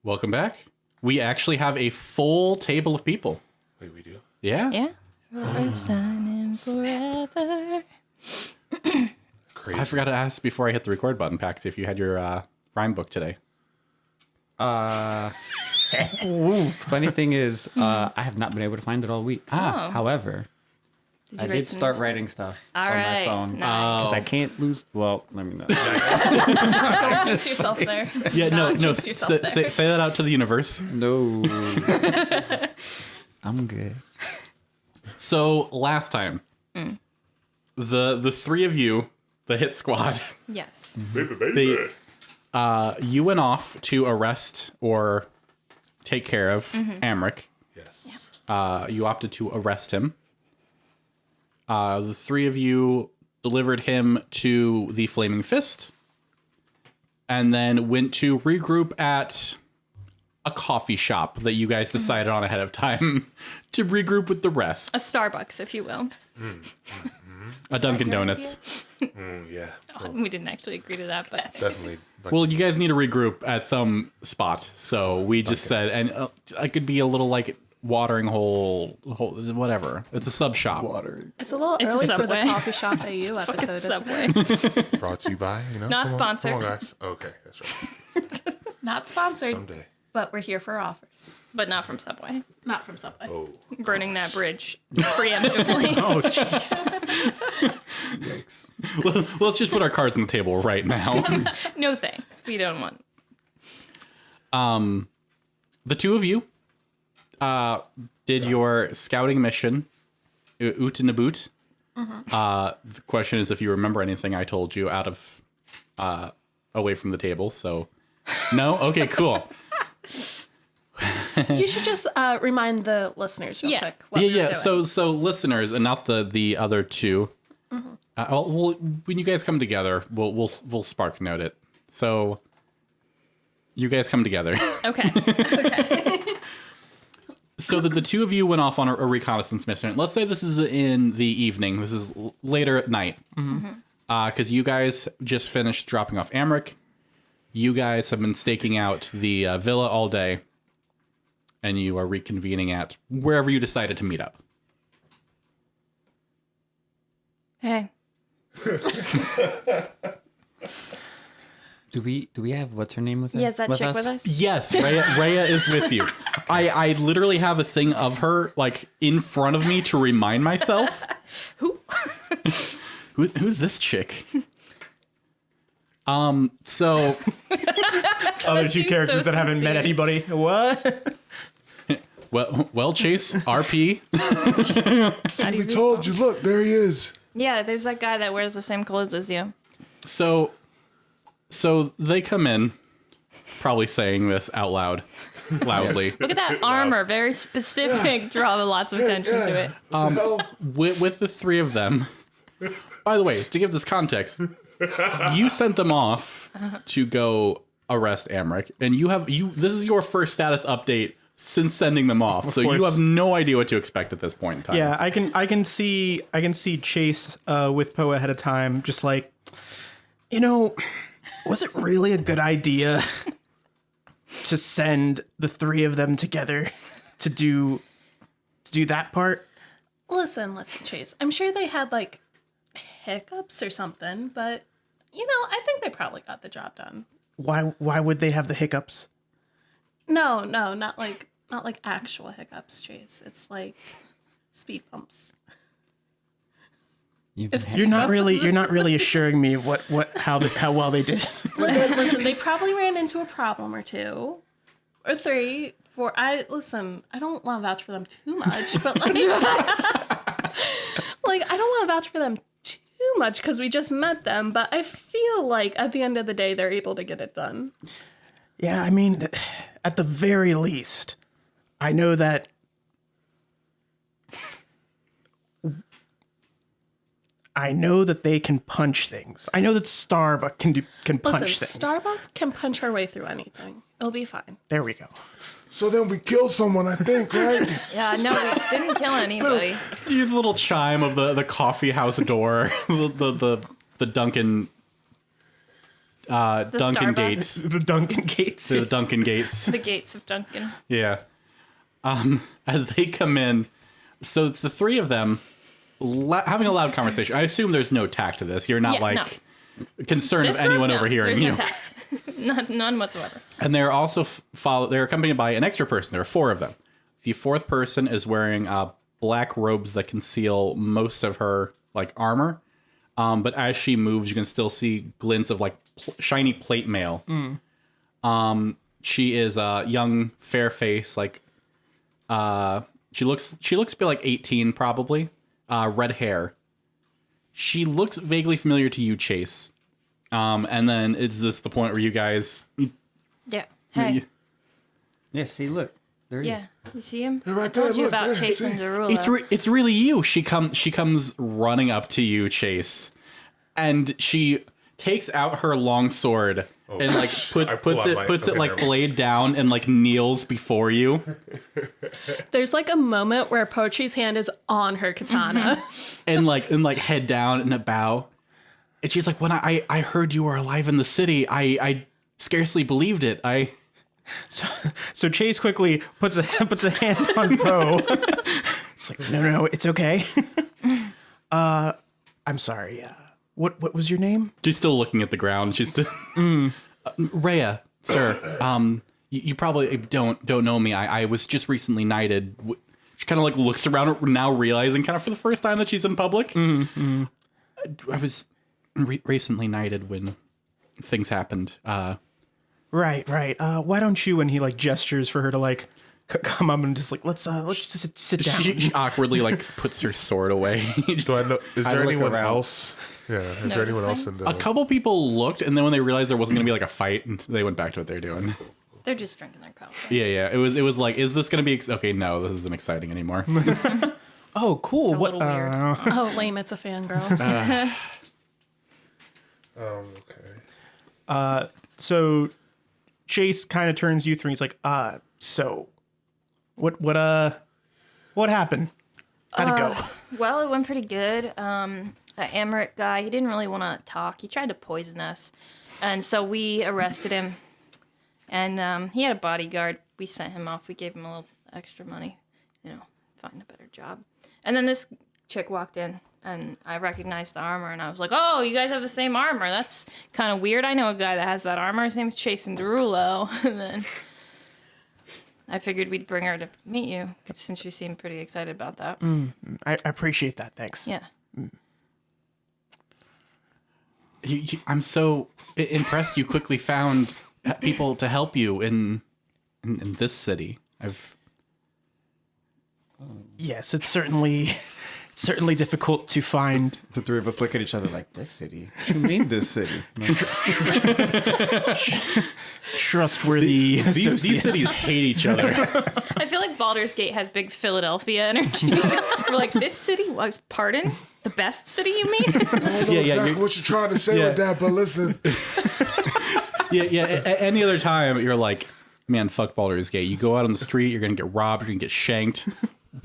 Welcome back. We actually have a full table of people. Wait, we do? Yeah. Yeah. First time in forever. Crazy. I forgot to ask before I hit the record button, Paxi, if you had your rhyme book today. Funny thing is, I have not been able to find it all week. Oh. However, I did start writing stuff on my phone. Nice. 'Cause I can't lose. Well, let me know. Don't jinx yourself there. Yeah, no. jinx yourself there. Say that out to the universe. No. I'm good. So last time, the three of you, the hit squad, Yes. they, you went off to arrest or take care of Amric. Yes. You opted to arrest him. The three of you delivered him to the Flaming Fist, and then went to regroup at a coffee shop that you guys decided on ahead of time to regroup with the rest. A Starbucks, if you will. A Dunkin' Donuts. Yeah. Oh, we didn't actually agree to that, but Definitely. Well, you guys need to regroup at some spot, so we just said, and it could be a little like watering hole, whatever. It's a sub shop. It's a little It's early for the Subway. coffee shop AU fucking episode, isn't Subway. Brought to you by, Not come sponsored. On, guys. Okay, that's right. it? Not sponsored, Someday. but we're here for offers. But not from Subway. Not from Subway. Oh. Burning that bridge preemptively. Oh, jeez. Yikes. Let's just put our cards on the table right now. No thanks. We don't want. The two of you did your scouting mission, Oot in the Boot. The question is if you remember anything I told you out of away from the table. So, no? Okay, cool. You should just remind the listeners real Yeah. quick. What we were Yeah. doing. So listeners, and not the other two. Well, when you guys come together, we'll spark note it. So, you guys come together. Okay. So that the two of you went off on a reconnaissance mission. Let's say this is in the evening. This is later at night. Because you guys just finished dropping off Amric. You guys have been staking out the villa all day. And you are reconvening at wherever you decided to meet up. Hey. Do we have what's her name with us? Yeah, is that chick with us? Yes, Reya is with you. I literally have a thing of her like in front of me to remind myself. Who? Who's this chick? So Other two seems characters so that haven't met sincere. anybody. What? well, Chase, RP. We told you. Look, there he is. Yeah, there's that guy that wears the same clothes as you. So they come in, probably saying this out loudly. Look at that armor, very specific. Draw lots of attention to it. With the three of them. By the way, to give this context, you sent them off to go arrest Amric, and this is your first status update since sending them off. So course. you have no idea what to expect at this point in time. Yeah, I can see Chase with Poe ahead of time, just like, was it really a good idea to send the three of them together to do that part? Listen, Chase. I'm sure they had like hiccups or something, but I think they probably got the job done. Why would they have the hiccups? No, not like actual hiccups, Chase. It's like speed bumps. You're not really assuring me of how well they did. Listen, they probably ran into a problem or two, or three, four. I don't want to vouch for them too much, but like, I don't want to vouch for them too much because we just met them. But I feel like at the end of the day, they're able to get it done. Yeah, I mean, at the very least, I know that they can punch things. I know that Starbuck can punch Listen, things. Starbuck can punch her way through anything. It'll be fine. There we go. So then we killed someone, I think, right? Yeah, no, we didn't kill anybody. You little chime of the coffee house door, the Dunkin' Duncan Starbucks. Gates. The Duncan Gates. The Duncan Gates. The gates of Duncan. Yeah. As they come in, so it's the three of them having a loud conversation. I assume there's no tact to this. You're not concerned of anyone overhearing you. No tact. None whatsoever. And they're also they're accompanied by an extra person. There are four of them. The fourth person is wearing black robes that conceal most of her like armor. But as she moves, you can still see glints of like shiny plate mail. She is a young, fair face, like she looks to be like 18 probably. Red hair. She looks vaguely familiar to you, Chase. And then it's just the point where you guys. Yeah. Hey. Yeah, see, look. There he is. Yeah. You see him? They're right I told there, you look, about there, chasing see? Derulo. It's really you. She comes running up to you, Chase, and she takes out her long sword and like puts it like blade down and like kneels before you. There's like a moment where Poetry's hand is on her katana. and like head down in a bow. And she's like, when I heard you were alive in the city, I scarcely believed it. So Chase quickly puts a hand on Poe. It's like, no, it's okay. I'm sorry. What was your name? She's still looking at the ground. She's still Reya, sir. You probably don't know me. I was just recently knighted. She kind of like looks around now, realizing kind of for the first time that she's in public. I was recently knighted when things happened. Right. Why don't you? And he like gestures for her to like come up and just like let's just sit down. She awkwardly like puts her sword away. Do I know? Is there look anyone around. else? Yeah. Is there anyone else in the? A couple people looked, and then when they realized there wasn't gonna be like a fight, and they went back to what they're doing. They're just drinking their coffee. Yeah. It was like, is this gonna be okay? No, this isn't exciting anymore. Oh, cool. It's a little weird. Oh, lame, it's a fangirl. Okay. So Chase kind of turns you through. He's like, so what happened? How'd it go? Well, it went pretty good. That Emmerich guy, he didn't really want to talk. He tried to poison us. And so we arrested him. And he had a bodyguard. We sent him off. We gave him a little extra money, find a better job. And then this chick walked in, and I recognized the armor, and I was like, oh, you guys have the same armor. That's kind of weird. I know a guy that has that armor. His name's Chaisson Derulo. And then I figured we'd bring her to meet you, since you seemed pretty excited about that. I appreciate that. Thanks. Yeah. I'm so impressed you quickly found people to help you in this city. Yes, it's certainly difficult to find The three of us look at each other like, this city? What do you mean this city? trustworthy These associates. cities hate each other. I feel like Baldur's Gate has big Philadelphia energy. We're like, this city was, pardon? The best city, you mean? I don't know exactly you're- what you're trying to say with that, but listen. Any other time you're like, man, fuck Baldur's Gate. You go out on the street, you're gonna get robbed, you're gonna get shanked.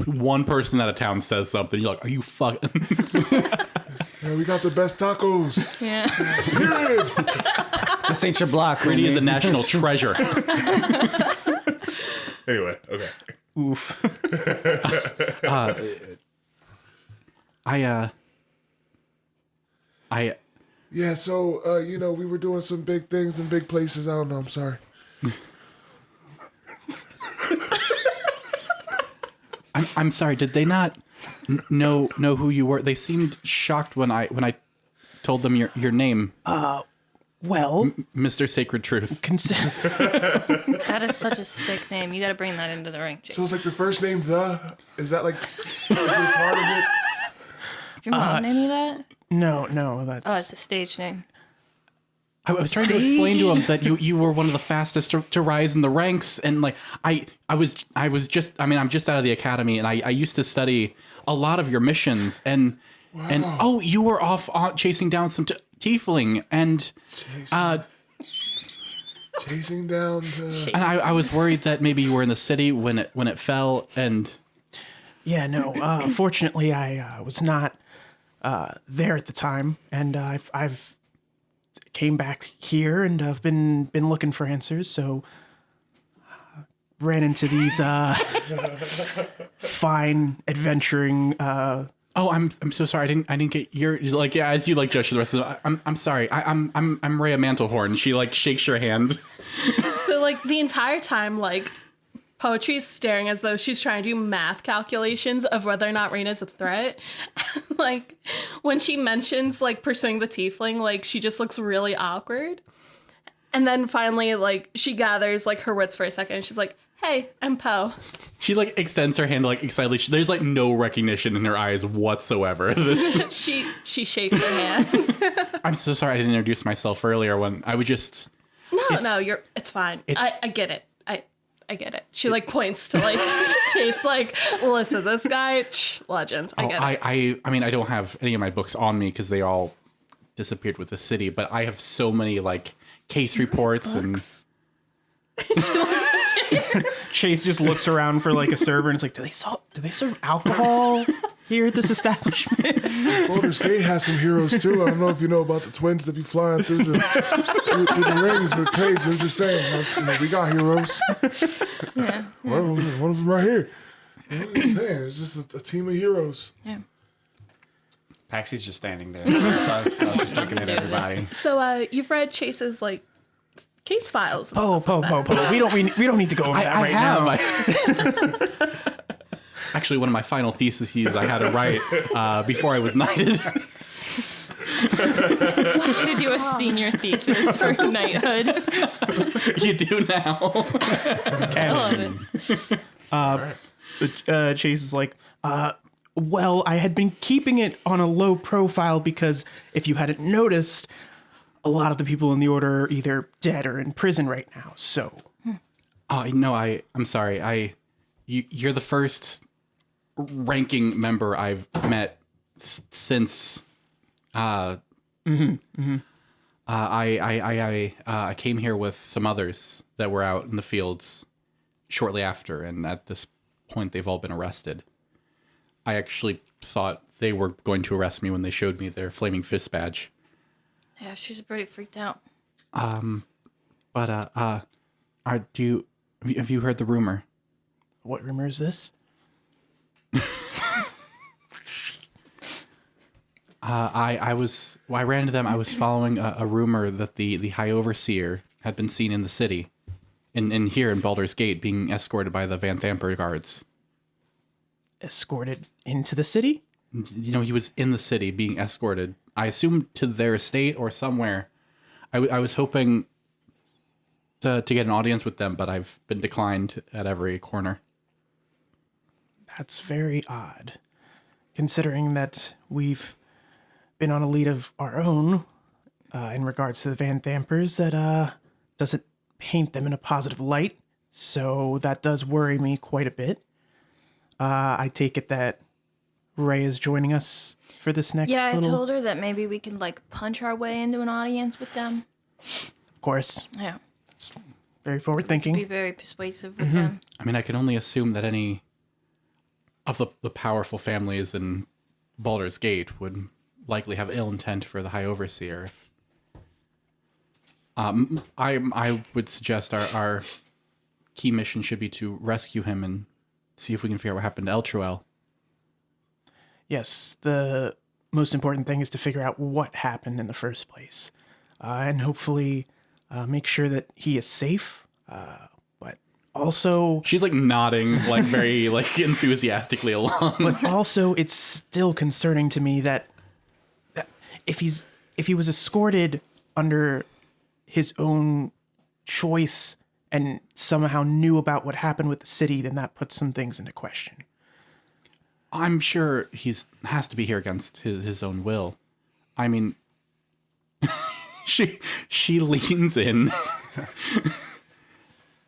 One person out of town says something, you're like, are you fucking? Yeah, we got the best tacos. Yeah. Period. This ain't your block. Pretty is a national treasure. Anyway, okay. Oof. Yeah, so we were doing some big things in big places. I don't know. I'm sorry. I'm sorry. Did they not know who you were? They seemed shocked when I told them your name, Well, Mr. Sacred Truth. That is such a sick name. You got to bring that into the ring, So Jason. it's like the first name, is that like a big part of it? Did your mom name you that? no, that's Oh, it's a stage name. I was trying to explain to him that you were one of the fastest to rise in the ranks, and like I'm just out of the academy, and I used to study a lot of your missions, and you were off chasing down some tiefling, and Chasing down the... and I was worried that maybe you were in the city when it fell, and Yeah, no. Fortunately, I was not there at the time, and I've came back here and I've been looking for answers. So ran into these fine adventuring. Oh, I'm so sorry. I didn't get your like. Yeah, as you like gesture the rest of the. I'm sorry. I'm Reya Mantlehorn. She like shakes your hand. So like the entire time, like Poetry's staring as though she's trying to do math calculations of whether or not Reina's a threat. Like when she mentions like pursuing the tiefling, like she just looks really awkward. And then finally, like she gathers like her wits for a second. And she's like, "Hey, I'm Poe." She like extends her hand like excitedly. There's like no recognition in her eyes whatsoever. She shakes her hands. I'm so sorry I didn't introduce myself earlier when I would just. No, it's fine. I get it. I get it. She like points to like Chase, like, listen, this guy, legend. I get it. I mean, I don't have any of my books on me because they all disappeared with the city, but I have so many like case reports and. Chase just looks around for like a server and is like, do they serve alcohol here at this establishment? Baldur's Gate has some heroes too. I don't know if you know about the twins that be flying through the rings. They're crazy. I'm just saying, we got heroes. Yeah. One of them right here. I'm just saying, it's just a team of heroes. Yeah. Paxi's just standing there. So I was just looking at everybody. So you've read Chase's like case files. And Po. We don't need to go over that right now. Actually, one of my final theses I had to write before I was knighted. To do a senior thesis for knighthood. You do now. I love it. Chase is like, well, I had been keeping it on a low profile because if you hadn't noticed, a lot of the people in the order are either dead or in prison right now. So, Oh no, I'm sorry. You're the first ranking member I've met since. I came here with some others that were out in the fields shortly after, and at this point, they've all been arrested. I actually thought they were going to arrest me when they showed me their flaming fist badge. Yeah, she's pretty freaked out. But have you heard the rumor? what rumor is this? I ran into them. I was following a rumor that the High Overseer had been seen in the city, in here in Baldur's Gate, being escorted by the Vanthampur guards. Escorted into the city? You know, he was in the city being escorted. I assume to their estate or somewhere. I was hoping to get an audience with them, but I've been declined at every corner. That's very odd, considering that we've been on a lead of our own in regards to the Vanthampurs that doesn't paint them in a positive light. So that does worry me quite a bit. I take it that Ray is joining us for this next Yeah, I little... told her that maybe we could like punch our way into an audience with them. Of course. Yeah, Very forward-thinking. be very persuasive with them. I mean, I can only assume that any of the powerful families in Baldur's Gate would likely have ill intent for the High Overseer. I would suggest our key mission should be to rescue him and see if we can figure out what happened to Elturel. Yes, the most important thing is to figure out what happened in the first place. And hopefully make sure that he is safe. But also... She's like nodding, like very like enthusiastically along. But also, it's still concerning to me that if he was escorted under his own choice and somehow knew about what happened with the city, then that puts some things into question. I'm sure has to be here against his own will. I mean, she leans in.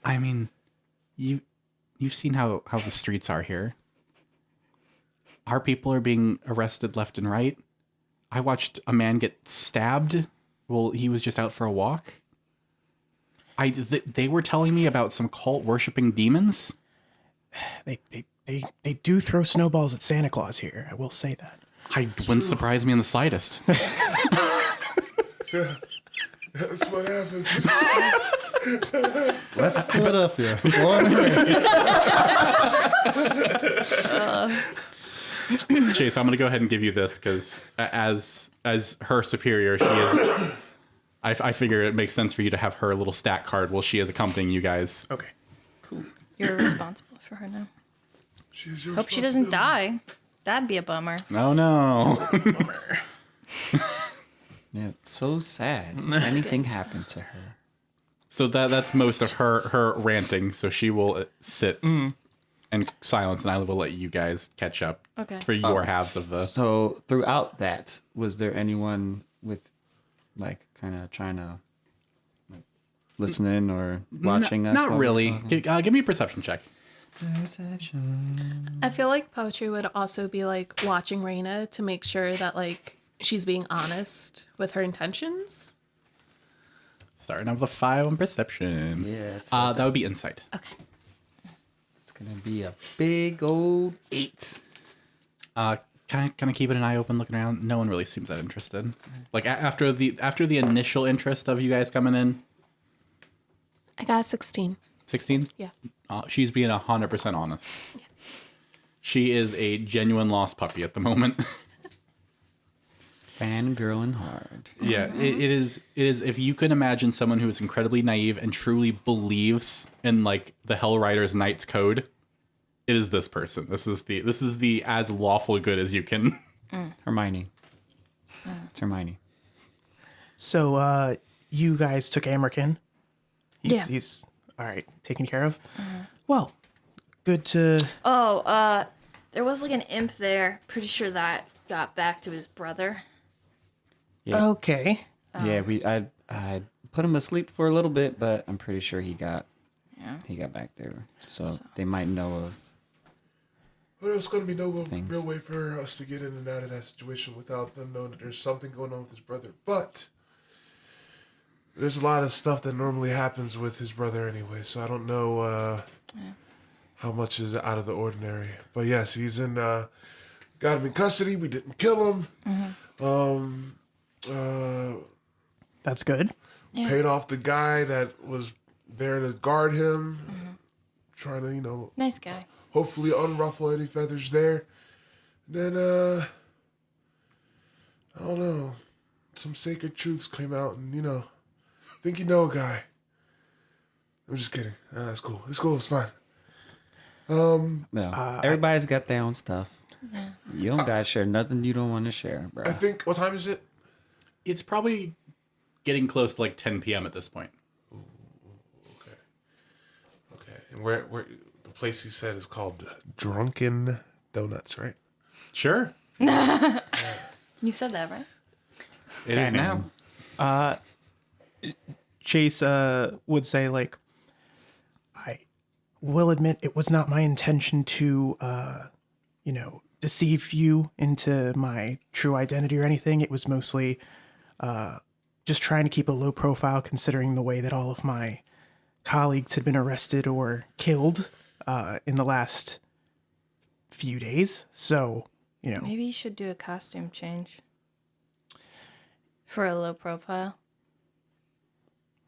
I mean, you've seen how the streets are here. Our people are being arrested left and right. I watched a man get stabbed while he was just out for a walk. They were telling me about some cult worshipping demons. They do throw snowballs at Santa Claus here. I will say that. Wouldn't surprise me in the slightest. That's what happens. Let's Philadelphia. Chase, I'm going to go ahead and give you this because as her superior, she is. I figure it makes sense for you to have her little stat card while she is accompanying you guys. Okay. You're responsible for her now. She's your Hope she doesn't die. That'd be a bummer. Oh no. Yeah, it's so sad. Anything happened to her. So that's most of her ranting. So she will sit in silence, and I will let you guys catch up Okay. for your halves of the. So throughout that, was there anyone with, like, kind of trying to, like, listening or watching us? Not while we're really. talking? Give me a perception check. I feel like Poetry would also be like watching Reina to make sure that like she's being honest with her intentions. Starting off with a 5 on perception. Yeah, it That would be insight. Okay. It's gonna be a big old 8. Kind of keeping an eye open, looking around. No one really seems that interested. Like after the initial interest of you guys coming in, I got a 16. 16. Yeah. She's being 100% honest. Yeah. She is a genuine lost puppy at the moment. Fangirling hard. Yeah, it is. If you can imagine someone who is incredibly naive and truly believes in like the Hell Riders Knight's code, it is this person. This is the as lawful good as you can. Hermione. It's Hermione. So, you guys took Amric in? Yeah. He's all right, taken care of? Well, good to... Oh, there was like an imp there. Pretty sure that got back to his brother. Yeah. Okay. Yeah, I put him asleep for a little bit, but I'm pretty sure he got back there. So they might know of. But there's going to be no Things. real way for us to get in and out of that situation without them knowing that there's something going on with his brother. But there's a lot of stuff that normally happens with his brother anyway, so I don't know how much is out of the ordinary. But yes, he's in. Got him in custody. We didn't kill him. That's good. Yeah. Paid off the guy that was there to guard him, trying to Nice guy. hopefully unruffle any feathers there. Then I don't know, some sacred truths came out, and think you know a guy. I'm just kidding. It's cool. It's cool. It's fine. No, everybody's got their own stuff. Yeah. You don't gotta share nothing you don't want to share, bro. I think. What time is it? It's probably getting close to like 10 p.m. at this point. Okay. And where the place you said is called Drunken Donuts, right? Sure, You said that, right? it is now. Chase would say, like, I will admit it was not my intention to, deceive you into my true identity or anything. It was mostly just trying to keep a low profile considering the way that all of my colleagues had been arrested or killed in the last few days. So, Maybe you should do a costume change for a low profile.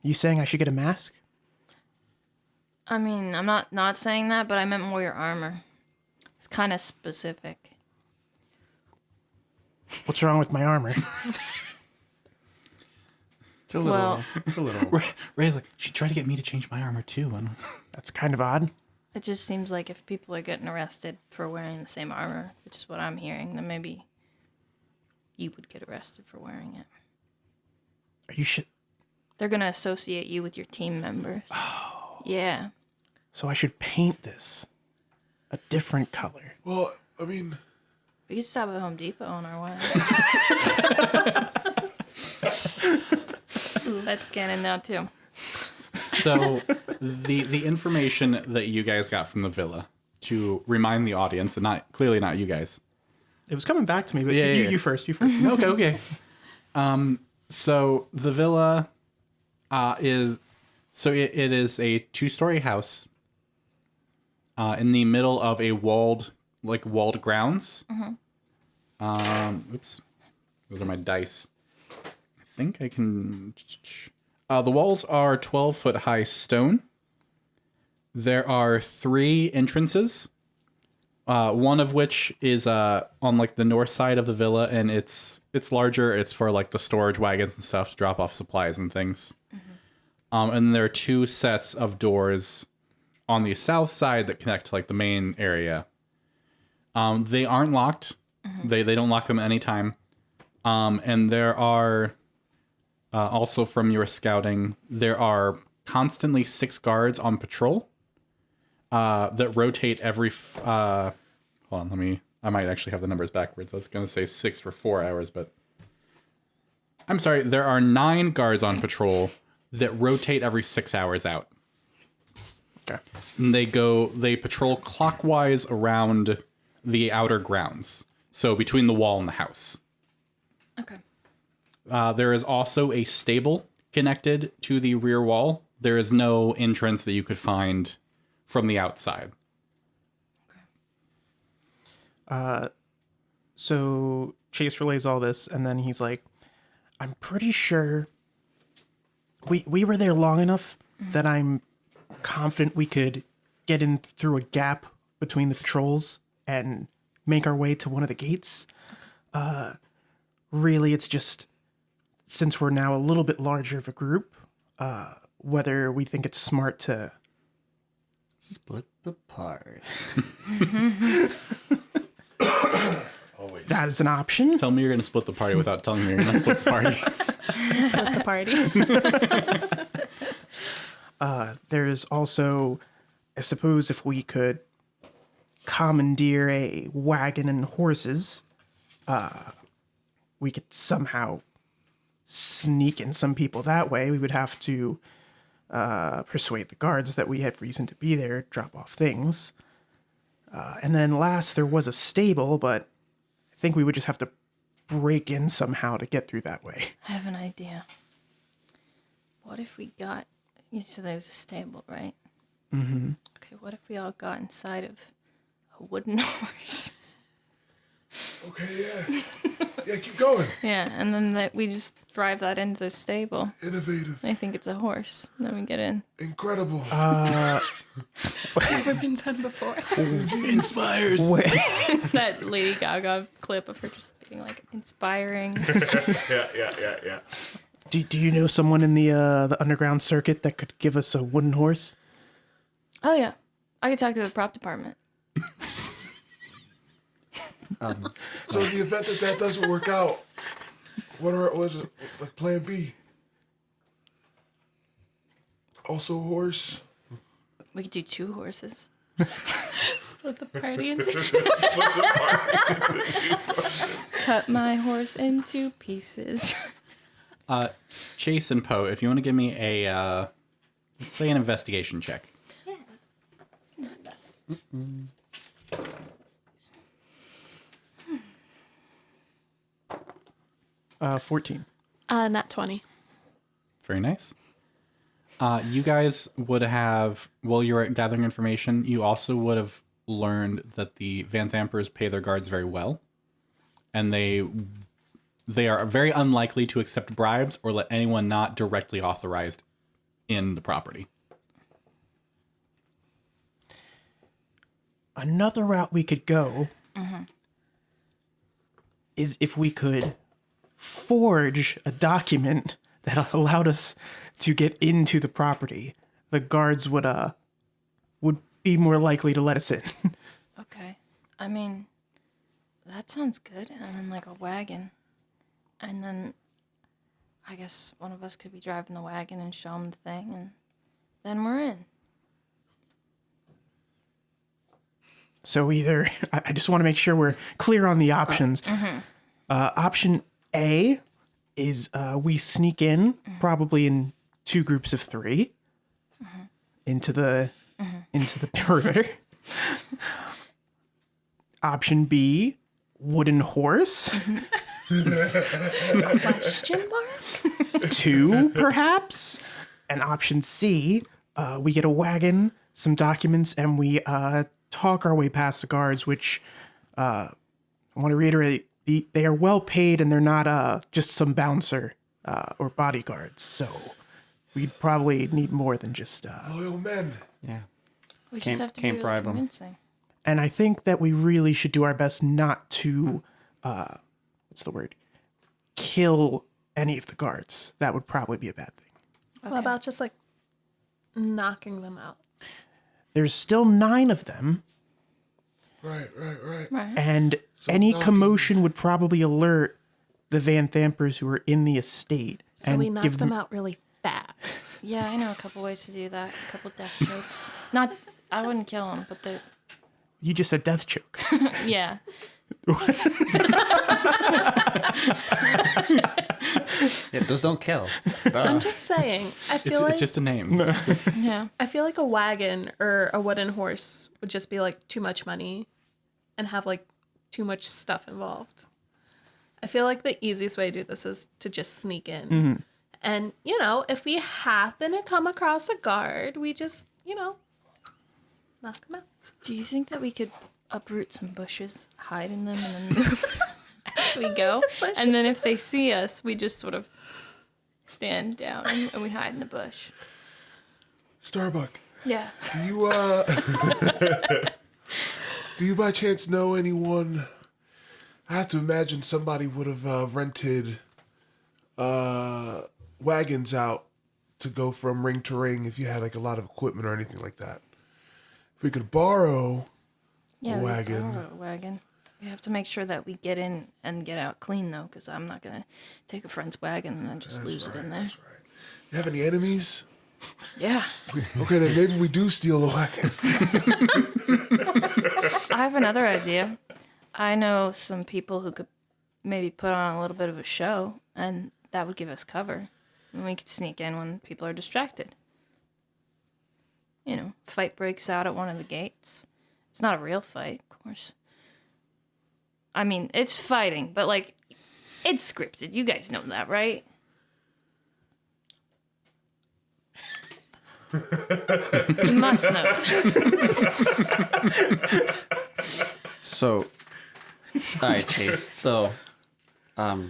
You saying I should get a mask? I mean, I'm not saying that, but I meant more your armor. It's kind of specific. What's wrong with my armor? It's a little. Well- It's a little. Ray's like, she tried to get me to change my armor too. I don't... That's kind of odd. It just seems like if people are getting arrested for wearing the same armor, which is what I'm hearing, then maybe you would get arrested for wearing it. Are you shit? They're gonna associate you with your team members. Oh. Yeah. So I should paint this a different color. Well, I mean, We could stop at Home Depot on our way. Ooh, that's canon now too. So the information that you guys got from the villa, to remind the audience, and clearly not you guys. It was coming back to me, but Yeah, you, yeah. you first. Okay. So the villa it is a 2-story house in the middle of a walled grounds. Oops, those are my dice. I think I can. The walls are 12-foot high stone. There are 3 entrances. One of which is on like the north side of the villa, and it's larger. It's for like the storage wagons and stuff to drop off supplies and things. And there are 2 sets of doors on the south side that connect to like the main area. They aren't locked. They don't lock them at any time. And there are also from your scouting, there are constantly 6 guards on patrol. That rotate every. Hold on, I might actually have the numbers backwards. I was going to say 6 for 4 hours, but I'm sorry. There are 9 guards on patrol that rotate every 6 hours out. Okay. And they patrol clockwise around the outer grounds, so between the wall and the house. Okay. There is also a stable connected to the rear wall. There is no entrance that you could find from the outside. So Chase relays all this, and then he's like, I'm pretty sure we were there long enough that I'm confident we could get in through a gap between the patrols and make our way to one of the gates. Really, it's just, since we're now a little bit larger of a group, whether we think it's smart to Split the party. Always. that is an option. Tell me you're going to split the party without telling me you're going to split the party. Split the party. There is also, I suppose, if we could commandeer a wagon and horses, we could somehow sneak in some people that way. We would have to persuade the guards that we had reason to be there, drop off things. And then last, there was a stable, but I think we would just have to break in somehow to get through that way. I have an idea. What if we got... You said there was a stable, right? Mm-hmm. Okay, what if we all got inside of a wooden horse? Okay, yeah. Yeah, keep going. Yeah, and then we just drive that into the stable. Innovative. They think it's a horse. And then we get in. Incredible. Never been done before. Inspired. It's that Lady Gaga clip of her just being like inspiring. Yeah. Do you know someone in the underground circuit that could give us a wooden horse? Oh yeah, I could talk to the prop department. So in the event that doesn't work out, what is it, like plan B? Also a horse? We could do 2 horses. Split the party into 2. Cut my horse into pieces. Chase and Poe, if you want to give me a, let's say an investigation check. 14. Not 20. Very nice. You guys would have, while you were gathering information, you also would have learned that the Vanthampurs pay their guards very well. And they are very unlikely to accept bribes or let anyone not directly authorized in the property. Another route we could go is if we could forge a document that allowed us to get into the property. The guards would be more likely to let us in. Okay. I mean, that sounds good. And then like a wagon. And then I guess one of us could be driving the wagon and show them the thing. And then we're in. So either, I just want to make sure we're clear on the options. Option A is we sneak in, probably in 2 groups of 3, into the perimeter. Option B, wooden horse. Question mark? 2, perhaps. And option C, we get a wagon, some documents, and we talk our way past the guards, which I want to reiterate, they are well paid and they're not just some bouncer or bodyguards. So we'd probably need more than just. Loyal men. Yeah. We Can't- just have to can't be really bribe 'em. convincing. And I think that we really should do our best not to, what's the word? Kill any of the guards. That would probably be a bad thing. What about just like knocking them out? There's still 9 of them, Right. and any commotion would probably alert the Vanthampurs who are in the estate. So and we knock give them out really fast. Yeah, I know a couple ways to do that. A couple death jokes. Not, I wouldn't kill them, but the You just said death choke. yeah. Yeah, those don't kill. I'm just saying. I feel like It's just a name. Yeah. I feel like a wagon or a wooden horse would just be like too much money and have like too much stuff involved. I feel like the easiest way to do this is to just sneak in. And, you know, if we happen to come across a guard, we just, you know, knock them out. Do you think that we could uproot some bushes, hide in them, and then move as we go? And then if they see us, we just sort of stand down and we hide in the bush. Starbuck, Yeah. do you by chance know anyone? I have to imagine somebody would have rented wagons out to go from ring to ring if you had like a lot of equipment or anything like that. If we could borrow Yeah, we wagon. borrow a wagon. We have to make sure that we get in and get out clean, though, because I'm not going to take a friend's wagon and then just lose it in there. That's right. You have any enemies? Yeah. Okay, then maybe we do steal a wagon. I have another idea. I know some people who could maybe put on a little bit of a show, and that would give us cover. And we could sneak in when people are distracted. You know, fight breaks out at one of the gates. It's not a real fight, of course. I mean, it's fighting, but, like, it's scripted. You guys know that, right? You must know. So, all right, Chase. So, I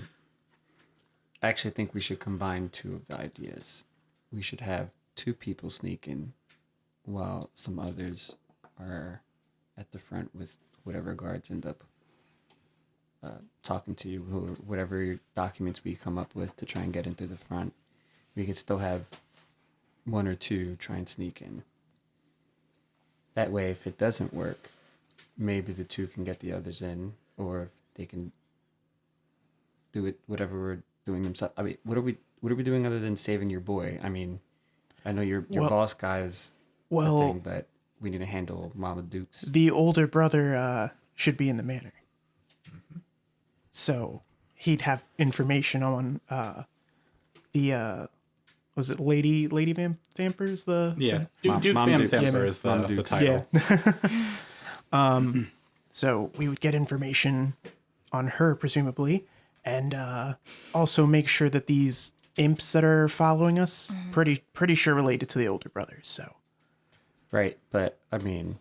actually think we should combine 2 of the ideas. We should have 2 people sneak in while some others are at the front with whatever guards end up talking to you, whatever documents we come up with to try and get into the front. We can still have 1 or 2 try and sneak in. That way, if it doesn't work, maybe the 2 can get the others in, or if they can do it, whatever we're doing themselves. I mean, what are we doing other than saving your boy? I mean, I know your boss guy is a thing, but we need to handle Mama Dukes. The older brother should be in the manor. So he'd have information on the was it Lady Vanthampurs? Yeah. Duke Mom Dukes. Vanthampur is Mom the Dukes. title. Yeah. So we would get information on her, presumably, and also make sure that these imps that are following us, pretty sure related to the older brothers. So Right, but I mean,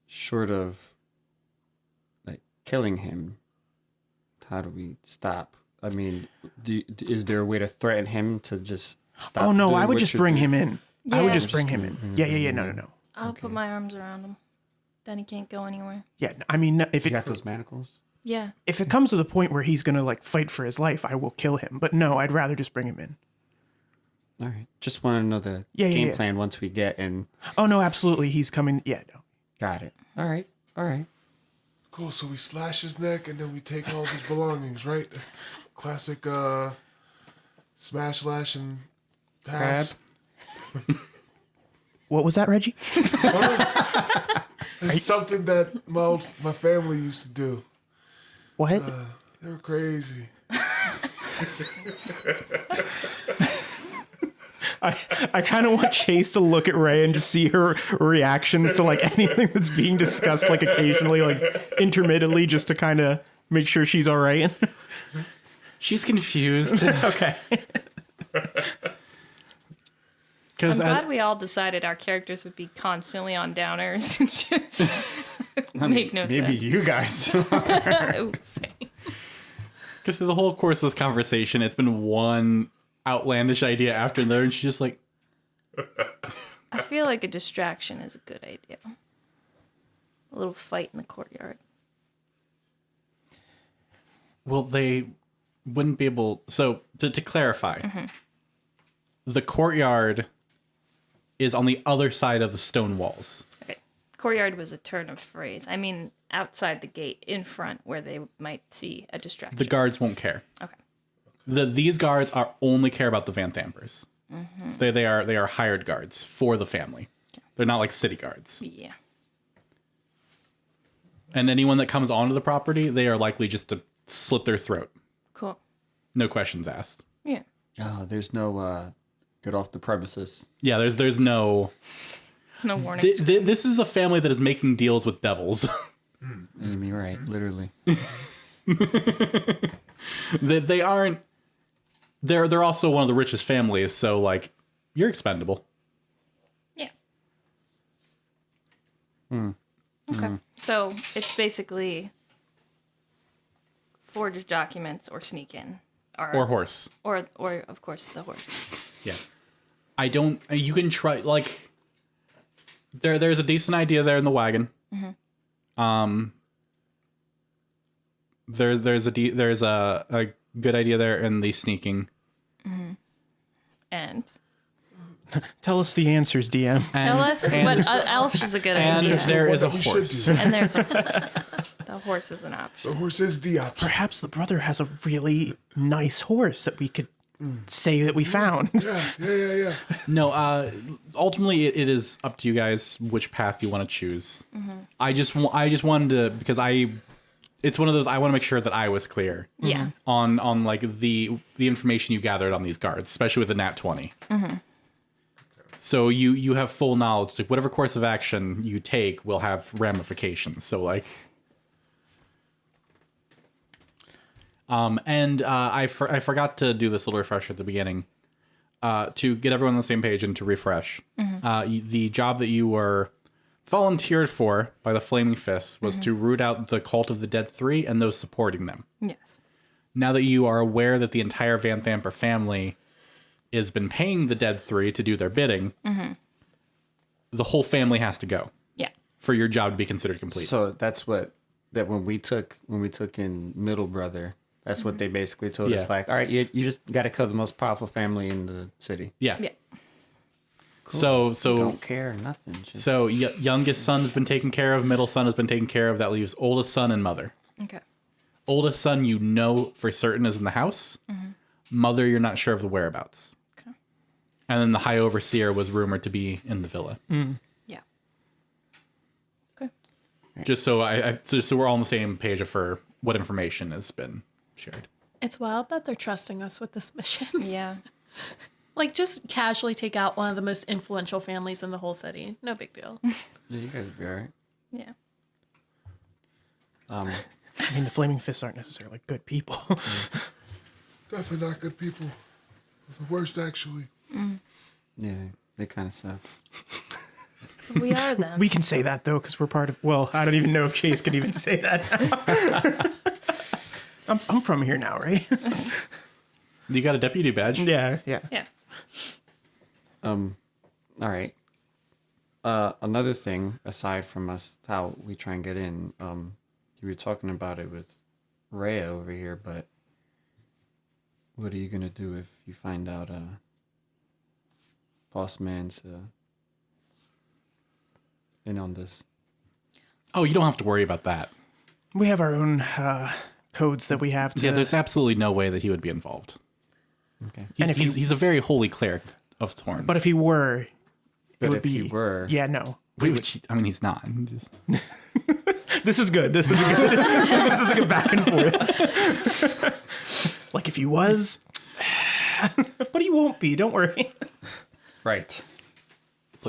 short of like killing him, how do we stop? I mean, is there a way to threaten him to just stop? oh no, doing I would what just you're bring doing? him in. I Yeah. would just bring him in. Yeah. No. I'll put my arms around him. Then he can't go anywhere. Yeah, I mean, if You it got those manacles? Yeah. if it comes to the point where he's gonna like fight for his life, I will kill him. But no, I'd rather just bring him in. All right. Just want to know the Yeah, game yeah. plan once we get in. Oh no, absolutely, he's coming. Yeah, no. Got it. All right. All right. Cool, so we slash his neck and then we take all of his belongings, right? That's classic smash, slash, and pass. What was that, Reggie? It's something that my family used to do. What? They were crazy. I kind of want Chase to look at Ray and just see her reactions to like anything that's being discussed, like occasionally, like intermittently, just to kind of make sure she's all right. She's confused. Okay. I'm Because glad we all decided our characters would be constantly on downers and just make no Maybe sense. you guys. Ooh, same. the whole course of this conversation, it's been one outlandish idea after another, and she's just like, I feel like a distraction is a good idea. A little fight in the courtyard. well, they wouldn't be able. So to clarify, the courtyard is on the other side of the stone walls. Okay. Courtyard was a turn of phrase. I mean, outside the gate, in front, where they might see a distraction. The guards won't care. Okay. These guards are only care about the Vanthampurs. They are hired guards for the family. Okay. They're not like city guards. Yeah. And anyone that comes onto the property, they are likely just to slit their throat. Cool. No questions asked. Yeah. Oh, there's no get off the premises. Yeah, there's no. No warning. This is a family that is making deals with devils. Amy, right? Literally. They aren't. They're also one of the richest families, so like, you're expendable. Yeah. Okay. So it's basically forge documents or sneak in. Or horse. Or of course the horse. Yeah. I don't. You can try like. There's a decent idea there in the wagon. There's a good idea there in the sneaking. And Tell us the answers, DM. tell us what else is a good And idea. there is a What we should horse. do. And there's a horse. The horse is an option. The horse is the option. Perhaps the brother has a really nice horse that we could say that we found. Yeah. No, ultimately it is up to you guys which path you want to choose. I just wanted to, because it's one of those, I want to make sure that I was clear Yeah. on like the information you gathered on these guards, especially with the nat 20. So you have full knowledge. Like whatever course of action you take will have ramifications. So like, I forgot to do this little refresher at the beginning, to get everyone on the same page and to refresh. The job that you were volunteered for by the Flaming Fists was to root out the Cult of the Dead 3 and those supporting them. Yes. Now that you are aware that the entire Vanthampur family has been paying the Dead 3 to do their bidding, the whole family has to go Yeah. for your job to be considered complete. So that's when we took in Middle Brother, that's what they basically told Yeah. us. Like, all right, you just got to kill the most powerful family in the city. yeah. Yeah. So Don't care, nothing. Just, youngest son has been taken care of, middle son has been taken care of. That leaves oldest son and mother. Okay. Oldest son, you know for certain is in the house. Mother, you're not sure of the whereabouts. Okay. And then the High Overseer was rumored to be in the villa. Yeah. Okay. Just so so we're all on the same page for what information has been shared. It's wild that they're trusting us with this mission. Yeah. Like, just casually take out one of the most influential families in the whole city. No big deal. yeah, you guys will be all right. Yeah. I mean, the Flaming Fists aren't necessarily good people. Definitely not good people. The worst, actually. Yeah, they kind of suck. We are them. We can say that, though, because we're part of... Well, I don't even know if Chase can even say that now. I'm from here now, right? You got a deputy badge? Yeah. Yeah. All right. Another thing, aside from us, how we try and get in, you were talking about it with Reya over here, but what are you going to do if you find out Boss Man's in on this? Oh, you don't have to worry about that. We have our own codes that we have to... Yeah, there's absolutely no way that he would be involved. Okay. He's a very holy cleric of Torn. But if he were... But it would if be... he were... Yeah, no. I mean, he's not. This is good. This is a good... this is a good back and forth. Like, if he was... but he won't be. Don't worry. Right.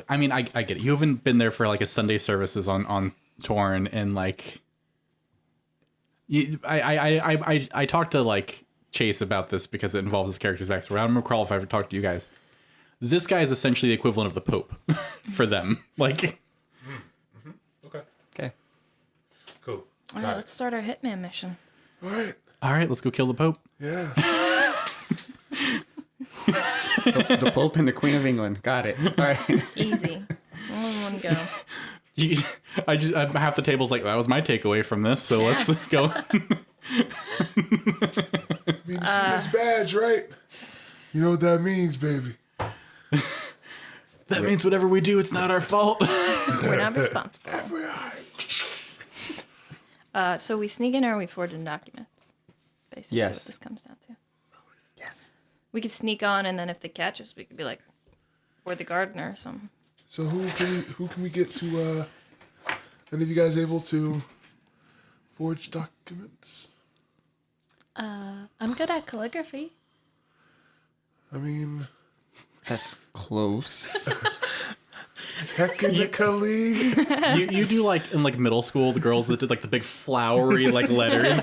I mean, I get it. You haven't been there for like a Sunday services on Torn, and like, I talked to like Chase about this because it involves his character's backstory. I don't recall if I ever talked to you guys. This guy is essentially the equivalent of the Pope for them. Like, Okay. Okay. Cool. All right, let's start our hitman mission. All right. all right, let's go kill the Pope. Yeah. The Pope and the Queen of England. Got it. All right. Easy. All in one go. Half the table's like, that was my takeaway from this, so let's go. I mean, you see this badge, right? You know what that means, baby. That means whatever we do, it's not our fault. We're not responsible. FBI. So we sneak in or we forging documents? Basically Yes. what this comes down to. Yes. We could sneak on, and then if they catch us, we could be like, we're the gardener or something. So who can we get to? Any of you guys able to forge documents? I'm good at calligraphy. I mean, That's close. technically. you do like in like middle school, the girls that did like the big flowery like letters.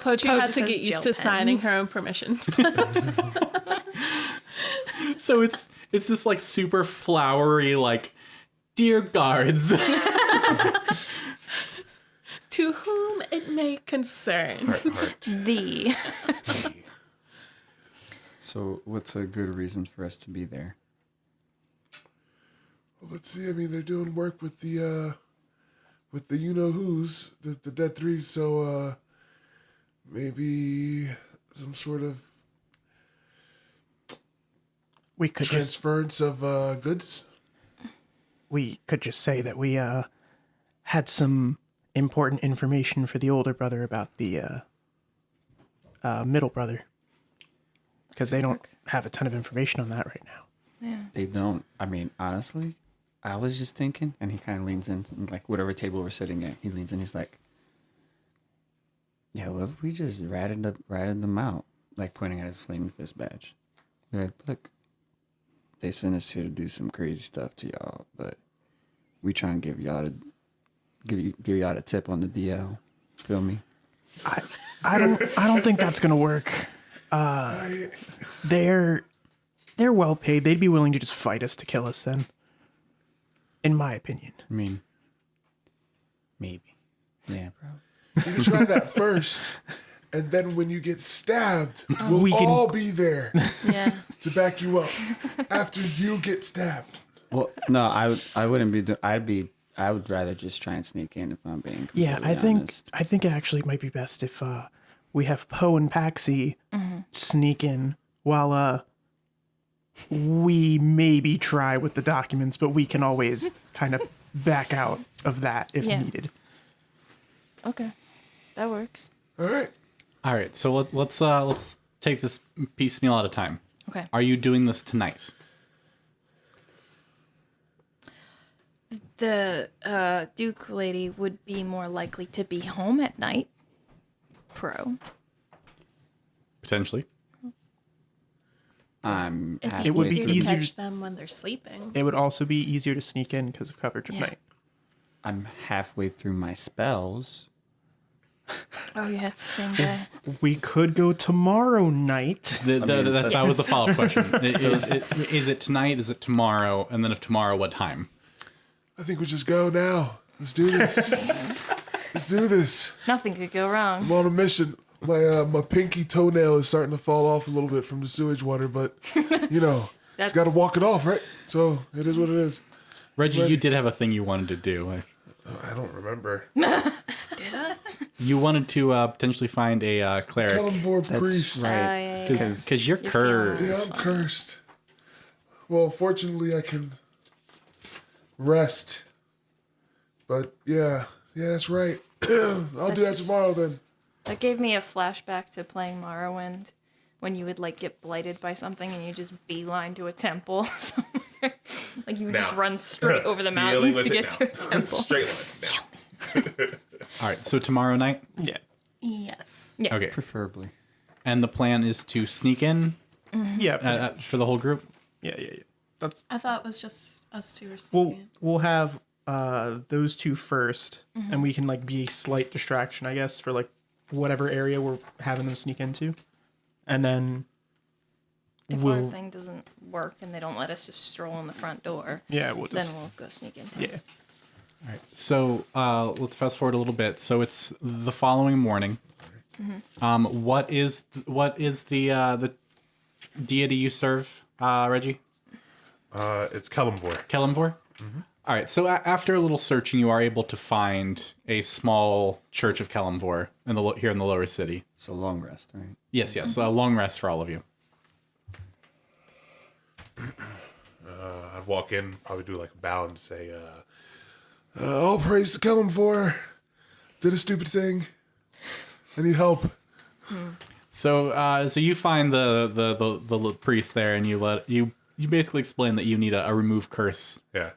Poetry Poe had just to has get used gel to signing pens. her own permissions. So it's this like super flowery like, dear guards. To whom it may concern. Heart. The. So, what's a good reason for us to be there? Well, let's see. I mean, they're doing work with the you know who's the dead threes. So maybe some sort of We could just transference of goods. say that we had some important information for the older brother about the middle brother, because they don't have a ton of information on that right now. Yeah. They don't. I mean, honestly, I was just thinking, and he kind of leans in, and like whatever table we're sitting at, he leans in. He's like, "Yeah, what if we just ratted them out?" Like pointing at his flaming fist badge. We're like, "Look, they sent us here to do some crazy stuff to y'all, but we try and give y'all the tip on the DL. Feel me?" I don't think that's gonna work. They're well paid. They'd be willing to just fight us to kill us then. In my opinion. I mean, maybe. Yeah, bro. You can try that first, and then when you get stabbed, we'll We can- all be there Yeah. to back you up after you get stabbed. Well, no, I wouldn't be. I would rather just try and sneak in if I'm being Yeah, completely honest. I think it actually might be best if we have Poe and Paxi sneak in while we maybe try with the documents, but we can always kind of back out of that if Yeah. needed. Okay. That works. All right. All right, so let's take this piecemeal at a time. Okay. Are you doing this tonight? The Duke lady would be more likely to be home at night. Pro. Potentially. I'm It'd halfway be would be easier to easier- catch them when they're sleeping. It would also be easier to sneak in because of coverage at Yeah. night. I'm halfway through my spells. Oh, yeah, it's the same day. We could go tomorrow night. That was the follow-up question. Is it tonight? Is it tomorrow? And then if tomorrow, what time? I think we just go now. Let's do this. Let's do this. Nothing could go wrong. I'm on a mission. My pinky toenail is starting to fall off a little bit from the sewage water, but you know, That's got to walk it off, right? So it is what it is. Reggie, Ready. you did have a thing you wanted to do. I don't remember. Did I? You wanted to potentially find a cleric. Kellenborg That's priest. right. yeah. Because you're You're cursed. feeling- Yeah, I'm cursed. Well, fortunately, I can rest. But yeah, that's right. I'll do that tomorrow then. That gave me a flashback to playing Morrowind when you would like get blighted by something and you just beeline to a temple somewhere. Like you would just Now, run straight over the dealing mountains with to it get now. to a temple. Straight on it now. All right, so tomorrow night? Yeah. Yes. Yeah. Okay. Preferably. And the plan is to sneak in Yeah. for the whole group? Yeah. That's I thought it was just us two or we'll something. we'll have those two first, and we can like be a slight distraction, I guess, for like whatever area we're having them sneak into, and then If we'll our thing doesn't work and they don't let us just stroll in the front door, we'll then just we'll go sneak into yeah. So let's fast forward a little bit. So it's the following morning. What is the deity you serve, Reggie? It's Kellamvor. Kellamvor? All right, so after a little searching, you are able to find a small church of Kellamvor here in the lower city. So long rest, right? Yes, a long rest for all of you. I'd walk in, probably do like a bow and say, all praise to Kellamvor. Did a stupid thing. I need help. So you find the priest there, and you basically explain that you need a remove curse. Yeah.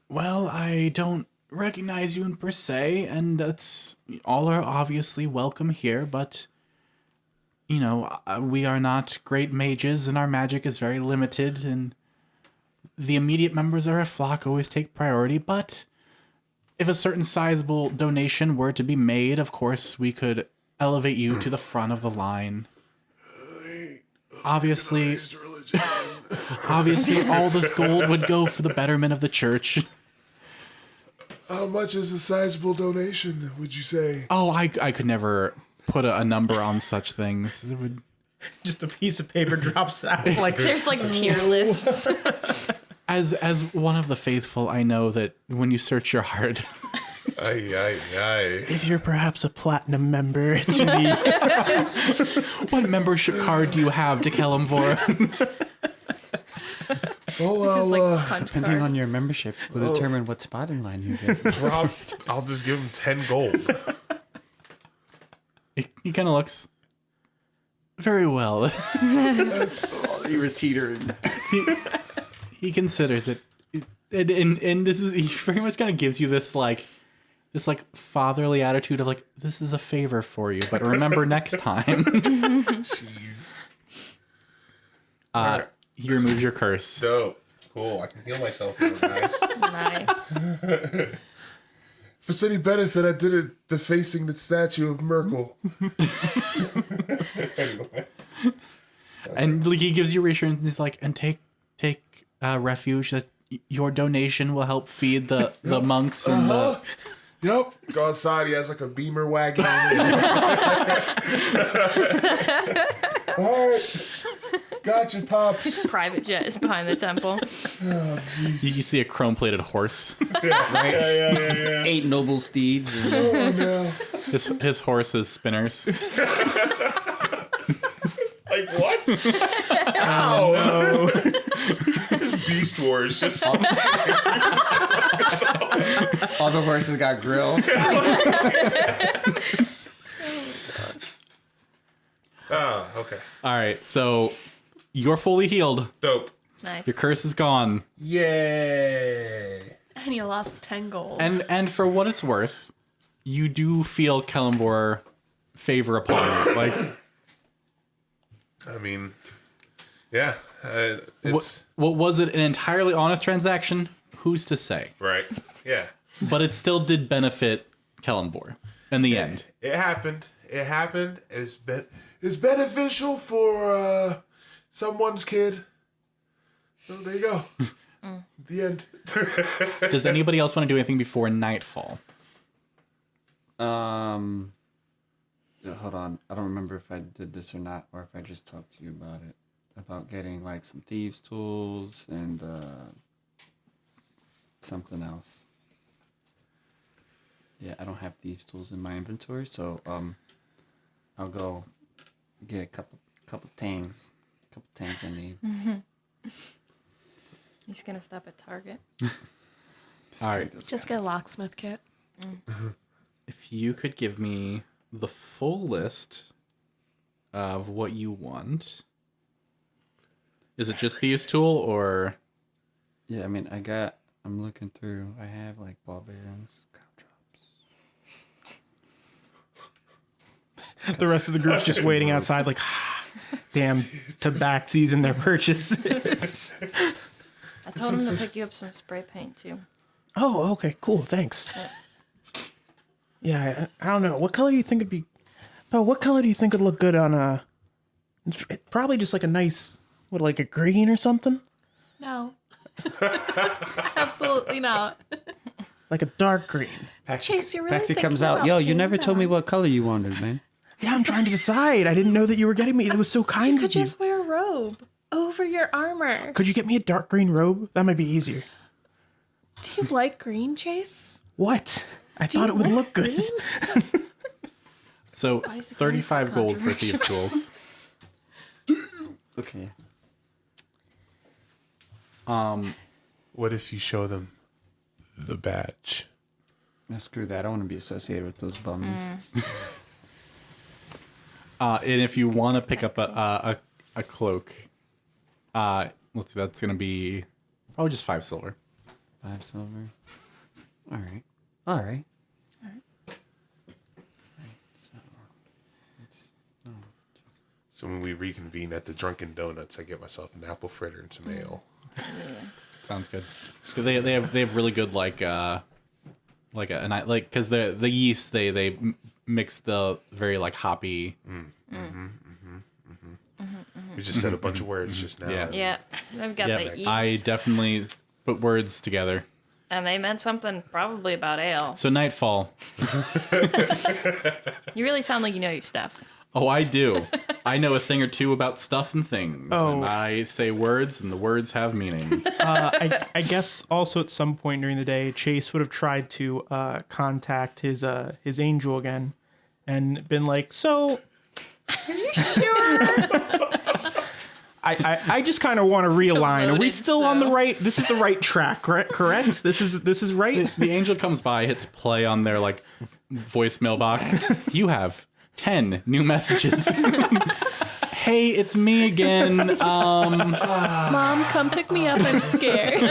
Well, I don't recognize you in per se, and that's all are obviously welcome here, but you know, we are not great mages, and our magic is very limited, and the immediate members of our flock always take priority, but if a certain sizable donation were to be made, of course, we could elevate you to the front of the line. Obviously, all this gold would go for the betterment of the church. How much is a sizable donation, would you say? Oh, I could never put a number on such things. It would... Just a piece of paper drops out. Like There's like tier lists. As one of the faithful, I know that when you search your heart... if you're perhaps a platinum member to the... What membership card do you have to Kellamvor? Oh, This is well, like punch Depending card. on your membership will determine what spotting line you get. I'll just give him 10 gold. He kind of looks... Very well. You were teetering. He considers it. And this is... He very much kind of gives you this fatherly attitude of like, this is a favor for you, but remember next time. Jeez. He removes your curse. Dope. Cool. I can heal myself now, guys. Nice. If it's any benefit, I did it defacing the statue of Merkel. Anyway. And like, he gives you reassurance. And he's like, and take refuge. That your donation will help feed the monks and the. Yep. Go outside. He has like a beamer wagon. All right. Gotcha, Pops. Private jet is behind the temple. Oh, jeez. You see a chrome-plated horse. Right? Yeah. 8 noble steeds. And Oh, no. His horse is spinners. Like what? Ow! Just Beast Wars. Just all the horses got grills. okay. All right, so you're fully healed. Dope. Nice. Your curse is gone. Yay. And you lost 10 gold. And for what it's worth, you do feel Kellamvor favor upon you. Like, I mean, yeah. It's what was it? An entirely honest transaction? Who's to say? right. Yeah. But it still did benefit Kellamvor in the end. It happened. It happened. It's beneficial for someone's kid. So there you go. The end. Does anybody else want to do anything before nightfall? Yeah, hold on. I don't remember if I did this or not, or if I just talked to you about it. About getting like some thieves' tools and something else. Yeah, I don't have thieves' tools in my inventory, so I'll go get a couple things I need. He's gonna stop at Target. All right. Just get a locksmith kit. If you could give me the full list of what you want. Is it just Thieves' Tool or... Yeah, I mean, I'm looking through. I have like ball bearings, caltrops. The rest of the group's just waiting outside like, damn tabaxis in their purchases. I told him to pick you up some spray paint too. Oh, okay, cool, thanks. Yeah, I don't know. What color do you think would be... Oh, what color do you think would look good on a... Probably just like a nice... What, like a green or something? No. Absolutely not. Like a dark green. Chase, you're really Paxi thinking comes out. about Yo, you painting never told me that. what color you wanted, man. Yeah, I'm trying to decide. I didn't know that you were getting me. It was so kind You of could you. just wear a robe over your armor. Could you get me a dark green robe? That might be easier. Do you like green, Chase? What? I thought it would look good. So is it 35 so gold for thieves' tools. Okay. What if you show them the badge? Now screw that. I don't want to be associated with those bums. And if you want to pick up a cloak, let's see, that's going to be probably just 5 silver. 5 silver. All right. All right. So when we reconvene at the Drunken Donuts, I get myself an apple fritter and some ale. Sounds good. So they have really good because the yeast they mix the very like hoppy. We just said a bunch of words just now. Yeah. Yeah, they've got Yeah, the eats, I definitely put words together. and they meant something probably about ale. So nightfall. You really sound like you know your stuff. Oh, I do. I know a thing or two about stuff and things. Oh. And I say words, and the words have meaning. I guess also at some point during the day, Chase would have tried to contact his angel again, and been like, "So, Are you sure? I just kind of want to realign. Are we loaded, still on the so. right? This is the right track, correct? This is right." The angel comes by, hits play on their like voicemail box. You have 10 new messages. Hey, it's me again. Mom, come pick me up. I'm scared.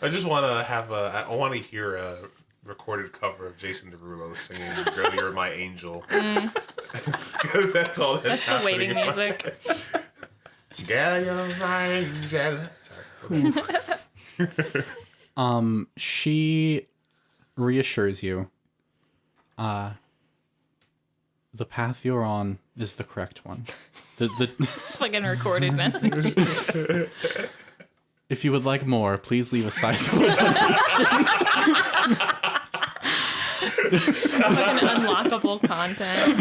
I just want to I want to hear a recorded cover of Jason Derulo singing "Girl, You're My Angel." Because that's all that's That's the waiting happening in my- music. Girl, you're my angel. Sorry. She reassures you. The path you're on is the correct one. The Fucking recorded message. if you would like more, please leave a sizable donation. Fucking unlockable content.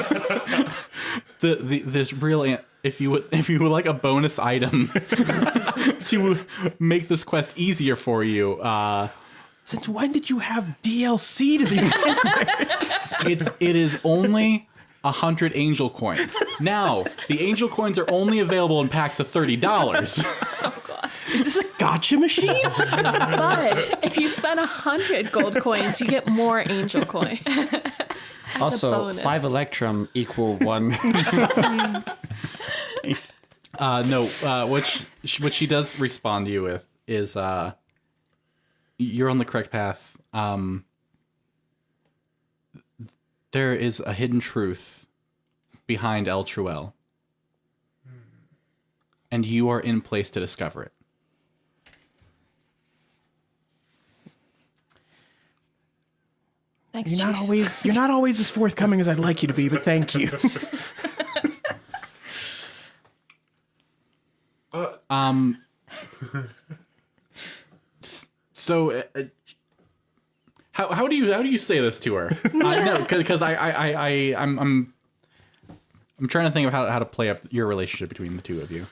The real if you would like a bonus item to make this quest easier for you, Since when did you have DLC to the it is only 100 angel coins. Now, the angel coins are only available in packs of $30. Is this a gotcha machine? But if you spend 100 gold coins, you get more angel coins. Also, bonus. 5 electrum equal 1. No, what she does respond to you with is, you're on the correct path. There is a hidden truth behind Elturel, and you are in place to discover it. Thanks, You're Chief. not always as forthcoming as I'd like you to be, but thank you. So, how do you say this to her? No, because I'm trying to think of how to play up your relationship between the two of you.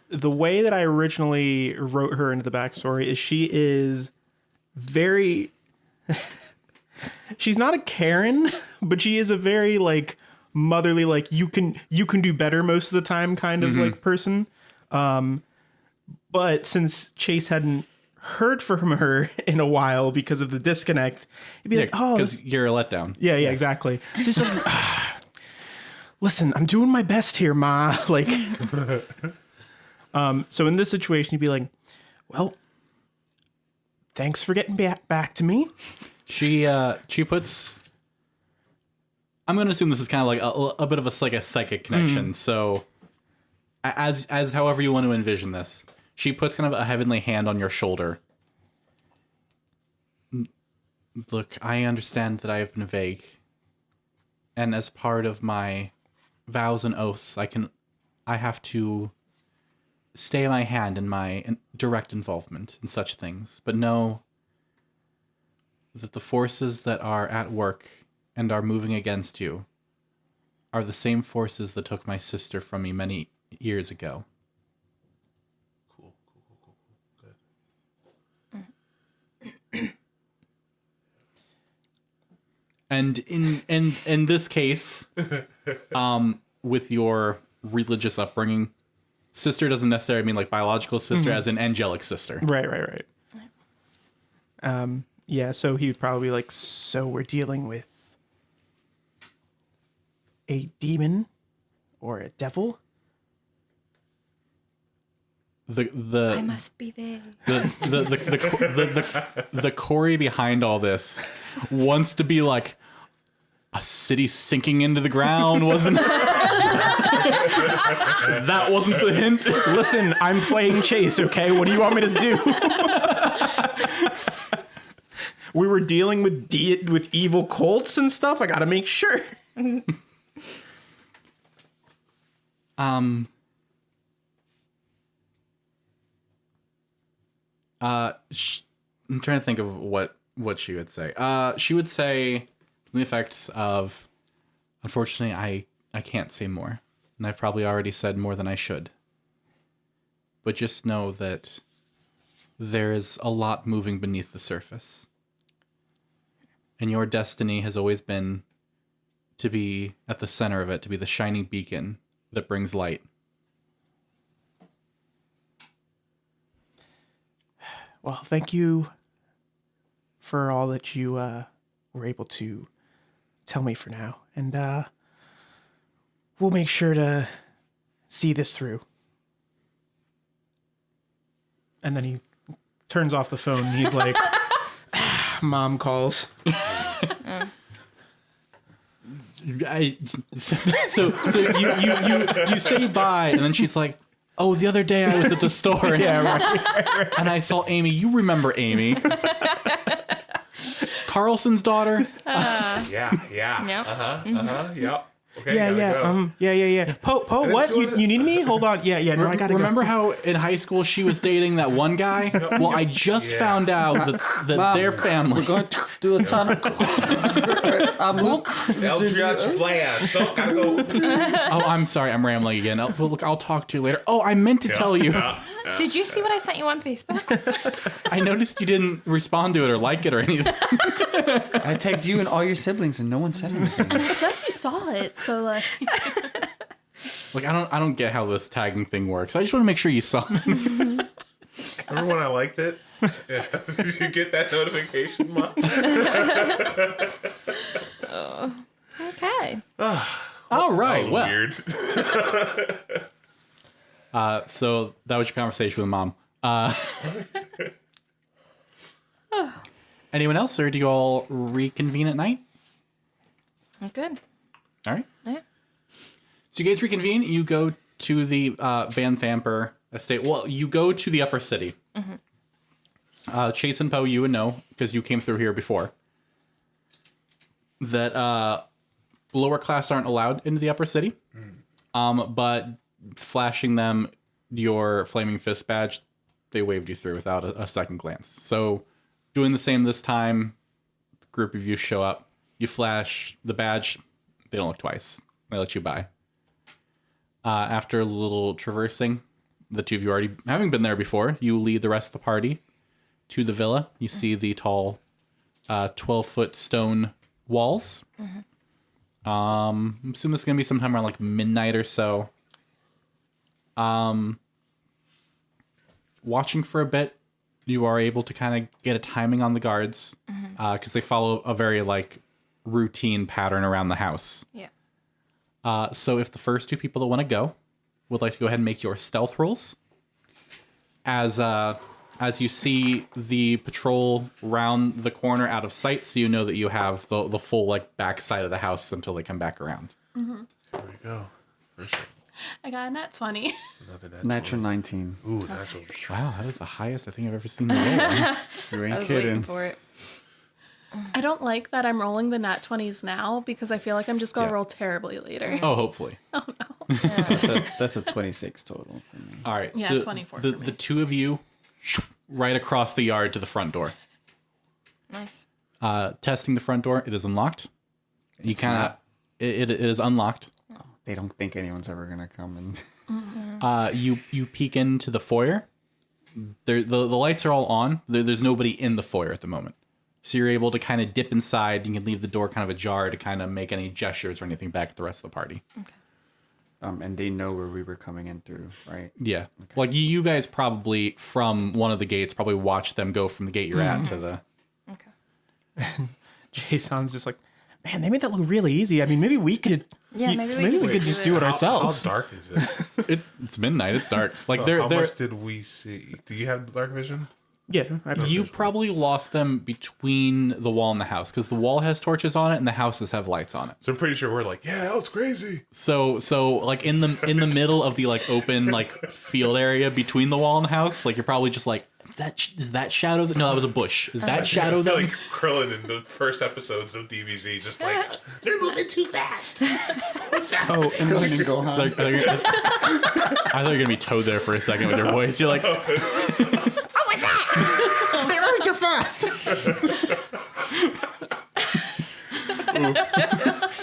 The way that I originally wrote her into the backstory is she is very. She's not a Karen, but she is a very like motherly, like you can do better most of the time kind of like person. But since Chase hadn't heard from her in a while because of the disconnect, he'd be like, "Oh, because you're a letdown." yeah, exactly." So he's like, "Listen, I'm doing my best here, Ma." Like, so in this situation, he'd be like, "Well, thanks for getting back to me." She puts. I'm going to assume this is kind of like a bit of a psychic connection. So, as however you want to envision this, she puts kind of a heavenly hand on your shoulder. Look, I understand that I have been vague, and as part of my vows and oaths, I have to stay my hand in my direct involvement in such things, but know that the forces that are at work and are moving against you are the same forces that took my sister from me many years ago. Cool. Good. And in this case, with your religious upbringing, sister doesn't necessarily mean like biological sister, as an angelic sister. Right. Yeah, so he would probably be like, so we're dealing with a demon or a devil? I must be there. The Corey behind all this wants to be like a city sinking into the ground, wasn't it? That wasn't the hint. Listen, I'm playing chase, okay? What do you want me to do? We were dealing with evil cults and stuff. I gotta make sure. I'm trying to think of what she would say. She would say the effects of, unfortunately, I can't say more, and I've probably already said more than I should. But just know that there is a lot moving beneath the surface. And your destiny has always been to be at the center of it, to be the shining beacon that brings light. Well, thank you for all that you were able to tell me for now. And we'll make sure to see this through. And then he turns off the phone and he's like, Mom calls. So you say bye, and then she's like, "Oh, the other day I was at the store, Right. and I saw Amy. You remember Amy, Carlson's daughter? Yeah. Yep. Yep. Okay. Yeah. Po, what? You need me? Hold on. Yeah. No, I gotta Remember go. how in high school she was dating that one guy? Well, I just found out that Mom, their family. We're going to do a ton of. I'm Luke. Eldritch Blast. Oh, gotta go. Oh, I'm sorry, I'm rambling again. I'll talk to you later. Oh, I meant to tell you. Did you see what I sent you on Facebook? I noticed you didn't respond to it or like it or anything. I tagged you and all your siblings, and no one said anything. It says you saw it, so like. Like I don't get how this tagging thing works. I just want to make sure you saw it. Remember when I liked it? Yeah. Did you get that notification, Mom? Okay. All right. Well, Weird. so that was your conversation with Mom. Anyone else, or do you all reconvene at night? I'm good. All right. Yeah. So you guys reconvene. You go to the Vanthampur estate. Well, you go to the upper city. Chaisson, Poe, you would know because you came through here before. That lower class aren't allowed into the upper city. But flashing them your flaming fist badge, they waved you through without a second glance. So doing the same this time, the group of you show up. You flash the badge. They don't look twice. They let you by. After a little traversing, the two of you already having been there before, you lead the rest of the party to the villa. You see the tall 12-foot stone walls. I'm assuming it's going to be sometime around like midnight or so. Watching for a bit, you are able to kind of get a timing on the guards because they follow a very like routine pattern around the house. Yeah. So if the first two people that want to go would like to go ahead and make your stealth rolls, as you see the patrol round the corner out of sight, so you know that you have the full like back side of the house until they come back around. There we go. First I got a nat 20. another Natural 19. Ooh, natural. Wow, that is the highest I think I've ever seen in the roll. You I ain't was kidding. waiting for it. I don't like that I'm rolling the nat 20s now because I feel like I'm just going to Yeah. roll terribly later. Oh, hopefully. That's a 26 total for me. All right. Yeah, so 24 The for me. the two of you, right across the yard to the front door. Nice. Testing the front door, it is unlocked. You kind of it is unlocked. They don't think anyone's ever gonna come and. You peek into the foyer. The lights are all on. There's nobody in the foyer at the moment. So you're able to kind of dip inside. You can leave the door kind of ajar to kind of make any gestures or anything back at the rest of the party. Okay. And they know where we were coming in through, right? Yeah. Okay. Like you guys probably from one of the gates probably watched them go from the gate you're at to the. Okay. Chaisson's just like, man, they made that look really easy. I mean, maybe we could. Yeah, maybe we could just do it ourselves. How dark is it? It's midnight. It's dark. Like So they're how much did we see? Do you have dark vision? Yeah, I don't You probably lost them between the wall and the house because the wall has torches on it and the houses have lights on it. So I'm pretty sure we're like, yeah, that was crazy. So like in the middle of the like open like field area between the wall and the house, like you're probably just like, is that shadow? No, that was a bush. Is that shadow I feel them? like Krillin in the first episodes of DBZ, just like they're moving too fast. What's that? Oh, and then, I thought you were gonna be Toad there for a second with your voice. You're like, they run too fast.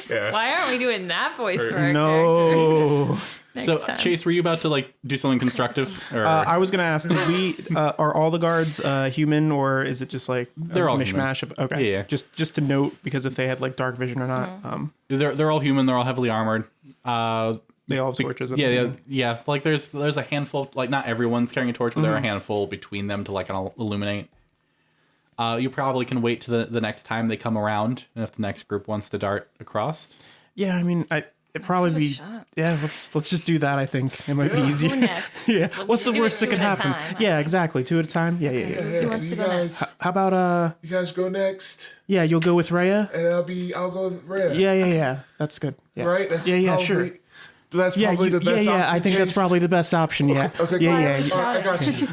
Yeah. Why aren't we doing that voice for our characters? No. so time. Chase, were you about to like do something constructive? Or I was gonna ask, did we are all the guards human, or is it just like They're all human. mishmash of okay? Yeah. Just to note, because if they had like dark vision or not, they're all human. They're all heavily armored. they all have torches. Yeah. Like there's a handful. Like not everyone's carrying a torch, but there are a handful between them to like illuminate. You probably can wait to the next time they come around, and if the next group wants to dart across. Yeah, I mean, it'd probably give it a be. shot. Yeah, let's just do that. I think it might be easier. Who next? Yeah. We'll What's the do it worst that two could at a happen? time, I Yeah, think. exactly. 2 at a time. Yeah. Yeah, wants so to you go guys, How about you guys go next, yeah, you'll go with Reya. and I'll go with Reya. Yeah. That's good. Yeah. Right? That's yeah, probably, sure. That's Yeah, probably the best option. I think that's Chase. probably the best option. Yeah. Okay, Yeah. cool. All right, I got you.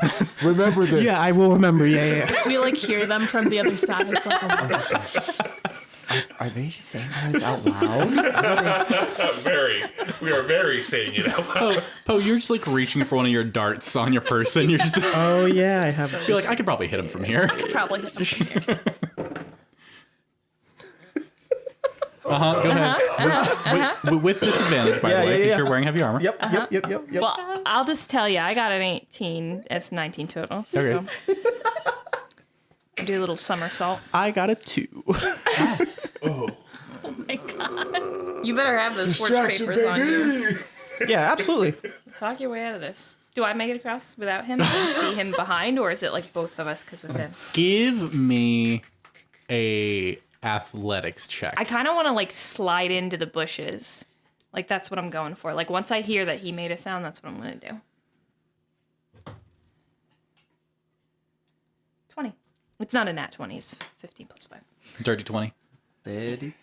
Remember this. Yeah, I will remember. Yeah. We like hear them from the other side. It's like, oh, Are they saying this out loud? We are very saying it out loud. Poe, you're just like reaching for one of your darts on your person. You're just Oh yeah, I have. you're like I could probably hit him from here. probably hit them from here. Go ahead. With disadvantage, by the way, because you're wearing heavy armor. Yep. Well, I'll just tell you, I got an 18. It's 19 total. So. Okay. Do a little somersault. I got a 2. Oh my god. You better have those sports Distraction, papers on you. baby. Yeah, absolutely. Talk your way out of this. Do I make it across without him and see him behind, or is it like both of us because of him? Give me a athletics check. I kind of want to like slide into the bushes. Like that's what I'm going for. Like once I hear that he made a sound, that's what I'm going to do. 20. It's not a nat 20. It's 15 plus 5. Dirty 20. 30,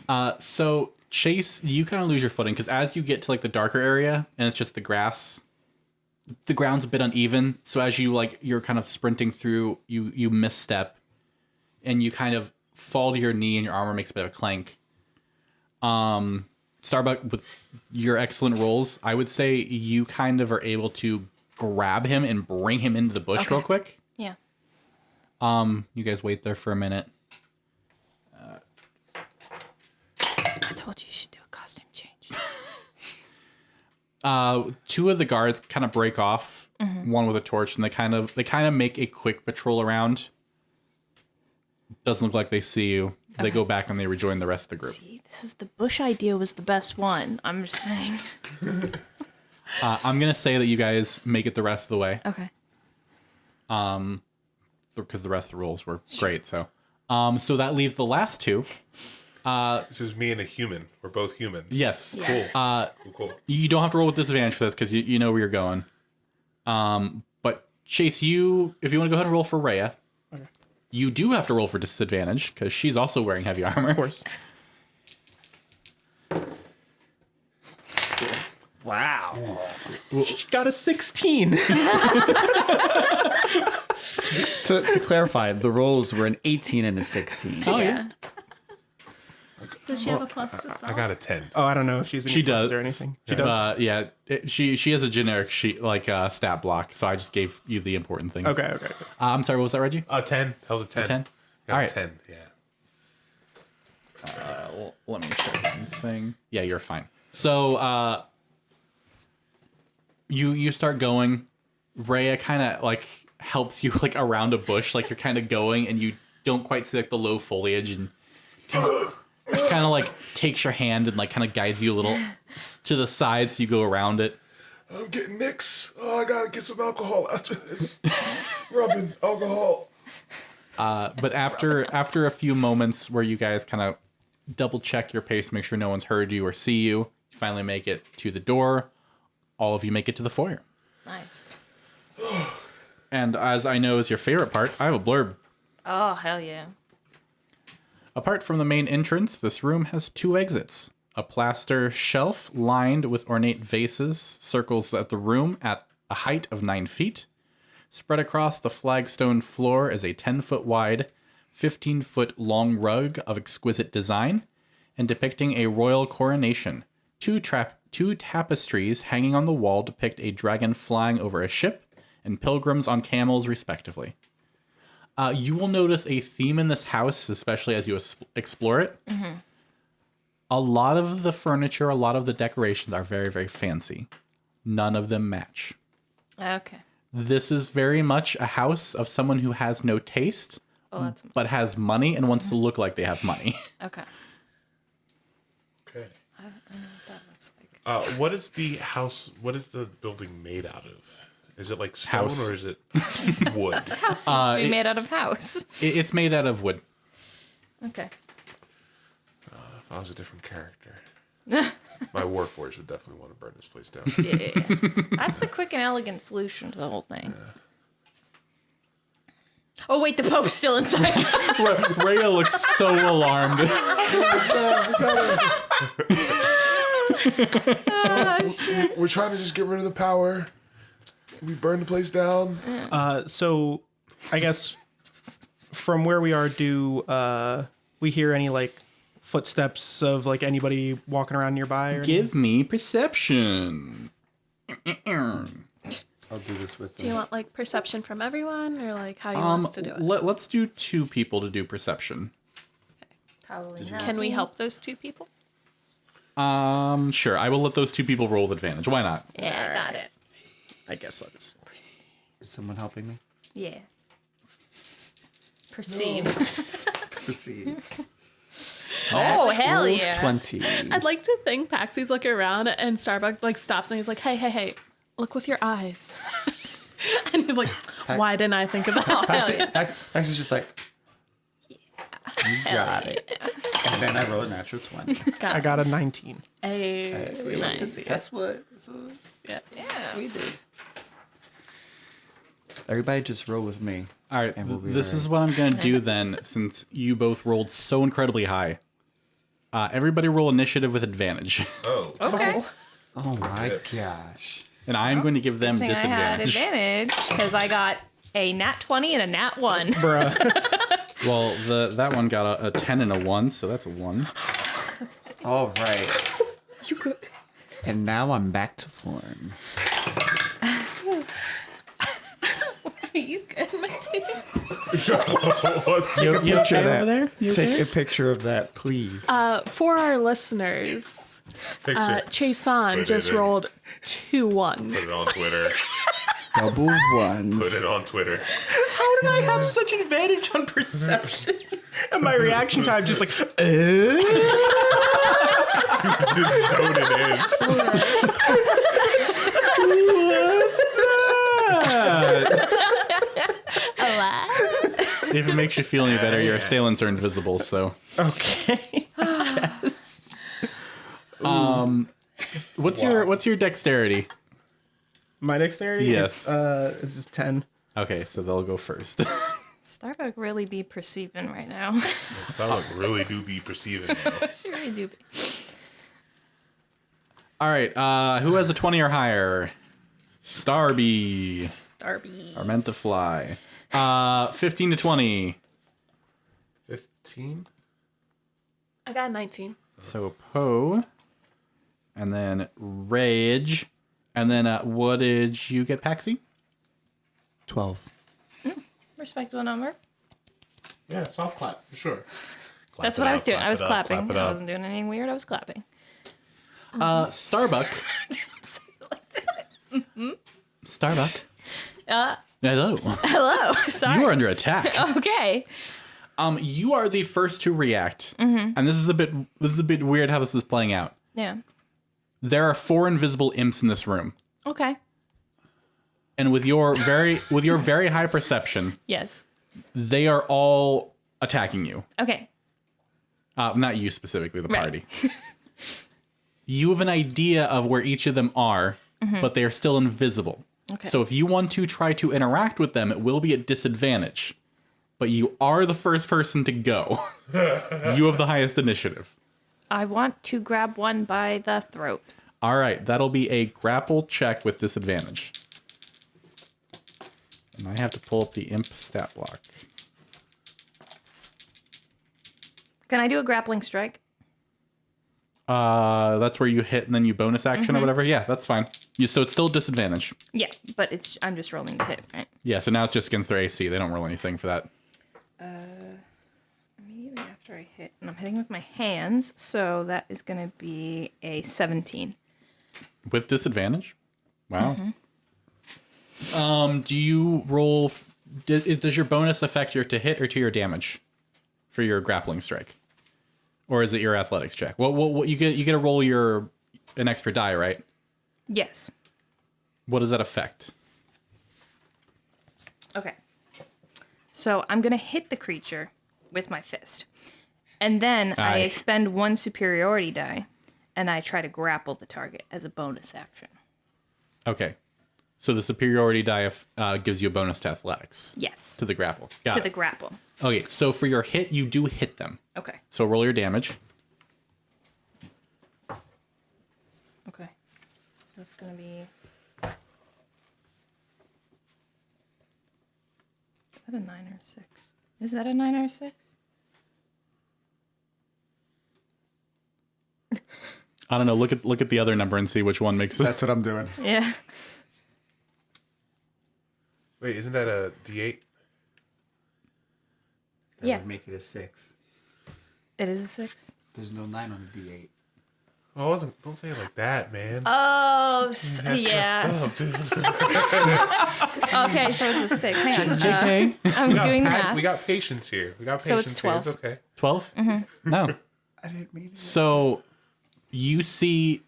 12. So Chase, you kind of lose your footing because as you get to like the darker area and it's just the grass, the ground's a bit uneven. So as you're kind of sprinting through, you misstep and you kind of fall to your knee and your armor makes a bit of a clank. Starbuck, with your excellent rolls, I would say you kind of are able to grab him and bring him into the bush real quick. Yeah. You guys wait there for a minute. I told you should do a costume change. 2 of the guards kind of break off, one with a torch, and they kind of make a quick patrol around. Doesn't look like they see you. They go back and they rejoin the rest of the group. See, this is the bush idea was the best one. I'm just saying. I'm gonna say that you guys make it the rest of the way. Okay. Because the rest of the rules were great. So that leaves the last 2. This is me and a human. We're both humans. Yes. Yeah. Cool. You don't have to roll with disadvantage for this because you know where you're going. But Chase, if you want to go ahead and roll for Reya, you do have to roll for disadvantage because she's also wearing heavy armor. Of course. Wow. She got a 16. To clarify, the rolls were an 18 and a 16. Oh yeah. Does she have a plus to I got a 10. Oh, I don't know if she's any She pluses does or anything. She does. She has a generic sheet like stat block, so I just gave you the important things. Okay. I'm sorry. What was that, Reggie? 10. That was a 10. 10. Got All a right. 10. Yeah. let me check one thing. Yeah, you're fine. So you start going. Reya kind of like helps you like around a bush, like you're kind of going, and you don't quite see like the low foliage, and kind of like takes your hand and like kind of guides you a little to the side, so you go around it. I'm getting nicks. Oh, I gotta get some alcohol after this. Rubbing alcohol. But after a few moments where you guys kind of double check your pace, make sure no one's heard you or see you, you finally make it to the door. All of you make it to the foyer. Nice. And as I know is your favorite part, I have a blurb. Oh, hell yeah. Apart from the main entrance, this room has 2 exits. A plaster shelf lined with ornate vases circles the room at a height of 9 feet. Spread across the flagstone floor is a 10-foot wide, 15-foot long rug of exquisite design and depicting a royal coronation. Two tapestries hanging on the wall depict a dragon flying over a ship and pilgrims on camels, respectively. You will notice a theme in this house, especially as you explore it. Mm-hmm. A lot of the furniture, a lot of the decorations are very, very fancy. None of them match. Okay. This is very much a house of someone who has no taste, but has money and wants to look like they have money. Okay. Okay. I don't know what that looks like. What is the house? What is the building made out of? Is it like stone House. or is it wood? This house seems to be made out of house. It's made out of wood. Okay. If I was a different character, my warforged would definitely want to burn this place down. Yeah. That's a quick and elegant solution to the whole thing. Oh, wait, the Pope's still inside. Reya looks so alarmed. We're trying to just get rid of the power. We burn the place down. So, I guess from where we are, do we hear any like footsteps of like anybody walking around nearby? Or Give me perception. I'll do this with Do you them. want like perception from everyone, or like how you want us to do it? Let's do 2 people to do perception. Probably not. Can we help those 2 people? Sure. I will let those 2 people roll with advantage. Why not? Yeah, I got it. I guess I'll just. Is someone helping me? Yeah. Perceive. Perceive. Oh, hell yeah. 20. I'd like to think Paxi's looking around and Starbuck like stops and he's like, hey, look with your eyes. And he's like, why didn't I think of that? Paxi's just like, you got it. And then I roll a natural 20. I got a 19. Hey, we love to Nice. see it. That's what Yeah. we did. Everybody just roll with me. All right. And we'll be This all is what I'm going to do then, since you both rolled so incredibly high. Everybody roll initiative with advantage. Oh, Okay. Oh my gosh. And I'm going to give them I think I had disadvantage. advantage because I got a nat 20 and a nat 1. Bruh. Well, that one got a 10 and a 1, so that's a 1. All right. You good. And now I'm back to form. Are you good, my dude? You Picture okay that. over there? You Take okay? a picture of that, please. For our listeners, picture. Chaisson just rolled 2 ones. Put it on Twitter. Double ones. Put it on Twitter. How did I have such an advantage on perception? And my reaction time just like, Just zone it in. If it makes you feel any better, your assailants are invisible, so. okay. Yes. What's your dexterity? My dexterity? Yes. It's just 10. Okay, so they'll go first. Starbuck really be perceiving right now. Starbuck really do be perceiving now. She really do be. All right, who has a 20 or higher? Starby. Starby. Are meant to fly. 15 to 20. 15? I got a 19. So Poe. And then Rage. And then what did you get, Paxi? 12. Respectable number. Yeah, soft clap, for sure. That's what I was doing. I was clapping. I wasn't doing anything weird. I was clapping. Starbuck. Starbuck. Hello. Hello. Sorry. You are under attack. Okay. You are the first to react, and this is a bit weird how this is playing out. Yeah. There are 4 invisible imps in this room, Okay. and with your very high perception, Yes. they are all attacking you. Okay. Not you specifically, the Right. party. You have an idea of where each of them are, but they are still invisible. Okay. So if you want to try to interact with them, it will be at disadvantage. But you are the first person to go. You have the highest initiative. I want to grab one by the throat. All right, that'll be a grapple check with disadvantage. And I have to pull up the imp stat block. Can I do a grappling strike? That's where you hit and then you bonus action or whatever. Yeah, that's fine. So it's still disadvantage. Yeah, but I'm just rolling to hit, right? Yeah, so now it's just against their AC. They don't roll anything for that. Immediately after I hit, and I'm hitting with my hands, so that is going to be a 17. With disadvantage? Wow. Do you roll... Does your bonus affect your to hit or to your damage for your grappling strike? Or is it your athletics check? Well, you get to roll an extra die, right? Yes. What does that affect? Okay. So I'm going to hit the creature with my fist. And then I Aye. expend 1 superiority die, and I try to grapple the target as a bonus action. Okay. So the superiority die gives you a bonus to athletics. Yes. To the grapple. Got To it. the grapple. Okay, so for your hit, you do hit them. Okay. So roll your damage. Okay. So it's going to be... Is that a 9 or a 6? Is that a 9 or a 6? I don't know. Look at the other number and see which one makes it. That's what I'm doing. Yeah. Wait, isn't that a D8? That Yeah. would make it a 6. It is a 6. There's no 9 on the D8. Oh, don't say it like that, man. Oh, That's yeah. messed up, dude. Okay, so it's a 6. Hang on. JK? I'm doing math. We got patience here. We got So patience it's here. 12. It's okay. 12? No. I didn't mean it. So you see,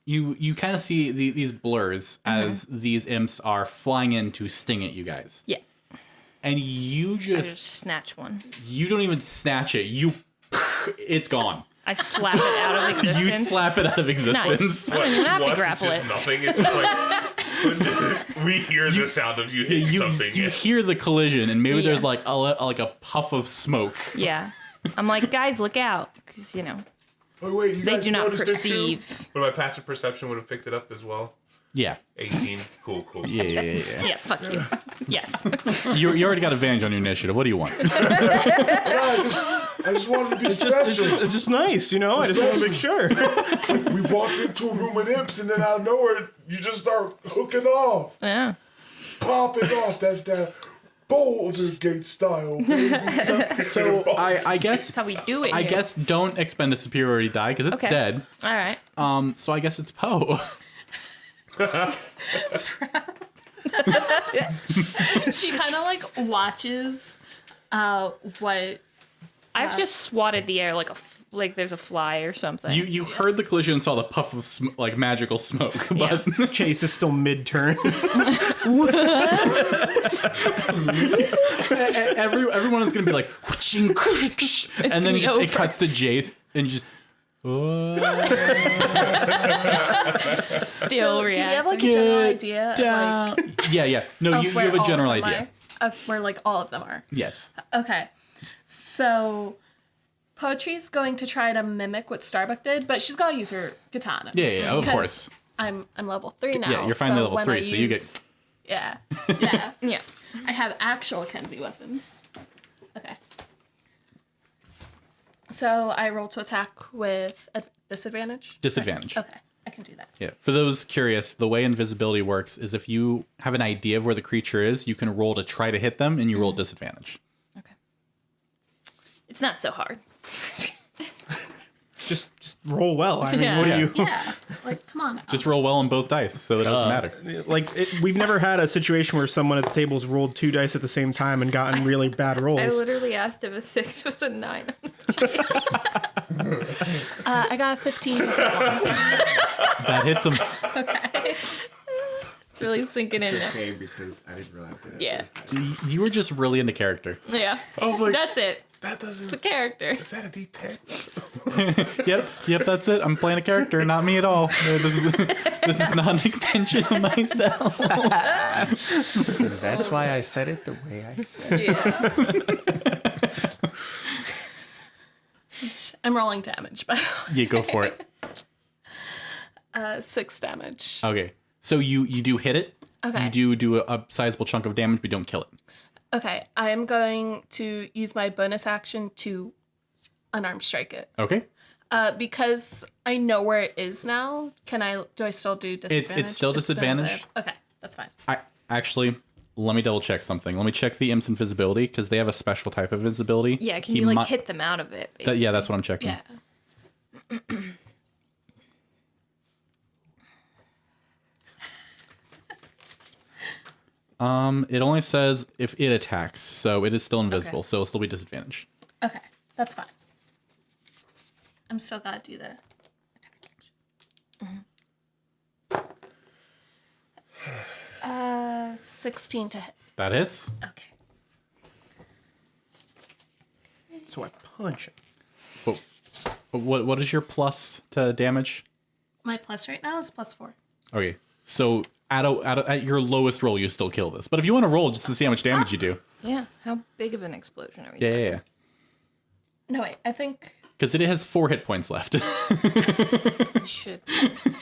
you kind of see these blurs as these imps are flying in to sting at you guys. Yeah. And you I just just snatch one. you don't even snatch it. It's gone. I slap it out of existence. You slap it out of existence. Nice. I don't even have to Once it's grapple just it. nothing. It's like we hear the sound of you hitting something. You hear the collision, and maybe Yeah. there's like a puff of smoke. Yeah. I'm like, guys, look out. Because, Oh, wait, you they guys do not noticed it too? perceive. But my passive perception would have picked it up as well. Yeah. 18. Cool. Yeah. Yeah, fuck you. Yes. You already got advantage on your initiative. What do you want? I just wanted to be special. It's just nice, you know? I just want to make sure. We walked into a room with imps, and then out of nowhere, you just start hooking off. Yeah. Popping off. That's that Boulder's Gate style, baby. So I guess That's how we do it I here. guess don't expend a superiority die because it's Okay. dead. All right. So I guess it's Poe. She kind of like watches what. I've just swatted the air like there's a fly or something. You heard the collision and saw the puff of like magical smoke, but Chase is still mid-turn. everyone is gonna be like, "Whooshing, whoosh," and then gonna be just, it over. cuts to Jace and just. Still Do we have like a Get general idea of, down. Yeah. No, of you where have a all general of them idea. are? Of where like all of them are. Yes. Okay, so Poetry's going to try to mimic what Starbuck did, but she's got to use her katana. Yeah, of 'Cause course. I'm level 3 now. Yeah, you're finally level when 3, I so you get- use- Yeah. Yeah. I have actual Kenzie weapons. Okay. So I roll to attack with a disadvantage? Disadvantage. Okay, I can do that. Yeah. For those curious, the way invisibility works is if you have an idea of where the creature is, you can roll to try to hit them, and you roll disadvantage. Okay. It's not so hard. Just roll well. I mean, Yeah. what do you? Yeah. Like, come on now. Just roll well on both dice, so it doesn't matter. Like, we've never had a situation where someone at the table's rolled 2 dice at the same time and gotten really bad rolls. I literally asked if a 6 was a 9. I got a 15. That hits him. It's really sinking in now. Okay, because I didn't realize it. Yeah. You were just really into character. Yeah. I was like, That's it. that The doesn't. character. Is that a D10? Yep, that's it. I'm playing a character, not me at all. This is not an extension of myself. That's why I said it the way I said it. Yeah. I'm rolling damage, but Yeah, go for it. 6 damage. Okay, so you do hit it. Okay. You do a sizable chunk of damage, but you don't kill it. Okay, I am going to use my bonus action to unarmed strike it. Okay. Because I know where it is now. Do I still do disadvantage? It's still disadvantage. there. Okay, that's fine. Actually, let me double check something. Let me check the Imps' invisibility, because they have a special type of invisibility. Yeah, can He you, like, mi- hit them out of it, yeah, that's what I'm checking. Yeah. It only says if it attacks, so it is still invisible, Okay. so it'll still be disadvantage. Okay, that's fine. I'm still gotta do the attack. 16 to hit. That hits. Okay. So I punch him. What is your plus to damage? My plus right now is +4. Okay, so at your lowest roll, you still kill this. But if you want to roll just to see how much damage you do, Yeah. How big of an explosion are we yeah. No, wait, I think. Because it has 4 hit points left. You should.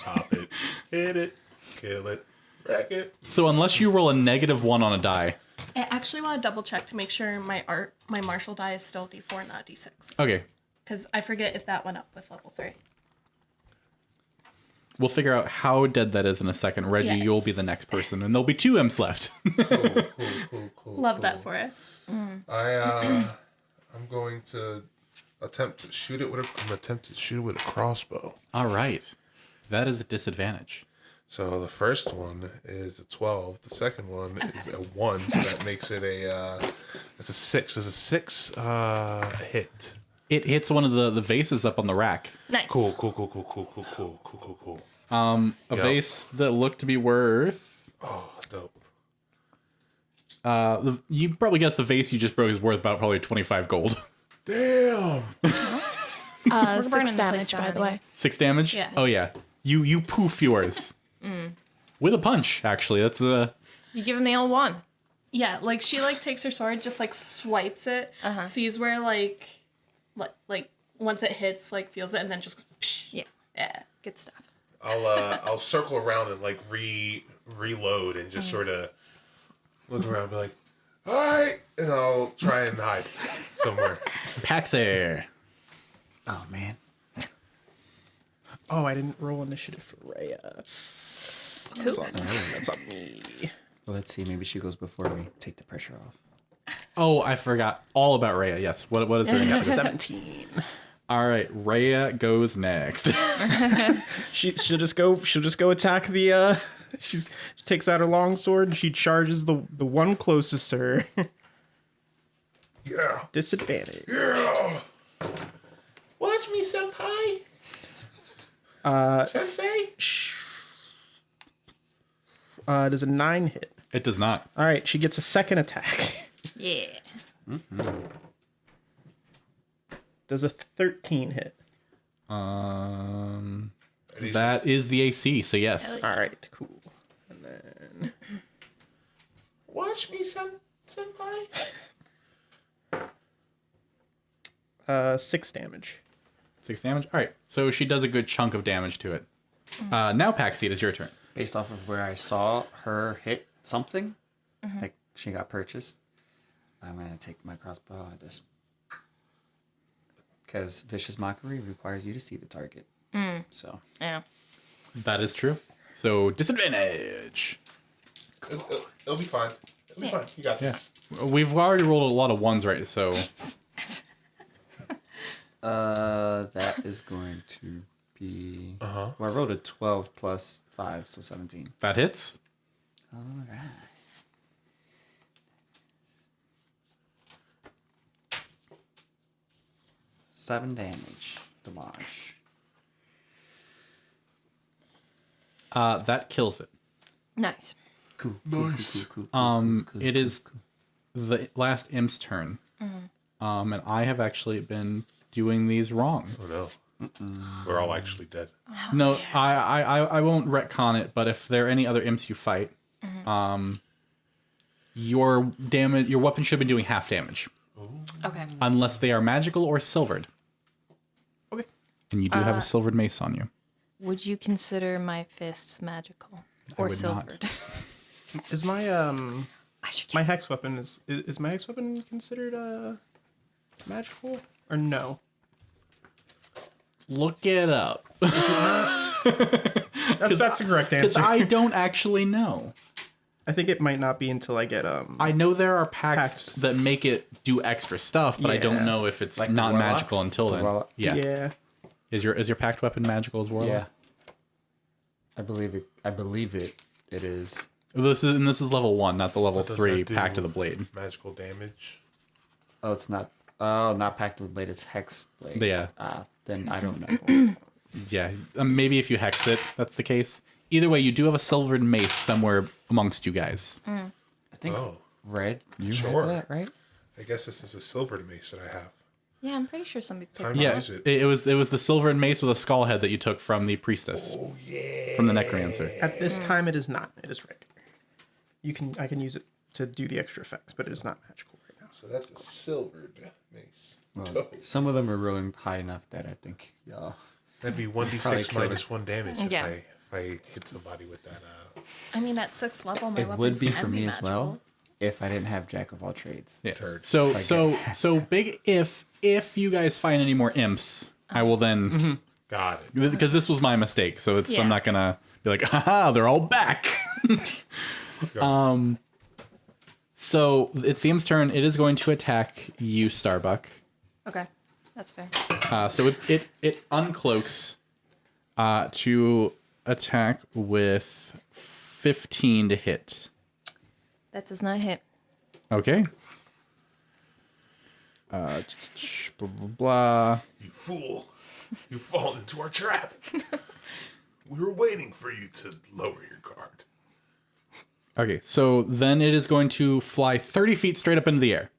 Pop it, hit it, kill it, wreck it. So unless you roll a -1 on a die, I actually want to double check to make sure my martial die is still D4, not D6. okay, Because I forget if that went up with level 3. we'll figure out how dead that is in a second. Reggie, Yeah. you'll be the next person, and there'll be 2 imps left. Cool. Love that for us. I'm going to attempt to shoot it with a crossbow. All right, that is a disadvantage. So the first one is a 12. The second one is a 1. So that makes it it's a 6. There's a 6 hit. It hits one of the vases up on the rack. Nice. Cool. A Yep. vase that looked to be worth. Oh, dope. You probably guessed the vase you just broke is worth about probably 25 gold. Damn. burning 6 the place damage, down by the anyway. way. 6 damage? Yeah. Oh yeah. You poof yours. With a punch, actually. That's You give him the L1. Yeah, like she takes her sword, just swipes it, sees where like once it hits, feels it, and then just goes, psh. Yeah. Yeah. Good stuff. I'll circle around and reload and just sort of look around and be like, all right, and I'll try and hide somewhere. Paxi. Oh, man. Oh, I didn't roll initiative for Reya. Who? That's on me. Well, let's see. Maybe she goes before me. Take the pressure off. Oh, I forgot all about Reya. Yes. What is her initiative? 17. All right, Reya goes next. She'll just go attack the she takes out her longsword and she charges the one closest to her. Yeah. Disadvantage. Yeah. Watch me, senpai. Sensei. Does a 9 hit? It does not. All right, she gets a second attack. Yeah. Does a 13 hit? That is the AC, so yes. All right, cool. And then Watch me, senpai. 6 damage. 6 damage? All right, so she does a good chunk of damage to it. Now, Paxi, it is your turn. Based off of where I saw her hit something, like she got purchased, I'm going to take my crossbow and just... Because Vicious Mockery requires you to see the target. So, Yeah. That is true. So, disadvantage. It'll be fine. It'll be fine. You got this. We've already rolled a lot of 1s, right? So, That is going to be. Well, I rolled a 12 plus 5, so 17. That hits. All right. 7 damage. Damage. That kills it. Nice. Cool. It is the last imp's turn. And I have actually been doing these wrong. Oh no. We're all actually dead. No, I won't retcon it, but if there are any other imps you fight, your weapon should be doing half damage. Okay. Unless they are magical or silvered. Okay. And you do have a silvered mace on you. Would you consider my fists magical or would not. silvered? Is my I should my hex weapon is my hex weapon considered magical or no? Look it up. That's a correct Because answer. I don't actually know. I think it might not be until I get I know there are pacts Pacts. that make it do extra stuff, but I don't Yeah. know if it's Like the not warlock? magical until The then. warlock? Yeah. yeah. Is your pact weapon magical as well? Yeah. I believe it is. This is level 1, not the level What does 3 that do? Pact of the Blade. Magical damage. Oh, it's not. Oh, not Pact of the Blade. It's Hex Blade. Yeah. Then I don't know. Yeah. Maybe if you hex it, that's the case. Either way, you do have a silvered mace somewhere amongst you guys. I think Oh. Red. You Sure. have that, right? I guess this is a silvered mace that I have. Yeah, I'm pretty sure somebody picked Time it to Yeah, use it. it was the silvered mace with a skull head that you took from the priestess, Oh yeah. from the necromancer. At this time, it is not. It is regular. I can use it to do the extra effects, but it is not magical right now. So that's a silvered mace. Well, Dope. some of them are rolling high enough that I think, yeah. That'd be Probably 1d6 killed minus 1 damage Yeah. if I hit somebody with that. I mean, at 6th level, my It weapons would be can for me as magical. well if I didn't have Jack of all trades. Yeah. Turd. So big if you guys find any more imps, I will then Got it. because this was my mistake. So Yeah. I'm not gonna be like, haha, they're all back. So it's the imp's turn. It is going to attack you, Starbuck. Okay, that's fair. So it uncloaks to attack with 15 to hit. That does not hit. Okay. Blah, blah, blah. You fool. You've fallen into our trap. We were waiting for you to lower your guard. Okay, so then it is going to fly 30 feet straight up into the air.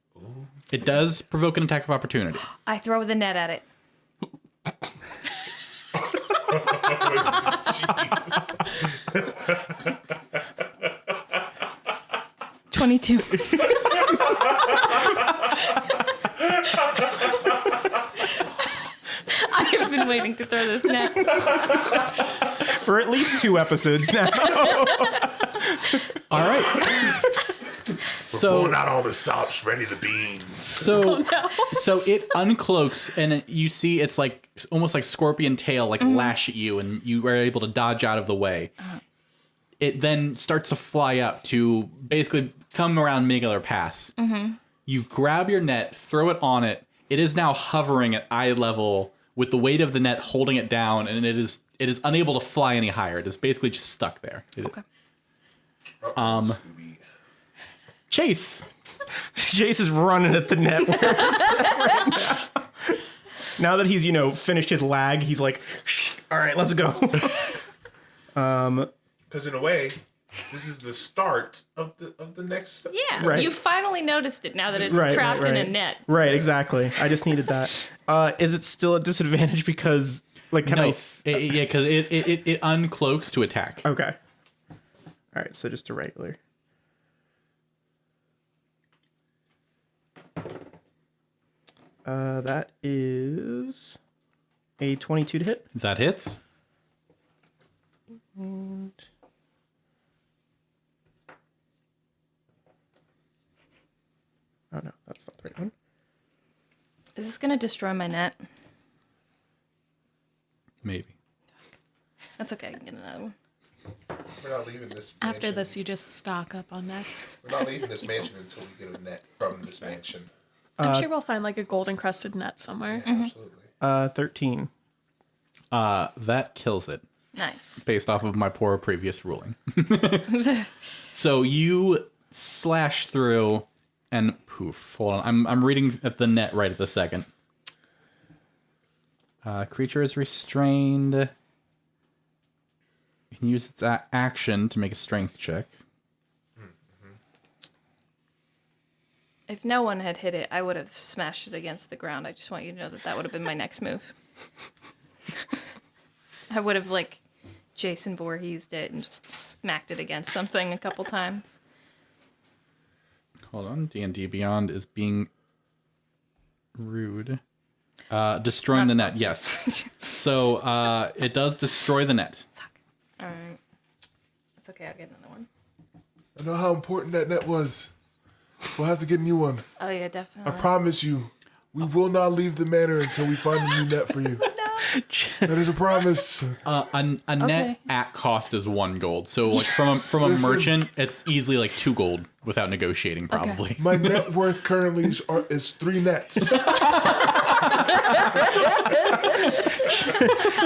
It does provoke an attack of opportunity. I throw the net at it. Jeez. 22. I have been waiting to throw this net. For at least 2 episodes now. All right. So not all the stops, ready the beans. So it uncloaks, and you see it's like almost like scorpion tail, like lash at you, and you are able to dodge out of the way. It then starts to fly up to basically come around Miguelar Pass. You grab your net, throw it on it. It is now hovering at eye level with the weight of the net holding it down, and it is unable to fly any higher. It is basically just stuck there. Okay. Chase. Jace is running at the net where it's at right now that he's, finished his lag, he's like, shh, all right, let's go. Because in a way, this is the start of the next. Yeah, Right. you finally noticed it now that it's Right, trapped right, in a right. net. Right, exactly. I just needed that. Is it still a disadvantage because, can No, I... yeah, because it uncloaks to attack. Okay. All right, so just a regular. That is a 22 to hit. That hits. And... Oh, no, that's not the right one. Is this gonna destroy my net? Maybe. That's okay. I can get another one. We're not leaving this mansion. After this, you just stock up on nets. We're not leaving this mansion until we get a net from this mansion. I'm sure we'll find like a gold encrusted net somewhere. Absolutely. 13. That kills it. Nice. Based off of my poor previous ruling. So you slash through and poof. Hold on. I'm reading at the net right at the second. Creature is restrained. You can use its action to make a strength check. If no one had hit it, I would have smashed it against the ground. I just want you to know that would have been my next move. I would have, like, Jason Voorhees'd it and just smacked it against something a couple times. Hold on. D&D Beyond is being rude. Destroying the net, yes. So it does destroy the net. Fuck. All right. It's okay. I'll get another one. I know how important that net was. We'll have to get a new one. Oh, yeah, definitely. I promise you, we will not leave the manor until we find a new net for you. That is a promise. A net Okay. at cost is 1 gold. So like from a Listen. merchant, it's easily like 2 gold without negotiating probably. My net worth currently is 3 nets.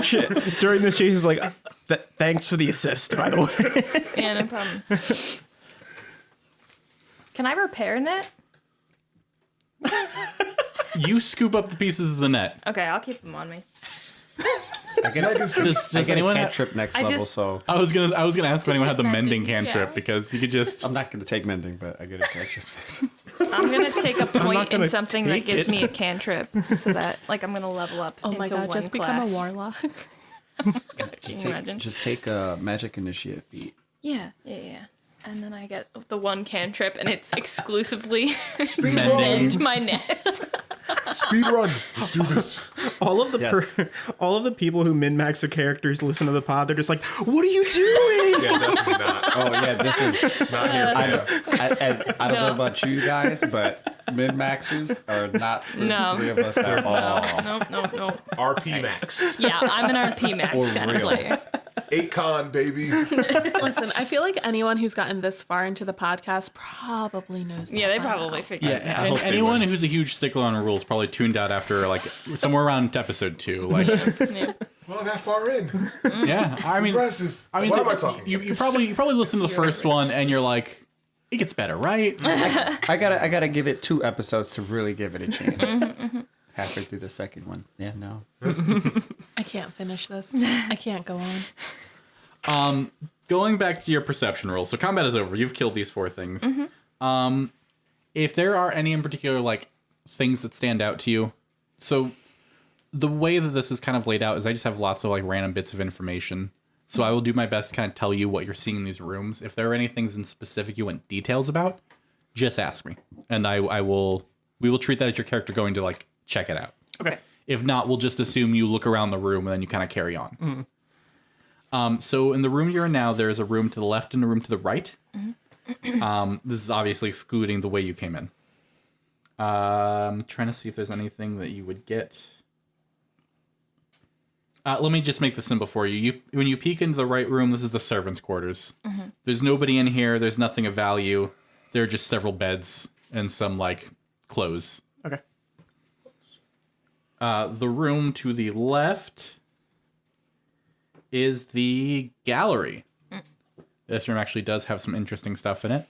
Shit. During this, Jason's like, thanks for the assist, by the way. Yeah, no problem. Can I repair net? You scoop up the pieces of the net. Okay, I'll keep them on me. I get, Does I get a anyone cantrip next I level, just- so I was gonna ask if anyone had the get mending mending, cantrip yeah. because you could just I'm not going to take mending, but I get a cantrip next. I'm gonna take a point gonna in something that take gives it. me a cantrip, so that like I'm gonna level up. Oh my into god, one just become a class. warlock. Can you imagine? Just take a magic initiative feat. Yeah. And then I get the one cantrip, and it's exclusively Speed Mending. run. mend my net. Speed run. Let's do this. all of the Yes. all of the people who min-max their characters listen to the pod. They're just like, "What are you doing?" Yeah, definitely not. Oh yeah, this is. Not here for that. I don't know No. about you guys, but min-maxers are not the No. 3 of us at all. No. RP max. Yeah, I'm an RP max For kind of real. player. 8-con, baby. Listen, I feel like anyone who's gotten this far into the podcast probably knows that. Yeah, they by now. probably figured it out. and anyone who's a huge stickler on rules probably tuned out after like somewhere around episode 2. Like Yeah. Well, that far in. yeah, I mean Impressive. what What am I talking? You probably listened to the first one and you're like, it gets better, right? I gotta give it 2 episodes to really give it a chance. Halfway through the second one. Yeah, no. I can't finish this. I can't go on. Going back to your perception roll. So combat is over. You've killed these 4 things. If there are any in particular like things that stand out to you, so the way that this is kind of laid out is I just have lots of like random bits of information. So I will do my best to kind of tell you what you're seeing in these rooms. If there are any things in specific you want details about, just ask me, and we will treat that as your character going to like check it out. Okay. If not, we'll just assume you look around the room and then you kind of carry on. So in the room you're in now, there's a room to the left and a room to the right. This is obviously excluding the way you came in. I'm trying to see if there's anything that you would get. Let me just make this simple for you. When you peek into the right room, this is the servants' quarters. There's nobody in here. There's nothing of value. There are just several beds and some like clothes. Okay. The room to the left is the gallery. This room actually does have some interesting stuff in it.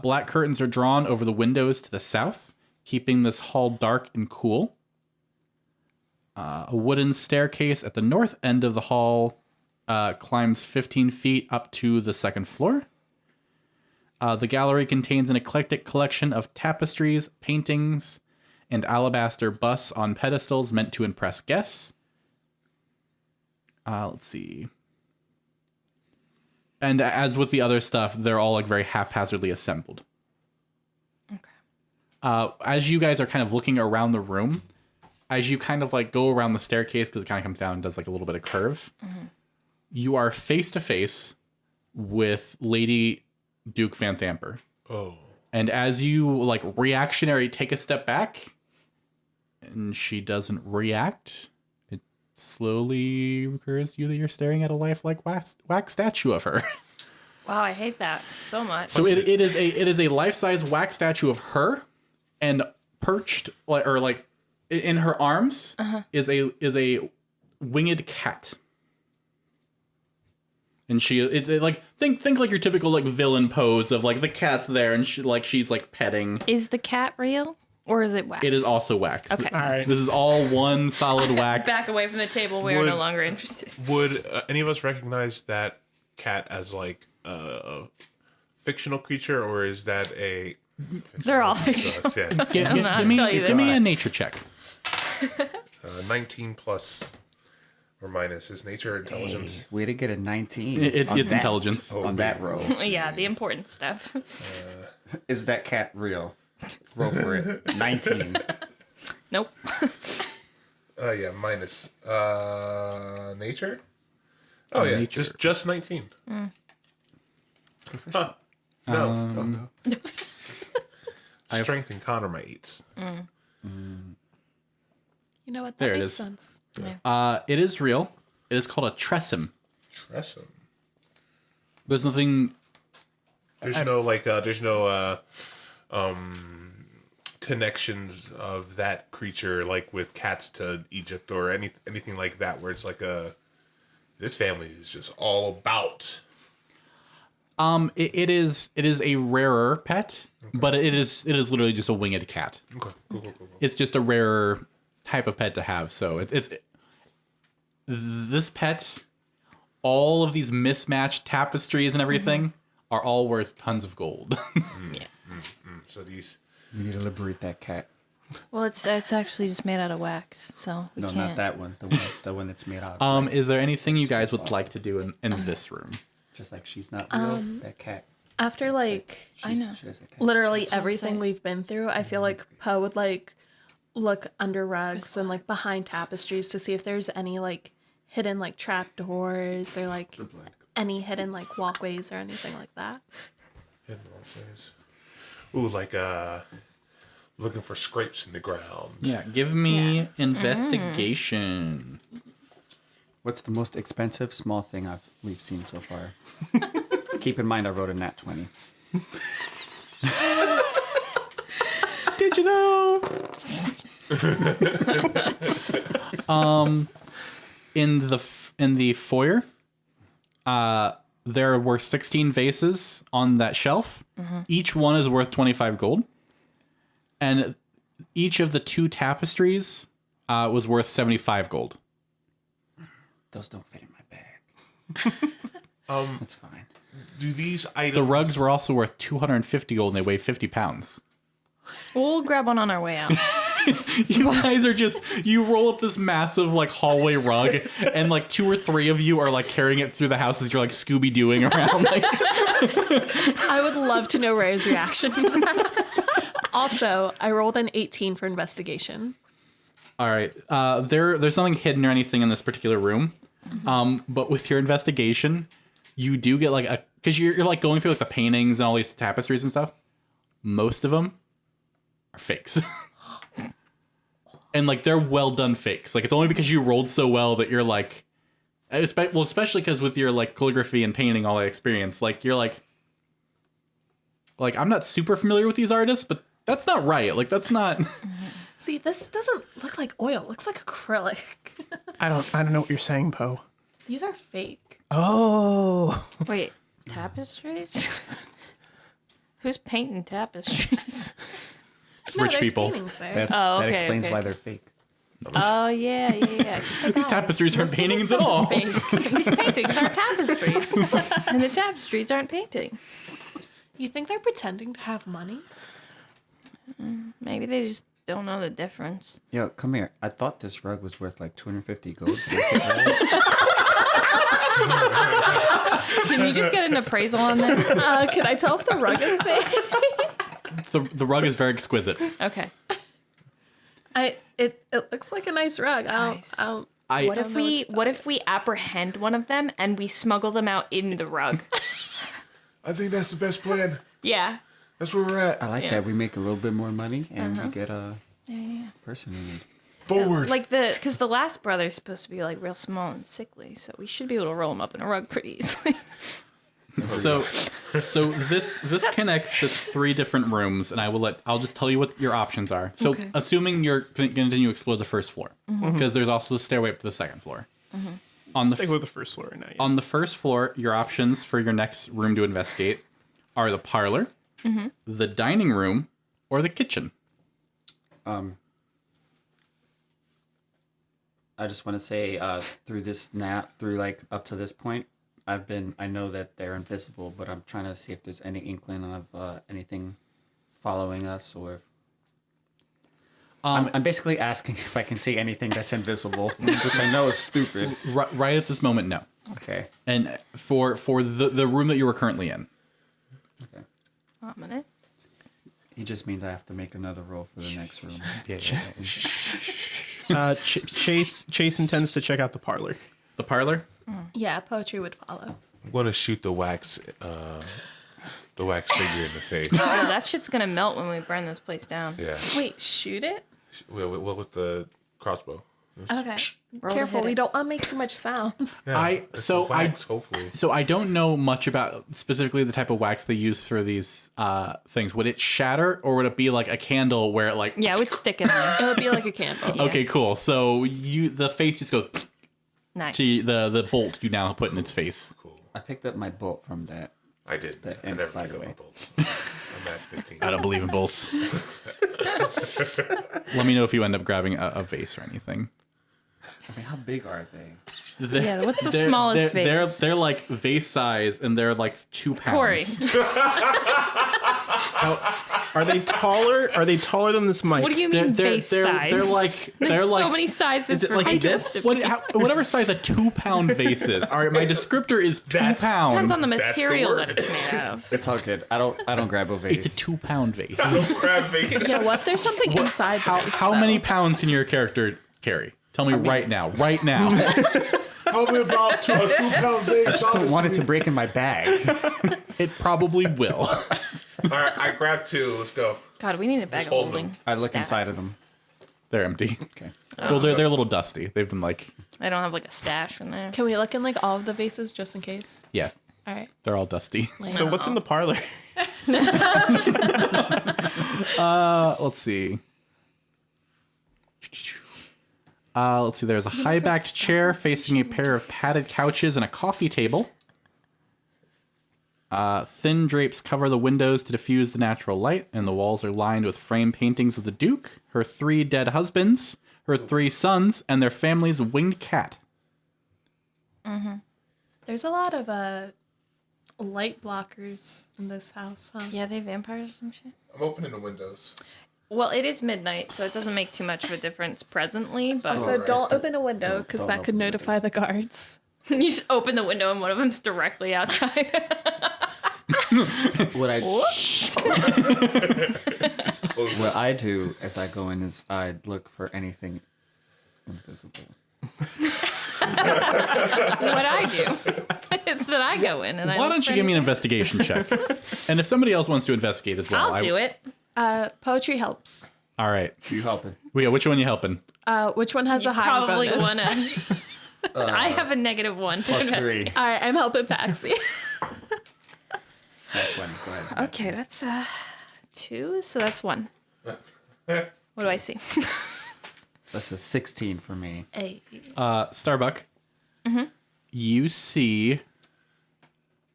Black curtains are drawn over the windows to the south, keeping this hall dark and cool. A wooden staircase at the north end of the hall climbs 15 feet up to the second floor. The gallery contains an eclectic collection of tapestries, paintings, and alabaster busts on pedestals meant to impress guests. Let's see. And as with the other stuff, they're all like very haphazardly assembled. Okay. As you guys are kind of looking around the room, as you kind of like go around the staircase, because it kind of comes down and does like a little bit of curve, you are face to face with Lady Duke Vanthampur. Oh. And as you like reactionary take a step back, and she doesn't react, it slowly occurs to you that you're staring at a lifelike wax statue of her. Wow, I hate that so much. So it is a life-size wax statue of her, and perched or like in her arms is a winged cat. And it's like think like your typical like villain pose of like the cat's there and she's like petting. Is the cat real or is it wax? It is also wax. Okay. All right. This is all one solid wax. Back away from the table. We are no longer interested. Would any of us recognize that cat as like a fictional creature, or is that a? They're all fictional. Yeah. Give me a nature check. 19 plus or minus is nature intelligence. Way to get a 19. It's on that- intelligence. on that roll. Yeah, the important stuff. Is that cat real? Roll for it. 19. Nope. Yeah, minus nature. Oh yeah, nature. just 19. Huh. No. Strength and con are my 8s. You know what? That There it makes is. sense. It is real. It is called a tressum. Tressum. There's nothing. There's no connections of that creature like with cats to Egypt or anything like that, where it's like this family is just all about. It is a rarer pet, but it is literally just a winged cat. Okay, cool. It's just a rarer type of pet to have. So it's this pet. All of these mismatched tapestries and everything are all worth tons of gold. Yeah. So these. We need to liberate that cat. Well, it's actually just made out of wax, so we No, can't. not that one. The one that's made out of Is there anything you guys would like to do in this room? just like she's not real. That cat. After like I know. She is a cat. literally what I'm everything saying. we've been through, I feel like Poe would like look under rugs and like behind tapestries to see if there's any like hidden like trap doors or like any hidden like walkways or anything like that. Hidden walkways. Ooh, like looking for scrapes in the ground. Yeah, give me investigation. What's the most expensive small thing we've seen so far? Keep in mind, I wrote a nat 20. Did you know? In the foyer, there were 16 vases on that shelf. Each one is worth 25 gold, and each of the 2 tapestries was worth 75 gold. Those don't fit in my bag. That's fine. Do these items? The rugs were also worth 250 gold, and they weigh 50 pounds. We'll grab one on our way out. You guys are you roll up this massive like hallway rug, and like 2 or 3 of you are like carrying it through the house as you're like Scooby-Dooing around. Like, I would love to know Ray's reaction to that. Also, I rolled an 18 for investigation. all right, there's nothing hidden or anything in this particular room, but with your investigation, you do get like because you're like going through like the paintings and all these tapestries and stuff. Most of them are fakes. And like they're well done fakes. Like it's only because you rolled so well that you're like, especially because with your like calligraphy and painting, all that experience, like you're like I'm not super familiar with these artists, but that's not right. Like that's not. See, this doesn't look like oil. It looks like acrylic. I don't know what you're saying, Poe. These are fake. Oh, Wait, tapestries? Who's painting tapestries? No, Rich there's people. paintings there. That okay, explains okay, why okay. they're fake. Oh yeah. These tapestries aren't paintings at all. These paintings aren't tapestries, and the tapestries aren't paintings. You think they're pretending to have money? Maybe they just don't know the difference. Yo, come here. I thought this rug was worth like 250 gold. Can you just get an appraisal on this? Can I tell if the rug is fake? The rug is very exquisite. Okay. It looks like a nice rug. Nice. What if we apprehend one of them and we smuggle them out in the rug? I think that's the best plan. Yeah. That's where we're at. I like that. We make a little bit more money and we get a Yeah. person we need. Forward. Like because the last brother's supposed to be like real small and sickly, so we should be able to roll him up in a rug pretty easily. So this connects to 3 different rooms, and I'll just tell you what your options are. So assuming you're going to continue to explore the first floor, because there's also the stairway up to the second floor. On the Stick with the first floor right now. Yeah. on the first floor, your options for your next room to investigate are the parlor, the dining room, or the kitchen. I just want to say, through like up to this point, I know that they're invisible, but I'm trying to see if there's any inkling of anything following us, or if I'm basically asking if I can see anything that's invisible, which I know is stupid. Right at this moment, no. Okay. And for the room that you were currently in, Okay. Ominous. He just means I have to make another roll for the next room. Chase intends to check out the parlor. the parlor. Yeah, poetry would follow. I'm going to shoot the wax figure in the face. Oh, that shit's gonna melt when we burn this place down. Yeah. Wait, shoot it? Well, with the crossbow. Okay. Roll to Careful, hit we it. don't want to make too much sound. Yeah, it's the wax, hopefully. So I don't know much about specifically the type of wax they use for these things. Would it shatter, or would it be like a candle where it like? Yeah, we'd stick in there. It would be like a candle. Yeah. Okay, cool. So the face just goes Nice. to the bolt you now put in its face. Cool. I picked up my bolt from that. I did. That I imp, never by pick the up my way. bolts. I'm at 15. I don't believe in bolts. Let me know if you end up grabbing a vase or anything. I mean, how big are they? Yeah, what's the They're- smallest they're, vase? They're like vase size, and they're like 2 pounds. Corey, Are they taller? Are they taller than this mic? what do you They're, mean they're, vase they're, size? they're like There's they're like so many sizes is it for like vases this? to be. whatever size a 2 pound vase is. All right, my descriptor is 2 That's- pounds. Depends on the That's the material word. that it's made out of. It's all good. I don't grab a vase. It's a 2 pound vase. Don't grab faces. Yeah, what if there's something inside How the vase, how though? many pounds can your character carry? Tell me right now. Right now. Probably about a 2 pound vase. I just don't want it to break in my bag. It probably will. All right, I grabbed 2. Let's go. God, we need a bag of hold them. holding. I look Stat. inside of them. They're empty. Okay. Well, they're a little dusty. They've been like, I don't have like a stash in there. Can we look in like all of the vases just in case? yeah, All right. they're all dusty. So what's in the parlor? Let's see. Let's see. There's a high-backed chair facing a pair of padded couches and a coffee table. Thin drapes cover the windows to diffuse the natural light, and the walls are lined with framed paintings of the Duke, her 3 dead husbands, her 3 sons, and their family's winged cat. There's a lot of light blockers in this house, huh? Yeah, they vampires or some shit. I'm opening the windows. Well, it is midnight, so it doesn't make too much of a difference presently, but So don't open a window because don't that could open notify the guards. you just open the window and one of them's directly outside. What Close what I do as I go in is I look for anything invisible. What I do is that I go in and I Why look don't for you give me an anything. investigation check? And if somebody else wants to investigate as well, I'll do it. Poetry helps. All right. You helping? Yeah, which one you helping? Which one has a higher Probably bonus? wanna. I have a -1 to Plus investigate. 3. All right, I'm helping Paxi. That's 20. Go ahead. Okay, that's 2, so that's 1. What do I see? That's a 16 for me. Hey. Starbuck. You see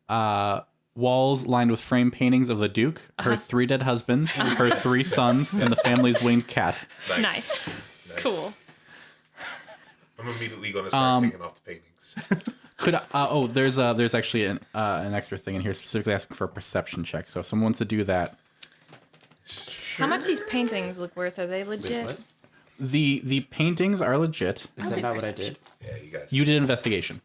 walls lined with framed paintings of the Duke, her 3 dead husbands, her 3 sons, and the family's winged cat. Nice. Cool. I'm immediately going to start taking off the paintings. Could there's actually an extra thing in here specifically asking for a perception check. So if someone wants to do that, How much these paintings look worth? Are they legit? What? the paintings are legit. Is that not what I did? Yeah, you guys. You did investigation.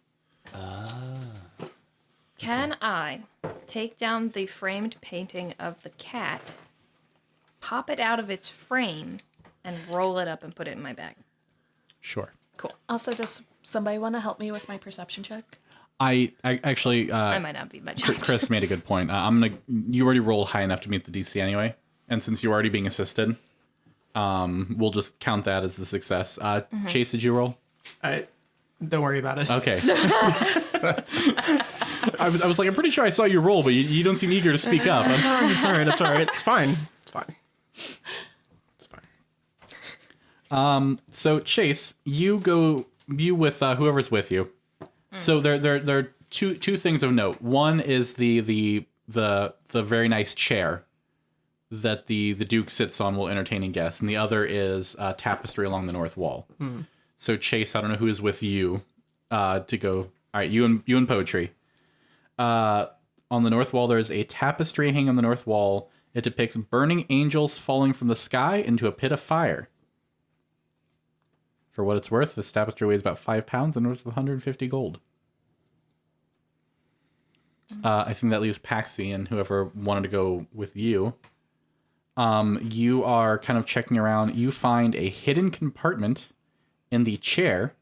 Can I take down the framed painting of the cat, pop it out of its frame, and roll it up and put it in my bag? Sure. Cool. Also, does somebody want to help me with my perception check? I actually I might not be much. Chris made a good point. You already rolled high enough to meet the DC anyway, and since you're already being assisted, we'll just count that as the success. Chase, did you roll? Don't worry about it. Okay. I was like, I'm pretty sure I saw you roll, but you don't seem eager to speak up. It's all right. It's all right. It's fine. It's fine. It's fine. So Chase, you with whoever's with you. So there are two things of note. One is the very nice chair that the Duke sits on while entertaining guests, and the other is tapestry along the north wall. So Chase, I don't know who is with you to go. All right, you and Poetry. On the north wall, there is a tapestry hanging on the north wall. It depicts burning angels falling from the sky into a pit of fire. For what it's worth, this tapestry weighs about 5 pounds and worth 150 gold. I think that leaves Paxi and whoever wanted to go with you. You are kind of checking around. You find a hidden compartment in the chair,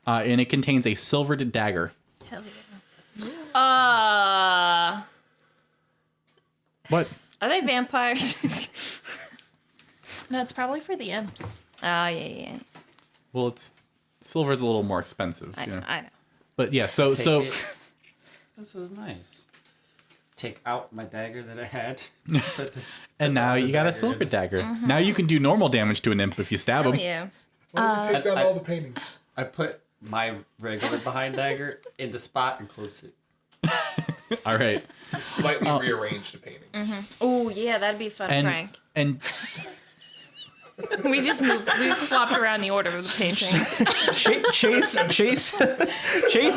and it contains a silvered dagger. Hell yeah. What? Are they vampires? No, it's probably for the imps. Oh, yeah. Well, silver's a little more expensive. I know. But yeah, so This is nice. Take out my dagger that I had. and now you got a silver dagger. Now you can do normal damage to an imp if you stab Hell him. yeah. Why don't we take down all the paintings? I put my regular behind dagger in the spot and close it. All right. Slightly rearrange the paintings. Oh, yeah, that'd be a fun prank. And We swapped around the order of the paintings. Chase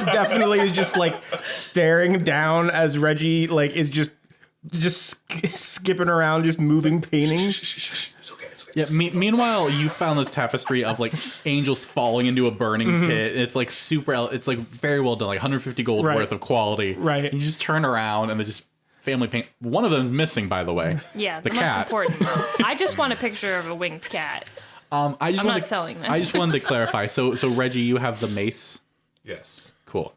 definitely is just like staring down as Reggie like is just skipping around, just moving paintings. It's okay. It's okay. yeah, meanwhile, you found this tapestry of like angels falling into a burning pit. It's like it's like very well done, like 150 gold Right. worth of quality. Right. And you just turn around and they just family paint. One of them is missing, by the way. Yeah, the the most cat. important. I just want a picture of a winged cat. I'm not selling this. I just wanted to clarify. So Reggie, you have the mace. Yes. Cool.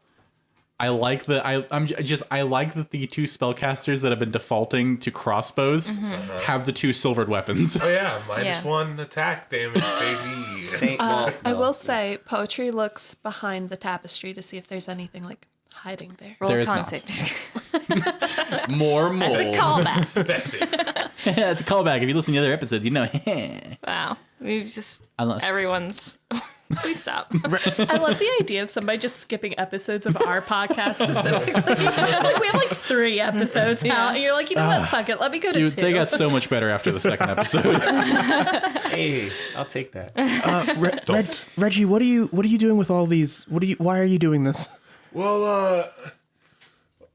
I like that. I like that the two spellcasters that have been defaulting to crossbows have the two silvered weapons. Oh yeah, minus Yeah. 1 attack damage, baby. I will say, Poetry looks behind the tapestry to see if there's anything like hiding there. Roll There a is con not. save. More mole. It's a callback. That's it. It's a callback. If you listen to the other episodes, you know. Wow. We've just Unless everyone's. Please stop. I love the idea of somebody just skipping episodes of our podcast specifically. Like we have like 3 episodes out, and you're like, you know what? Fuck it. Let me go to Dude, 2. they got so much better after the second episode. Hey, I'll take that. Reggie, what are you doing with all these? Why are you doing this? Well,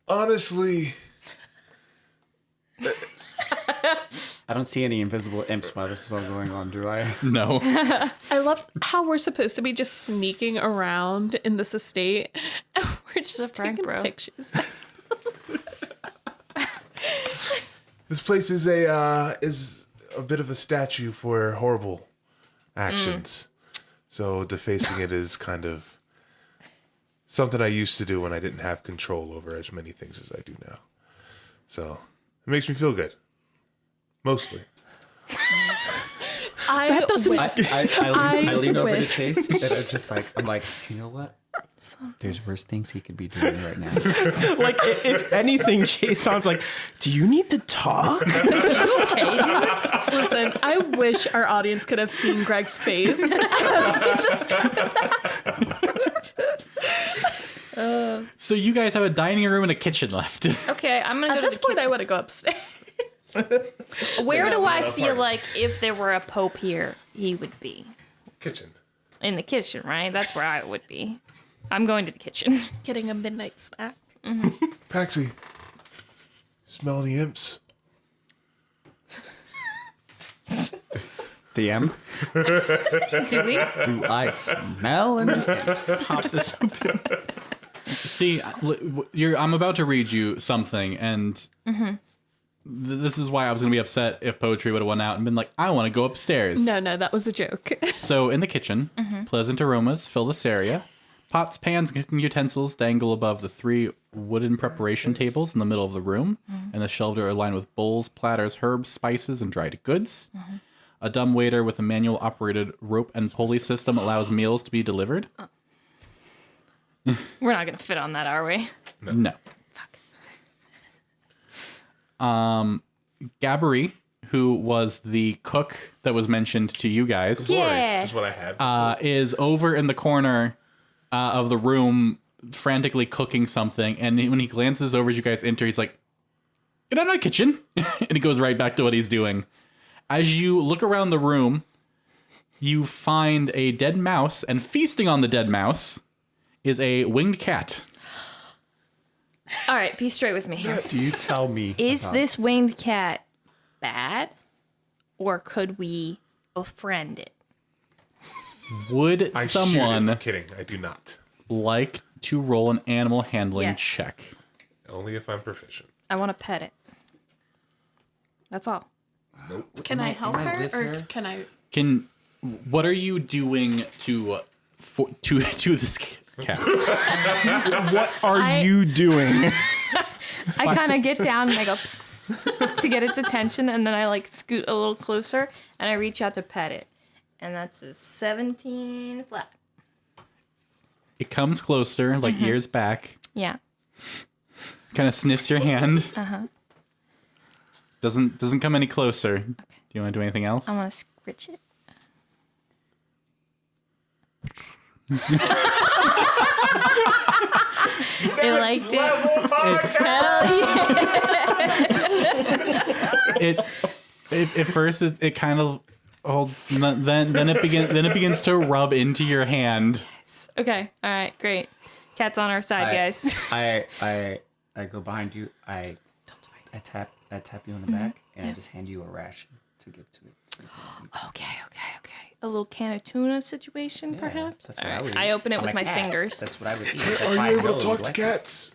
honestly, I don't see any invisible imps while this is all going on, do I? No. I love how we're supposed to be just sneaking around in this estate, and we're just a prank, taking bro. pictures. this place is a bit of a statue for horrible actions. So defacing it is kind of something I used to do when I didn't have control over as many things as I do now. So it makes me feel good. Mostly. That doesn't. I lean over to wish. Chase and I'm like, you know what? There's worse things he could be doing right now. Like if anything, Chase sounds like, do you need to talk? Listen, I wish our audience could have seen Greg's face. So you guys have a dining room and a kitchen left. Okay, I'm gonna At go to this the point, I kitchen. want to go upstairs. Where do I Yeah, feel party. like if there were a pope here, he would be? Kitchen. In the kitchen, right? That's where I would be. I'm going to the kitchen. Getting a midnight snack. Paxi, smell any imps? The M? Do we? Do I smell any imps? Pop this open. See, I'm about to read you something, and this is why I was going to be upset if Poetry would have went out and been like, I want to go upstairs. No, that was a joke. So in the kitchen, pleasant aromas fill this area. Pots, pans, and cooking utensils dangle above the 3 wooden preparation tables in the middle of the room, and the shelves are lined with bowls, platters, herbs, spices, and dried goods. A dumb waiter with a manual-operated rope and pulley system allows meals to be delivered. We're not gonna fit on that, are we? No. Gabbery, who was the cook that was mentioned to you guys, Yeah. Is what I had. is over in the corner of the room frantically cooking something. And when he glances over as you guys enter, he's like, "Get out of my kitchen." And he goes right back to what he's doing. As you look around the room, you find a dead mouse, and feasting on the dead mouse is a winged cat. All right, be straight with me here. Do you tell me? Is about- this winged cat bad, or could we befriend it? Would I someone shoot it. I'm kidding. I do not. like to roll an animal handling Yes. check? Only if I'm proficient. I want to pet it. That's all. Nope. Can I help am I her, with or her? can I? What are you doing to this cat? What are you doing? I kind of get down and I go to get its attention, and then I like scoot a little closer and I reach out to pet it, and that's a 17 flat. It comes closer, like ears back, Yeah. kind of sniffs your hand. Doesn't come any closer. Do you want to do anything else? I want to scritch it. It liked it. Hell yeah. At first it kind of holds, then it begins to rub into your hand. Okay. All right. Great. Cat's on our side, guys. I go behind you. I tap you on the back, and I just hand you a ration to give to it. So you can eat. Okay. A little can of tuna situation, Yeah, perhaps. that's what All I right. would eat. I open it I'm with a my cat. fingers. That's what I would eat. That's why Are I you able know to talk you to like cats?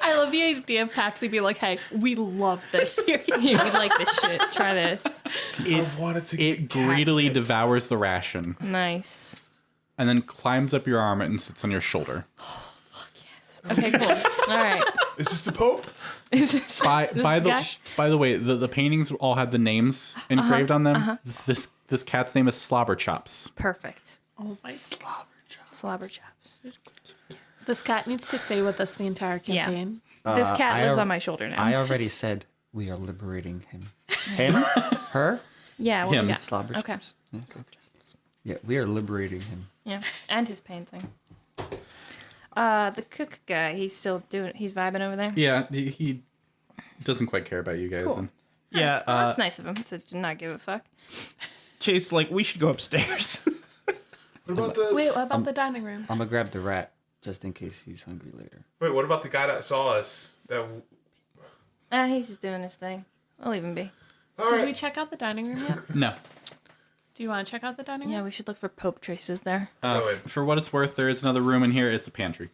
I love the idea of Paxi be like, "Hey, we love this series." Here, we like this shit. Try this. I wanted to It get greedily catnip. devours the ration Nice. and then climbs up your arm and sits on your shoulder. Okay, cool. All right. Is this the Pope? By guy? the way, the paintings all had the names engraved on them. This cat's name is Slobber Chops. Perfect. Oh my! Slobber chops. This cat needs to stay with us the entire Yeah. campaign. This cat I lives al- on my shoulder now. I already said we are liberating him. Him? Her? yeah. What Him. We got? Slobber Okay. chops. Yeah, slobber chops. Yeah, we are liberating him. Yeah. And his painting. The cook guy. He's vibing over there. Yeah, he doesn't quite care about you guys. Cool. And Yeah, Well, that's nice of him to not give a fuck. Chase, like, we should go upstairs. What about the Wait, what about the dining room? I'm gonna grab the rat just in case he's hungry later. Wait, what about the guy that saw us? He's just doing his thing. I'll leave him be. All Did right. we check out the dining room yet? no. Do you want to check out the dining room? Yeah, we should look for Pope traces there. Go ahead. For what it's worth, there is another room in here. It's a pantry.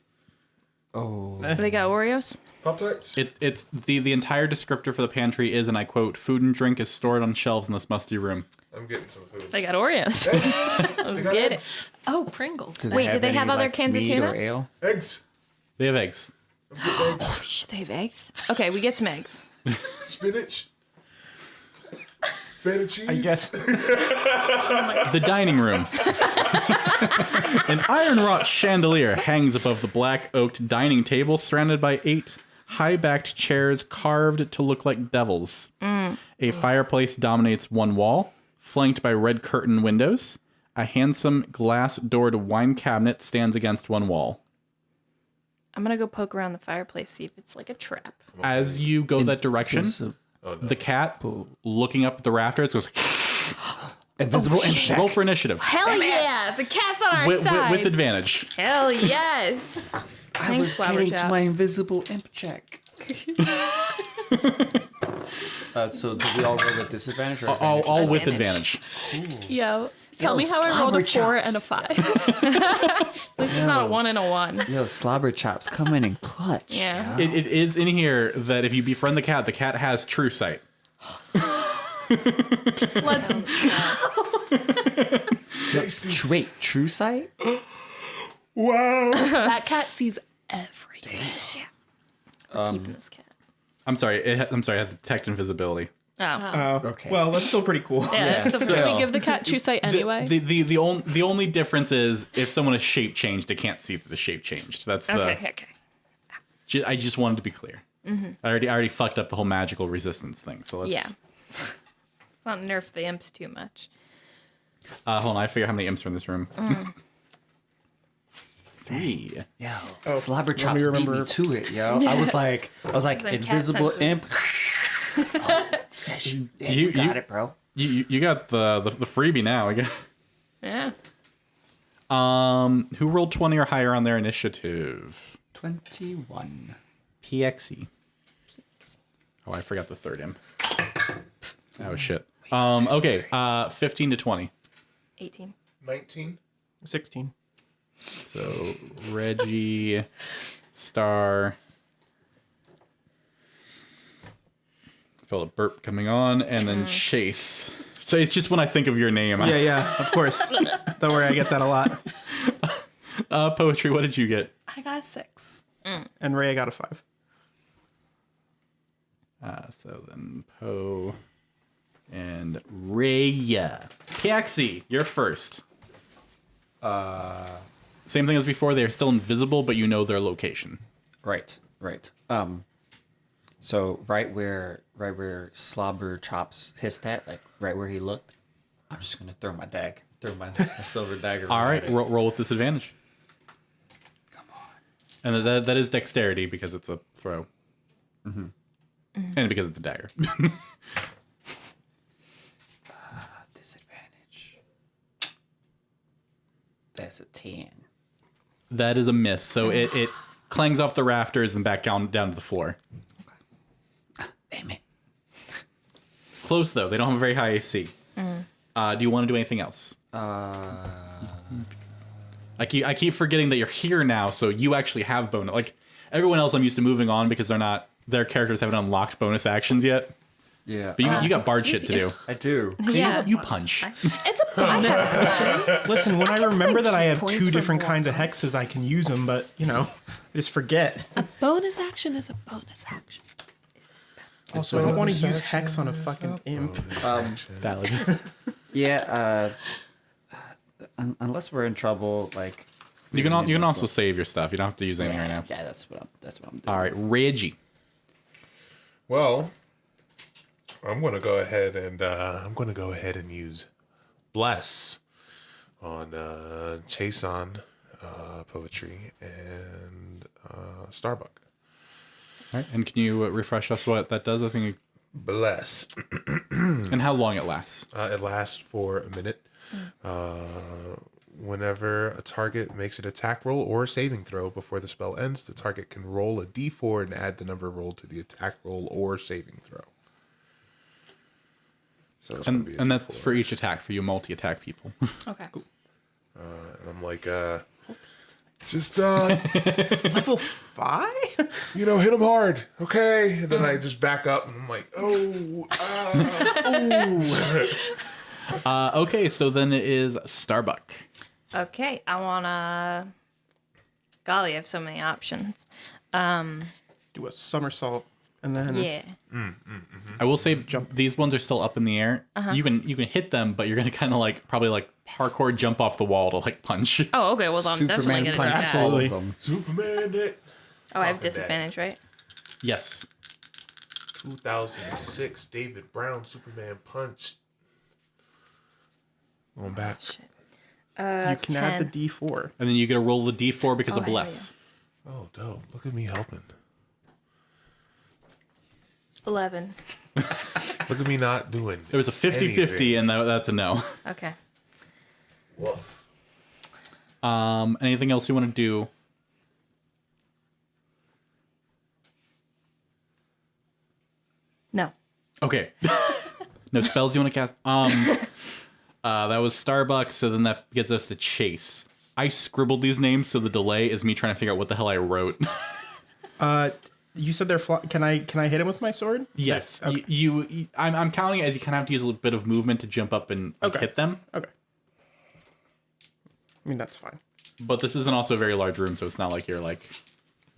Oh. They got Oreos? Pop-Tarts? It's the entire descriptor for the pantry is, and I quote, "Food and drink is stored on shelves in this musty room." I'm getting some food. They got Oreos. Let's They got get it. eggs. Oh, Pringles. Wait, do they any, have other like, cans of mead tuna? or ale? Eggs. They have eggs. I'm getting eggs. Shh, they have eggs? Okay, we get some eggs. Spinach. Feta cheese. I guess. The dining room. An iron wrought chandelier hangs above the black oaked dining table, surrounded by 8 high-backed chairs carved to look like devils. A fireplace dominates one wall, flanked by red curtain windows. A handsome glass-doored wine cabinet stands against one wall. I'm gonna go poke around the fireplace, see if it's like a trap. As you go that direction, the cat, looking up at the rafters, goes, Invisible imp check. roll for initiative. Hell yeah! The cat's on our side! With advantage. Hell yes! I was Slobber getting to Chops. my invisible imp check. So do we all roll with disadvantage or advantage? All with advantage. Yo, tell me how I rolled a 4 and a 5. This is not a 1 and a 1. Yo, slobber chops coming in clutch. Yeah. It is in here that if you befriend the cat has true sight. Let's Tasty. Wait, true sight? Wow. That cat sees everything. We're keeping this cat. I'm sorry. It has detect invisibility. Oh. Okay. Well, that's still pretty cool. Yeah. So can we give the cat true sight anyway? The only difference is if someone is shape changed, they can't see through the shape changed. That's the. Okay. I just wanted to be clear. I already fucked up the whole magical resistance thing. So let's. Yeah. Let's not nerf the imps too much. Hold on, I figure how many imps are in this room. 3. Yo, Oh, Slobber let me Chops beat me remember. to it, yo. I was like Like cat invisible senses. imp. You got it, bro. You got the freebie now. I guess. Yeah. Who rolled 20 or higher on their initiative? 21. Paxi. Oh, I forgot the third imp. Oh shit. Okay. 15 to 20. 18. 19. 16. So Reggie, Star. Felt a burp coming on, and then Chase. So it's just when I think of your name. Yeah, of course. Don't worry, I get that a lot. Poetry. What did you get? I got a 6. And Ray got a 5. So then Poe and Reya. Paxi, you're first. Same thing as before. They're still invisible, but you know their location. Right. So right where Slobber Chops hissed at, like right where he looked, I'm just gonna throw my silver dagger. All right, at it. roll with disadvantage. Come on. And that is dexterity because it's a throw. And because it's a dagger. Disadvantage. That's a 10. That is a miss. So it clangs off the rafters and back down to the floor. Damn it. Close though. They don't have a very high AC. Do you want to do anything else? I keep forgetting that you're here now, so you actually have bonus. Like everyone else, I'm used to moving on because their characters haven't unlocked bonus actions yet. Yeah. But you got bard shit to easy. do. I do. Yeah. You punch. It's a bonus action. Listen, when I remember that I have points 2 for different more kinds of hexes, I can use them, but, I just forget. Bonus action is a bonus action. Also, I don't want to use hex on a fucking imp. Valid. Yeah. Unless we're in trouble, like You can also save your stuff. You don't have to use anything right now. Yeah, that's what I'm doing. All right, Reggie. Well, I'm gonna go ahead and use bless on Chaisson, poetry, and Starbuck. All right, and can you refresh us what that does? I think. Bless. And how long it lasts? It lasts for a minute. Whenever a target makes an attack roll or a saving throw before the spell ends, the target can roll a d4 and add the number rolled to the attack roll or saving throw. So it's gonna be a And that's D4. for each attack for you multi-attack people. Okay. And I'm like, just Level 5? hit him hard, okay? And then I just back up and I'm like, Okay, so then it is Starbuck. Okay. I wanna. Golly, I have so many options. Do a somersault, and then... Yeah. I will say these ones are still up in the air. You can hit them, but you're gonna kind of probably parkour jump off the wall to punch. Oh, okay. Well, I'm definitely gonna do punch that. all Absolutely. of them. Superman it. Oh, I have Talking disadvantage, right? Yes. 2006 David Brown Superman punch. Going back. Shit. You can add 10. the D4. And then you get to roll the d4 because Oh, of hell bless. Oh, dope. Look at me helping. 11. Look at me not doing. It was a 50-50, anything. and that's a no. Okay. Woof. Anything else you want to do? No. Okay. No spells you want to cast? That was Starbuck, so then that gets us to Chase. I scribbled these names, so the delay is me trying to figure out what the hell I wrote. You said they're Can I hit him with my sword? Yes. Okay. I'm counting it as you kind of have to use a little bit of movement to jump up and hit them. Okay. I mean, that's fine. But this isn't also a very large room, so it's not like you're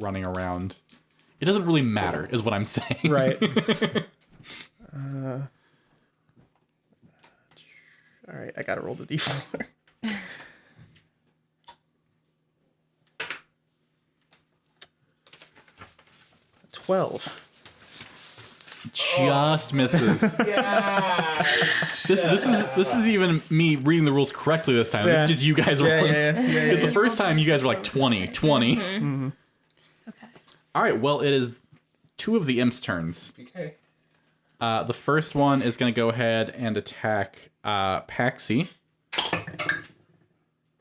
running around. It doesn't really matter, is what I'm saying. Right. All right, I gotta roll the d4. 12. Just misses. This is even me reading the rules correctly this time. Yeah. It's just you guys rolling. Because the Yeah. first time you guys were like 20. Okay. All right, well, it is two of the imps' turns. Okay. The first one is going to go ahead and attack Paxi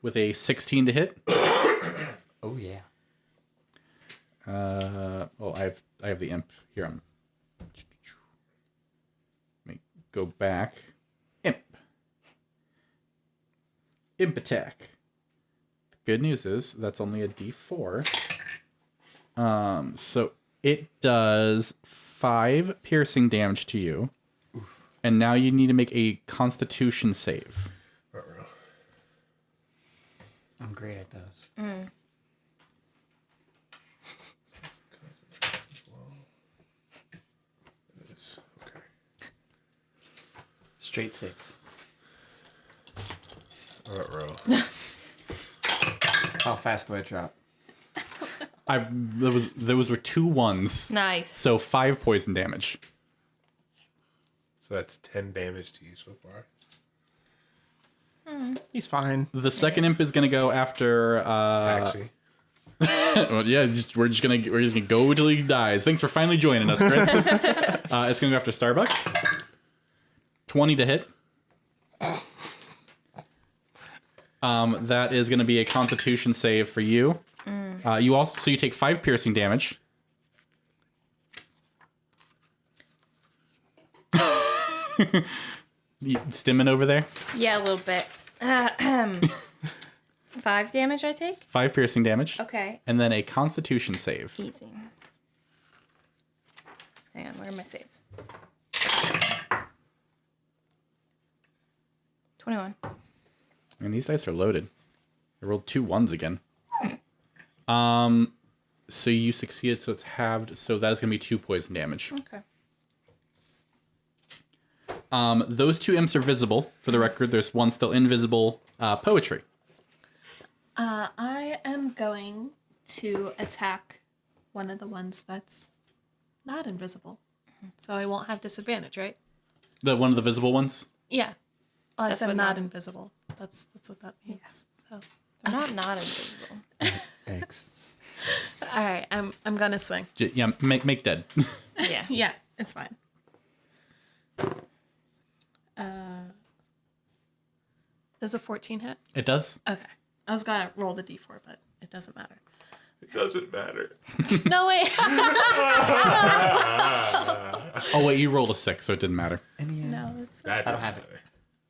with a 16 to hit. Oh yeah. Well, I have the imp here. Let me go back. Imp attack. The good news is that's only a D4. So it does 5 piercing damage to you, and now you need to make a Constitution save. I'm great at those. Okay. Straight 6. Row. How fast do I drop? Those were 2 ones, Nice. so 5 poison damage. So that's 10 damage to you so far. He's fine. The second imp is gonna go after. Actually. Well, yeah, we're just gonna go till he dies. Thanks for finally joining us, Chris. It's gonna go after Starbuck. 20 to hit. That is gonna be a Constitution save for you. You take 5 piercing damage. You stimming over there? Yeah, a little bit. 5 damage I take? 5 piercing damage. Okay. And then a Constitution save. Easy. Hang on, where are my saves? 21. And these dice are loaded. I rolled 2 1s again. So you succeeded, so it's halved. So that is going to be 2 poison damage. Okay. Those 2 imps are visible. For the record, there's one still invisible. Poetry. I am going to attack one of the ones that's not invisible. So I won't have disadvantage, right? One of the visible ones? Yeah. Oh, I That's said what not not- invisible. That's what that means. So. They're not invisible. X. All right, I'm gonna swing. Yeah, make dead. Yeah. Yeah, it's fine. Does a 14 hit? It does? Okay. I was gonna roll the d4, but it doesn't matter. It doesn't matter. No wait. Oh, wait, you rolled a 6, so it didn't matter. No, it's. That I don't have it.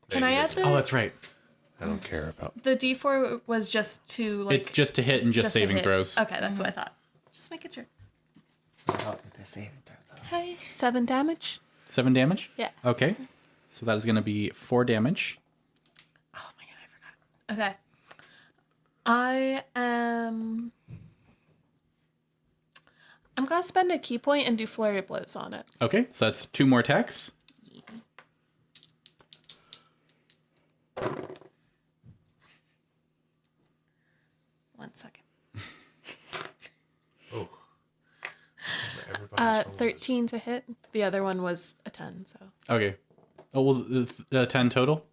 Can I add Oh, the that's right. I don't care about. the d4 was just to like It's just to hit and just just to saving hit. throws. Okay, that's what I thought. Just making sure. Oh, the saving throw though. Okay, 7 damage. 7 damage? Yeah. Okay. So that is going to be 4 damage. Oh my god, I forgot. Okay. I'm gonna spend a key point and do flurry of blows on it. Okay, so that's 2 more attacks. One second. Oh. Everybody's 13 to hit. The other one was a 10, so. Okay. Oh, well, it's 10 total?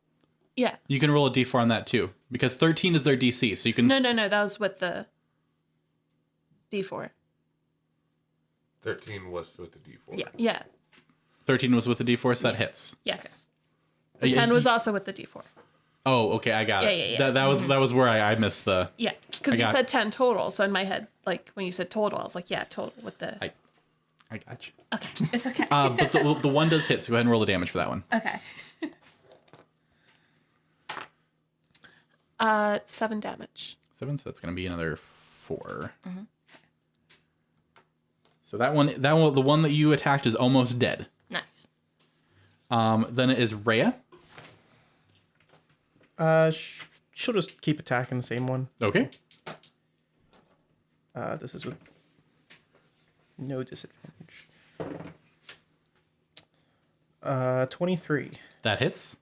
Yeah. You can roll a d4 on that too, because 13 is their DC, so you can... No, that was with the D4. 13 was with the D4. Yeah. Yeah. 13 was with the d4, so that hits. Yes. Okay. The 10 was also with the D4. Oh, okay, I got it. Yeah. That was where I missed the... Yeah. Because I you got said 10 total. So in my head, like when you said total, I was like, yeah, total with the. I got you. Okay. It's okay. But the one does hit, so go ahead and roll the damage for that one. Okay. 7 damage. 7, so that's going to be another 4. So that one, the one that you attacked is almost dead. Nice. Then it is Reya. She'll just keep attacking the same one. Okay. This is with no disadvantage. 23. That hits.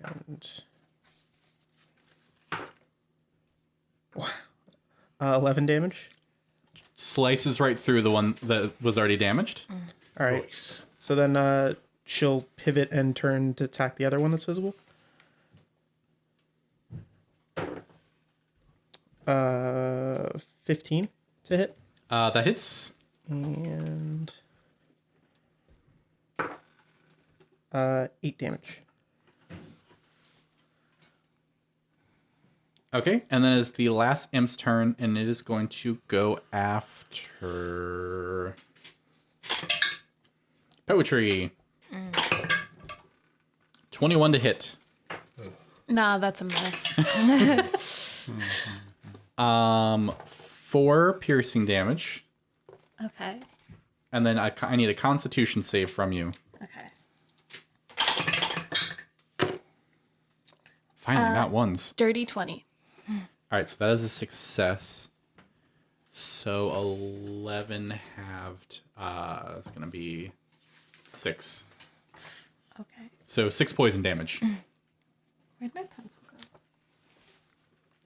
And 11 damage. Slices right through the one that was already damaged. All right. Nice. So then she'll pivot and turn to attack the other one that's visible. 15 to hit. That hits. And 8 damage. Okay, and then it's the last imp's turn, and it is going to go after Poetry. 21 to hit. Nah, that's a miss. 4 piercing damage, Okay. and then I need a Constitution save from you. Okay. Finally, not ones. Dirty 20. All right, so that is a success. So 11 halved. It's gonna be 6. Okay. So 6 poison damage. Where'd my pencil go?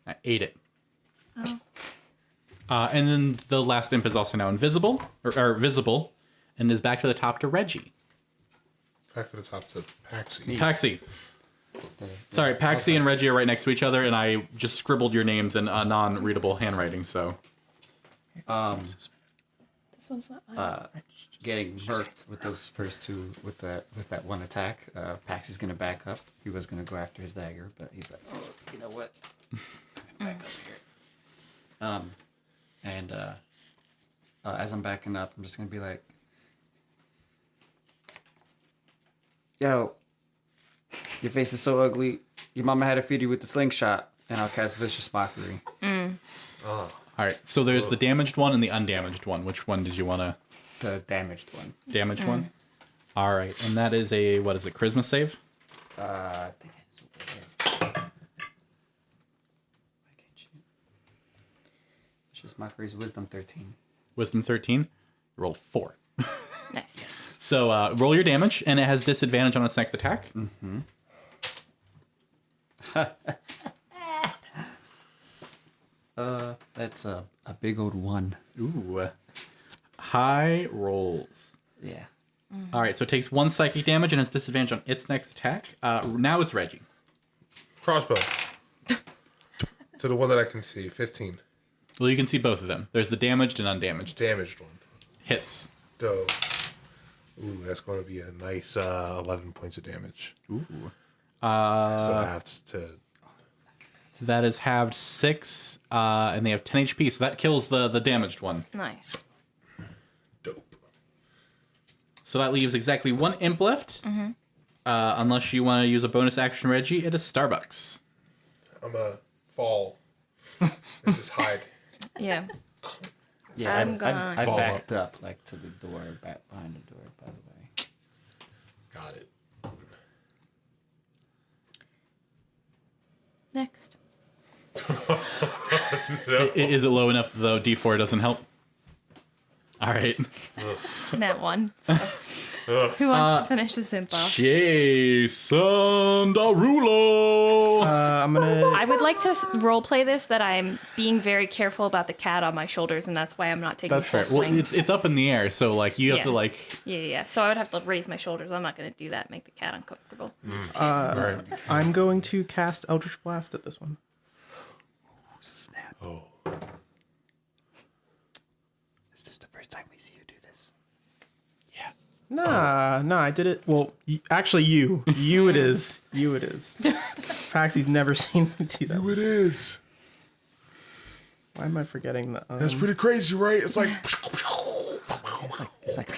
I ate it. Oh. And then the last imp is also now invisible, or visible, and is back to the top to Reggie. Back to the top to Paxi. Paxi. Sorry, Paxi and Reggie are right next to each other, and I just scribbled your names in a non-readable handwriting, so... This one's not mine. Getting murked with those first two with that one attack. Paxi's gonna back up. He was gonna go after his dagger, but he's like, oh, you know what? I'm gonna back up here. And as I'm backing up, I'm just gonna be like, yo, your face is so ugly. Your mama had to feed you with the slingshot, and I'll cast vicious mockery. All right, so there's the damaged one and the undamaged one. Which one did you want to... The damaged one. Damaged one? All right, and that is a, what is it, charisma save? I think it's why can't you? Vicious mockery's wisdom 13. Wisdom 13. Roll 4. Nice. So roll your damage, and it has disadvantage on its next attack. That's a big old 1. Ooh. High rolls. Yeah. All right, so it takes 1 psychic damage and has disadvantage on its next attack. Now it's Reggie. Crossbow. To the one that I can see. 15. Well, you can see both of them. There's the damaged and undamaged. Damaged one. Hits. Dope. Ooh, that's going to be a nice 11 points of damage. Ooh. So I have to... So that is halved 6, and they have 10 HP, so that kills the damaged one. Nice. Dope. So that leaves exactly 1 imp left. Unless you want to use a bonus action, Reggie, it is Starbucks. I'm a fall. And just hide. Yeah. Yeah, I'm I gonna- I backed up like to the door, back behind the door, by the way. Got it. Next. Is it low enough though D4 doesn't help? All right. It's that one. So. Who wants to finish this imp off? Chaisson Derulo. I'm gonna. I would like to roleplay this that I'm being very careful about the cat on my shoulders, and that's why I'm not taking That's full fair. Well, swings. it's up in the air, so like you have Yeah. to like. Yeah. So I would have to raise my shoulders. I'm not going to do that. Make the cat uncomfortable. Right. I'm going to cast Eldritch Blast at this one. Snap. Oh. Is this the first time we see you do this? Nah, I did it. Well, actually, you it is. You it is. Paxi's never seen me do that. You it is. Why am I forgetting that? That's pretty crazy, right? It's like... It's like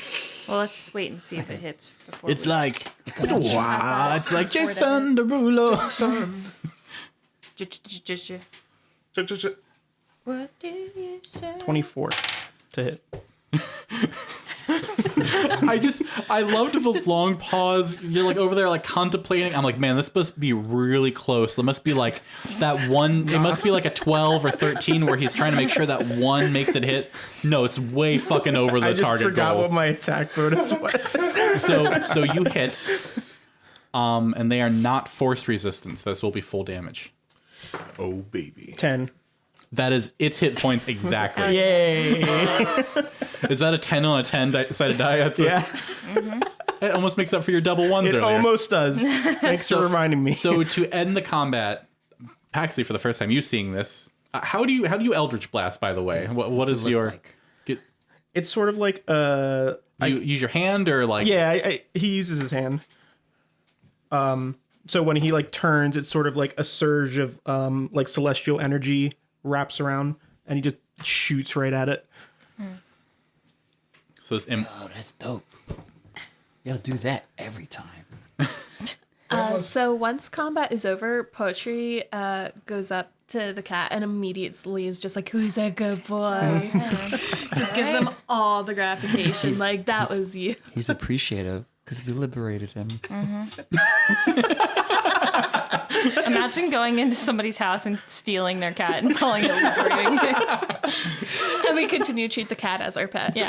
Well, let's wait and see if it hits before. It's we- like. It's like Chaisson Derulo. Son. What did you say? 24 to hit. I loved the long pause. You're like over there like contemplating. I'm like, man, this must be really close. There must be like that one. It must be like a 12 or 13 where he's trying to make sure that one makes it hit. No, it's way fucking over the I just target forgot goal. what my attack bonus was. So you hit, and they are not forced resistance. This will be full damage. Oh, baby. 10. That is its hit points exactly. Yay! Is that a 10 on a 10 sided die? That's Yeah, it almost makes up for your double ones it earlier. almost does. Thanks for reminding me. So to end the combat, Paxi, for the first time you seeing this, how do you Eldritch Blast? By the way, what is your? Like? It's sort of like You use your hand or like? yeah. He uses his hand. So when he like turns, it's sort of like a surge of like celestial energy wraps around, and he just shoots right at it. So this imp. Oh, that's dope. You'll do that every time. So once combat is over, Poetry goes up to the cat and immediately is just like, "Who's that good boy?" Just gives him all the gratification. Like, that was you. He's appreciative because we liberated him. Imagine going into somebody's house and stealing their cat and calling it liberating. And we continue to treat the cat as our pet. Yeah.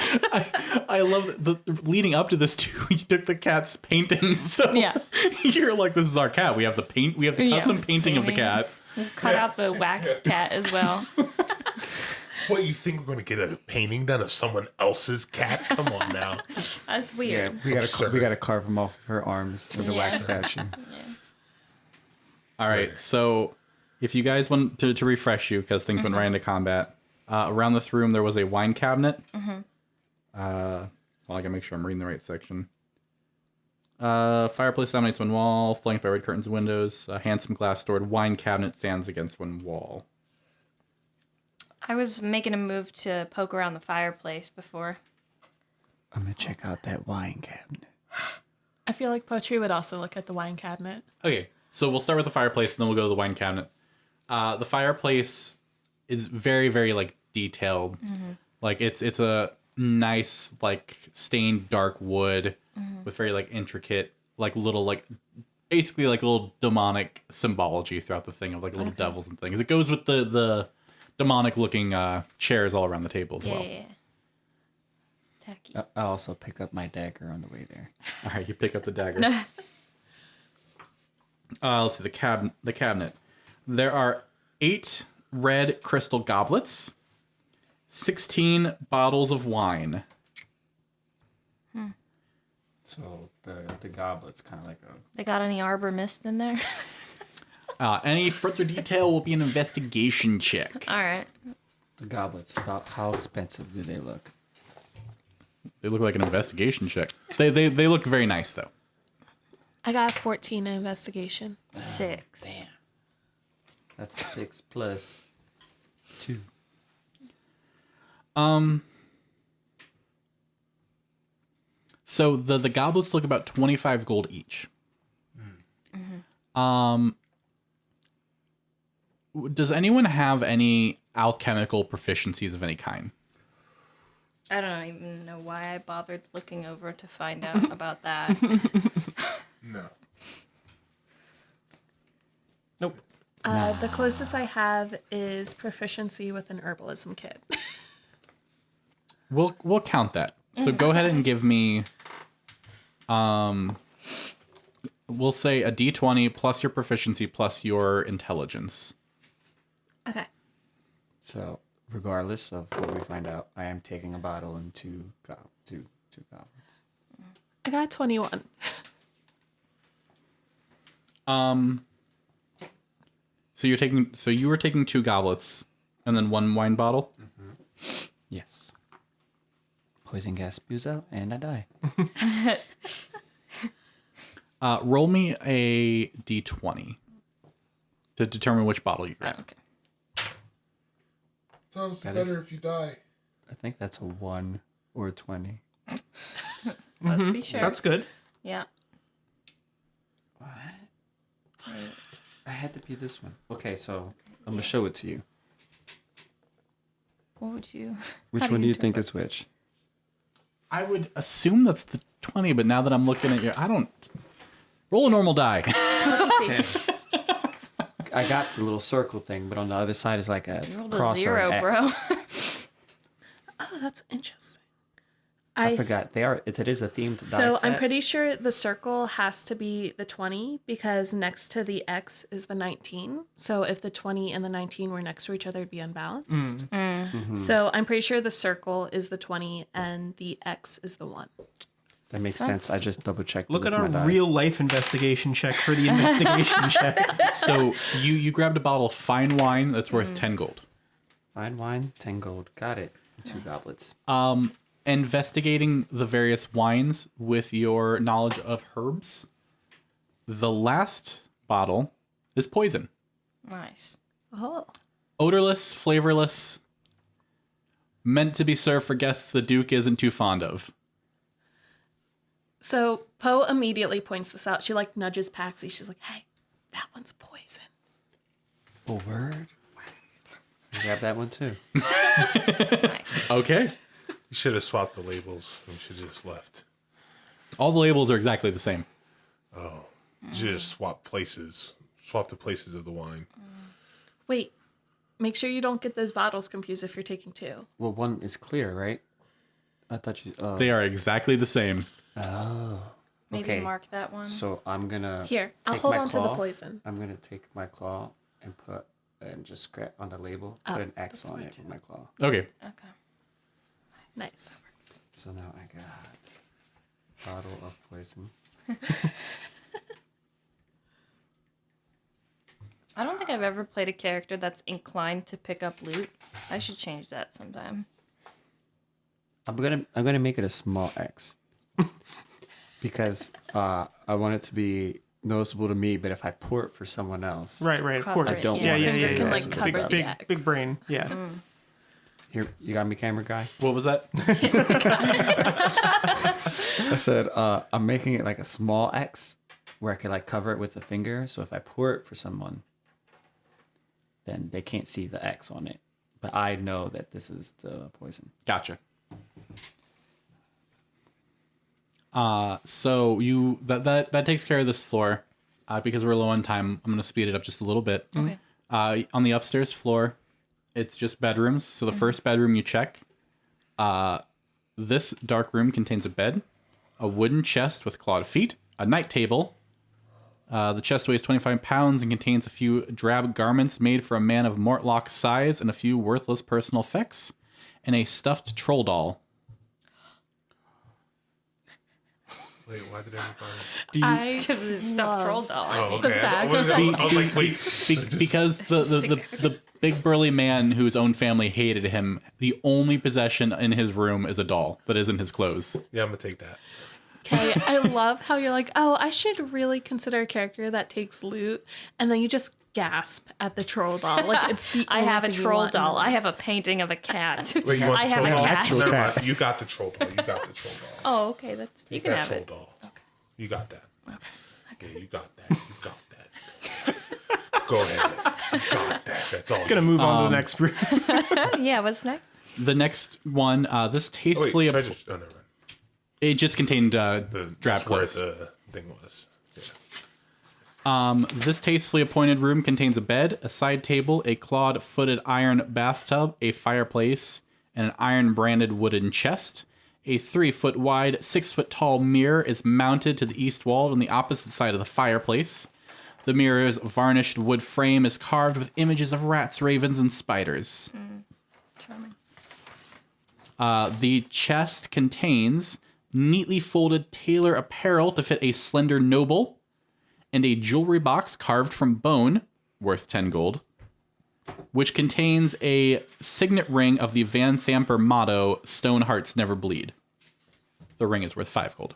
I love the leading up to this too. You took the cat's painting, so Yeah. you're like, this is our cat. We have the paint. We have the Yeah. custom painting of the cat. Cut out the wax cat as well. What, you think we're going to get a painting done of someone else's cat? Come on now. That's weird. We Absurd. gotta carve him off of her arms with the wax statue. All right, so if you guys want to refresh you, because things went right into combat, around this room there was a wine cabinet. Well, I gotta make sure I'm reading the right section. Fireplace dominates one wall, flanked by red curtains and windows. A handsome glass-doored wine cabinet stands against one wall. I was making a move to poke around the fireplace before. I'm gonna check out that wine cabinet. I feel like Poetry would also look at the wine cabinet. Okay, so we'll start with the fireplace, and then we'll go to the wine cabinet. The fireplace is very, very like detailed. Like it's a nice like stained dark wood with very like intricate like little like basically like little demonic symbology throughout the thing of like little devils and things. It goes with the demonic looking chairs all around the table as well. Yeah. Tacky. I'll also pick up my dagger on the way there. All right, you pick up the dagger. Let's see the cabinet. There are 8 red crystal goblets, 16 bottles of wine. So the goblet's kind of like a. They got any arbor mist in there? Any further detail will be an investigation check. All right. The goblets. How expensive do they look? They look like an investigation check. They look very nice though. I got 14 in investigation. 6. Damn. That's 6 plus 2. So the goblets look about 25 gold each. Does anyone have any alchemical proficiencies of any kind? I don't even know why I bothered looking over to find out about that. No. Nope. The closest I have is proficiency with an herbalism kit. We'll count that. So go ahead and give me we'll say a d20 plus your proficiency plus your intelligence. Okay. So regardless of what we find out, I am taking a bottle and two goblets. I got 21. So you were taking 2 goblets and then 1 wine bottle? Yes. Poison gas spews out and I die. Roll me a d20 to determine which bottle you grab. Okay. It's honestly That is- better if you die. I think that's a 1 or a 20. Let's be sure. That's good. Yeah. What? I had to be this one. Okay, so I'm gonna show it to you. What would you? Which How one do you interpret? think is which? I would assume that's the 20, but now that I'm looking at I don't... Roll a normal die. I got the little circle thing, but on the other side is like a Rolled a cross or 0, an X. bro. Oh, that's interesting. I forgot. It is a themed die So set. I'm pretty sure the circle has to be the 20 because next to the X is the 19. So if the 20 and the 19 were next to each other, it'd be unbalanced. So I'm pretty sure the circle is the 20 and the X is the 1. That makes sense. I just double checked. Look at our real life investigation check for the investigation check. So you grabbed a bottle of fine wine that's worth 10 gold. Fine wine, 10 gold. Got it. 2 goblets. Investigating the various wines with your knowledge of herbs, the last bottle is poison. Nice. Oh. Odorless, flavorless, meant to be served for guests the Duke isn't too fond of. So Poe immediately points this out. She like nudges Paxi. She's like, "Hey, that one's poison." Oh, word. Grab that one too. Okay. You should have swapped the labels. We should have just left. All the labels are exactly the same. You should just swap places. Swap the places of the wine. Wait, make sure you don't get those bottles confused if you're taking 2. Well, one is clear, right? I thought you. They are exactly the same. Maybe Okay. mark that one. So I'm gonna Here, I'll take hold my on to the claw. poison. I'm gonna take my claw and just scratch on the label, put an X on it with my claw. Okay. Okay. Nice. So now I got bottle of poison. I don't think I've ever played a character that's inclined to pick up loot. I should change that sometime. I'm gonna make it a small X because I want it to be noticeable to me. But if I pour it for someone else, Right, of Cover course. it, don't yeah, want yeah, it to yeah, be yeah. can, like, noticeable. cover Big, the X. big brain. Yeah. Here, you got me, camera guy. What was that? I said I'm making it like a small X where I could like cover it with a finger. So if I pour it for someone, then they can't see the X on it. But I know that this is the poison. Gotcha. So you that takes care of this floor. Because we're low on time, I'm gonna speed it up just a little bit. Okay. On the upstairs floor, it's just bedrooms. So the first bedroom you check. This dark room contains a bed, a wooden chest with clawed feet, a night table. The chest weighs 25 pounds and contains a few drab garments made for a man of Mortlock's size and a few worthless personal effects, and a stuffed troll doll. Wait, why did everybody? I Because it's a stuffed troll doll. Oh, okay. fact I was like, wait. Because the big burly man whose own family hated him, the only possession in his room is a doll that isn't his clothes. Yeah, I'm gonna take that. Okay, I love how you're like, oh, I should really consider a character that takes loot, and then you just gasp at the troll doll. Like it's the I only have a thing you troll want in doll. the I world. have a painting of a cat. Wait, you want I the have troll a doll? cat. Never mind. You got the troll doll. You got the troll doll. Oh, okay. That's you Take can that have troll it. doll. You got that. Okay. Yeah, you got that. You got that. Go ahead. You got that. That's all. Gonna move on to the next room. Yeah. What's next? The next one, this Oh, tastefully, wait, treasure. Oh, never mind. it just contained The drab that's where clothes. the thing was. Yeah. This tastefully appointed room contains a bed, a side table, a clawed-footed iron bathtub, a fireplace, and an iron-branded wooden chest. A 3-foot wide, 6-foot tall mirror is mounted to the east wall on the opposite side of the fireplace. The mirror's varnished wood frame is carved with images of rats, ravens, and spiders. Charming. The chest contains neatly folded tailor apparel to fit a slender noble, and a jewelry box carved from bone, worth 10 gold, which contains a signet ring of the Vanthampur motto, "Stone hearts never bleed." The ring is worth 5 gold.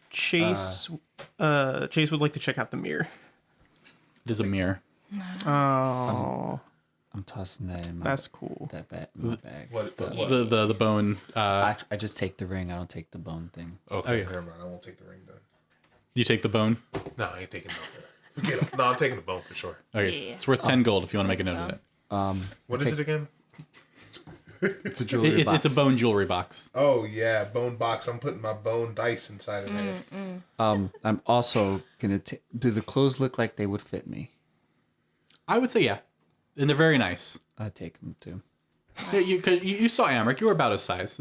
Chase would like to check out the mirror. It is a mirror. Oh, I'm tossing that in my that's cool. in my bag. What? The bone. I just take the ring. I don't take the bone thing. Okay, yeah. never mind. I won't take the ring then. You take the bone? No, I ain't taking nothing. Forget it. No, I'm taking the bone for sure. Okay, Yeah. it's worth 10 gold if you want to make a note of it. What is it again? It's a jewelry box. It's a bone jewelry box. Oh yeah, bone box. I'm putting my bone dice inside of there. I'm also gonna. Do the clothes look like they would fit me? I would say yeah, and they're very nice. I'd take them too. Yeah, you saw Amric. You were about his size.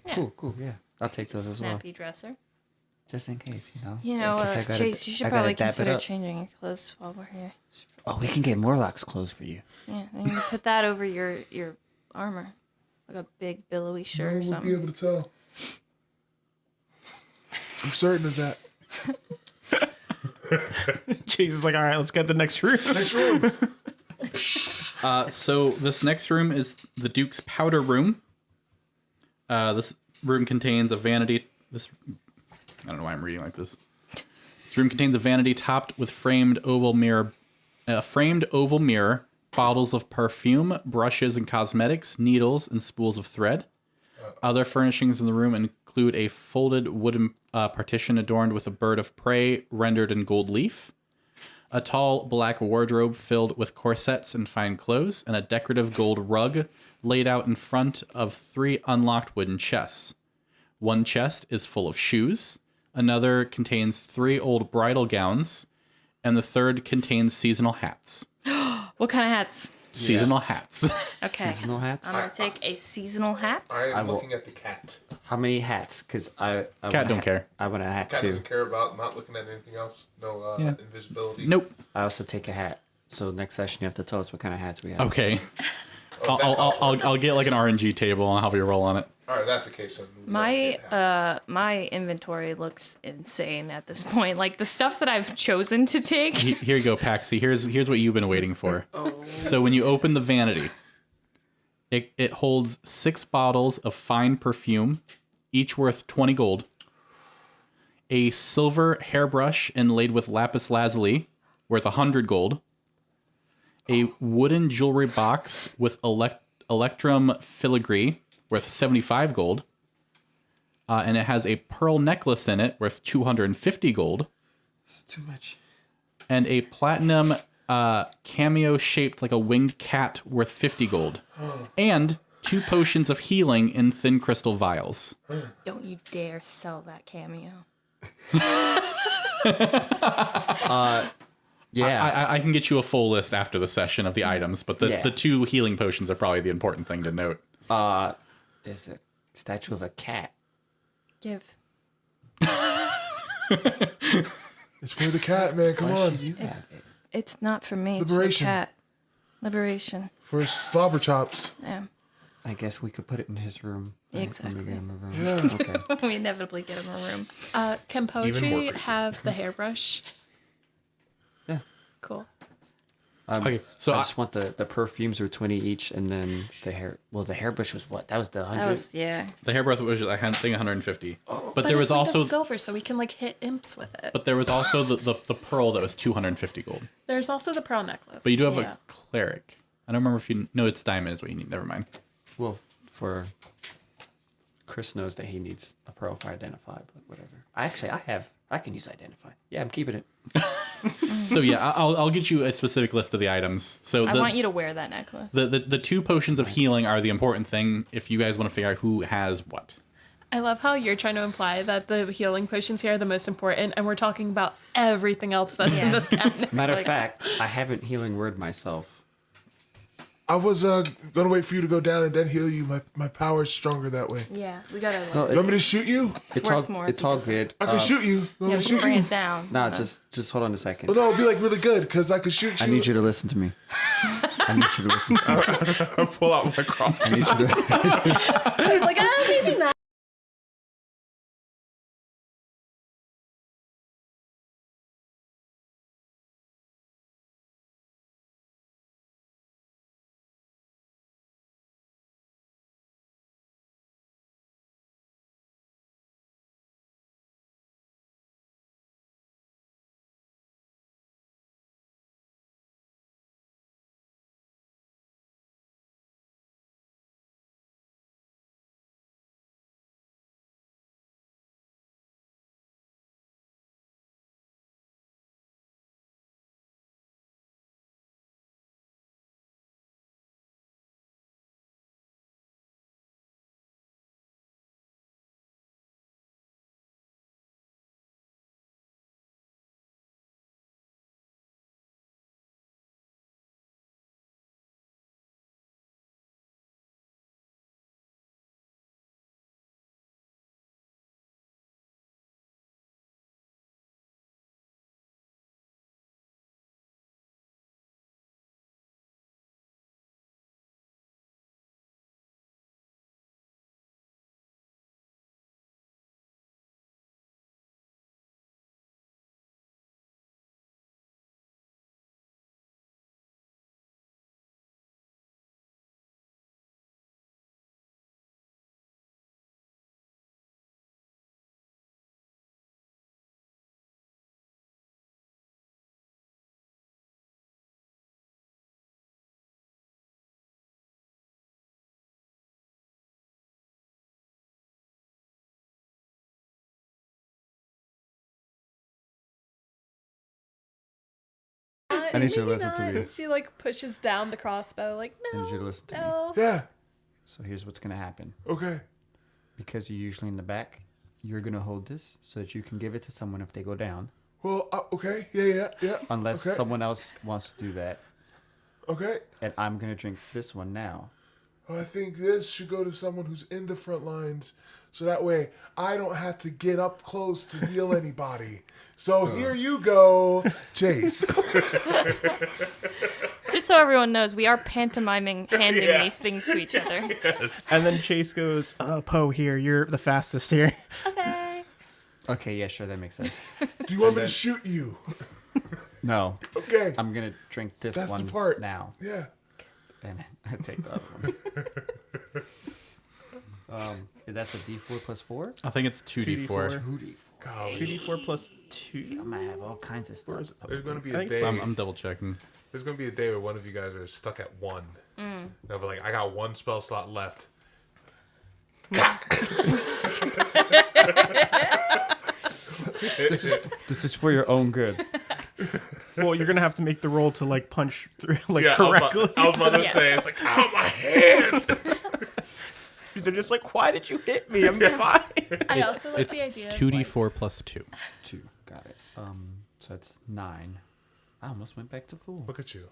Yeah. Cool. Yeah, I'll take those as well, Snappy dresser. just in case. You know, In case I gotta- Chase, you should I gotta probably dap it consider up. changing your clothes while we're here. Oh, we can get Morlock's clothes for you. Yeah, and you can put that over your armor, like a big billowy shirt or We'll be something. able to tell. I'm certain of that. Chase is like, all right, let's get the next room. Next room. So this next room is the Duke's powder room. This room contains a vanity. I don't know why I'm reading like this. This room contains a vanity topped with framed oval mirror, bottles of perfume, brushes and cosmetics, needles, and spools of thread. Other furnishings in the room include a folded wooden partition adorned with a bird of prey rendered in gold leaf, a tall black wardrobe filled with corsets and fine clothes, and a decorative gold rug laid out in front of 3 unlocked wooden chests. One chest is full of shoes, another contains 3 old bridal gowns, and the third contains seasonal hats. What kind of hats? Seasonal hats. Okay. Seasonal hats. I'm gonna take a seasonal hat. I am will- looking at the cat. How many hats? Because I Cat don't care. I want a hat Cat too. doesn't care about not looking at anything else. No Yeah. invisibility. Nope. I also take a hat. So next session you have to tell us what kind of hats we have. Okay. Oh, that's also- I'll get like an RNG table and I'll help you roll on it. All right, that's the case. Then we My don't get hats. my inventory looks insane at this point. Like the stuff that I've chosen to take. Here you go, Paxi. Here's what you've been waiting for. So when you open the vanity, it holds 6 bottles of fine perfume, each worth 20 gold. A silver hairbrush inlaid with lapis lazuli, worth 100 gold. A wooden jewelry box with electrum filigree, worth 75 gold. And it has a pearl necklace in it, worth 250 gold. It's too much. And a platinum cameo shaped like a winged cat worth 50 gold. And 2 potions of healing in thin crystal vials. Don't you dare sell that cameo. Yeah. I can get you a full list after the session of the items, but the 2 healing potions are probably the important thing to note. There's a statue of a cat. Give. It's for the cat, man. Come Why on. should you have it? It's not for me. It's Liberation. for cat. Liberation. For his slobber chops. Yeah. I guess we could put it in his room. right, Exactly. When we get him a room. Yeah. Okay. We inevitably get him a room. Can Even more poetry creepy. have the hairbrush? Yeah. Cool. Okay, so I I- just want the perfumes are 20 each, and then the hair. Well, the hairbrush was what? That was the 100. That was The hairbrush was, I think, 150. But there was it's made of also silver, so we can like hit imps with it. but there was also the pearl that was 250 gold. There's also the pearl necklace. But you do have Yeah. a cleric. I don't remember if you know it's diamond is what you need. Never mind. Well, for Chris knows that he needs a pearl for identify, but whatever. I can use identify. Yeah, I'm keeping it. So yeah, I'll get you a specific list of the items. So I want you to wear that necklace. the 2 potions of healing are the important thing if you guys want to figure out who has what. I love how you're trying to imply that the healing potions here are the most important, and we're talking about everything else that's in Yeah. this cabinet. Matter of Like- fact, I haven't healing word myself. I was gonna wait for you to go down and then heal you. My power is stronger that way. Yeah, we gotta. Like, No, You want me to shoot you? it's worth all more if it's you all just- good. I can shoot you. You want me yeah, to we can shoot bring you? it down. Nah, just hold on a second. Oh, no, it'll be like really good because I could shoot you. I need you to listen to me. I need you to listen to me. I pull out my cross. I need you to. He's like, maybe not. not. I need you to Maybe listen to not." me. She like pushes down the crossbow, like, I no, need you to listen to me. no. Yeah. So here's what's gonna happen. Okay. Because you're usually in the back, you're gonna hold this so that you can give it to someone if they go down. Well, okay. Yeah. Unless Okay. someone else wants to do that. Okay. And I'm gonna drink this one now. Well, I think this should go to someone who's in the front lines, so that way I don't have to get up close to heal anybody. So here you go, Chase. Just so everyone knows, we are pantomiming handing these things to each other. And then Chase goes, Poe, here, you're the fastest here. Okay. Okay, yeah, sure, that makes sense. Do you want me to shoot you? No, Okay. I'm gonna drink this That's one the part. now. Yeah. And I take the other one. That's a D4 plus 4? I think it's 2d4. 2d4. 2d4 plus 2. I'm gonna have all kinds of stuff. There's gonna be I a think day. I'm double checking. There's gonna be a day where one of you guys are stuck at 1. No, but like I got 1 spell slot left. This is for your own good. Well, you're going to have to make the roll to, like, punch through, like, Yeah, correctly. I was about to say, it's like, ow, my hand. They're just like, why did you hit me? I'm fine. I also like It's the idea. 2d4 plus 2. 2, got it. So that's 9. I almost went back to full. Look at you.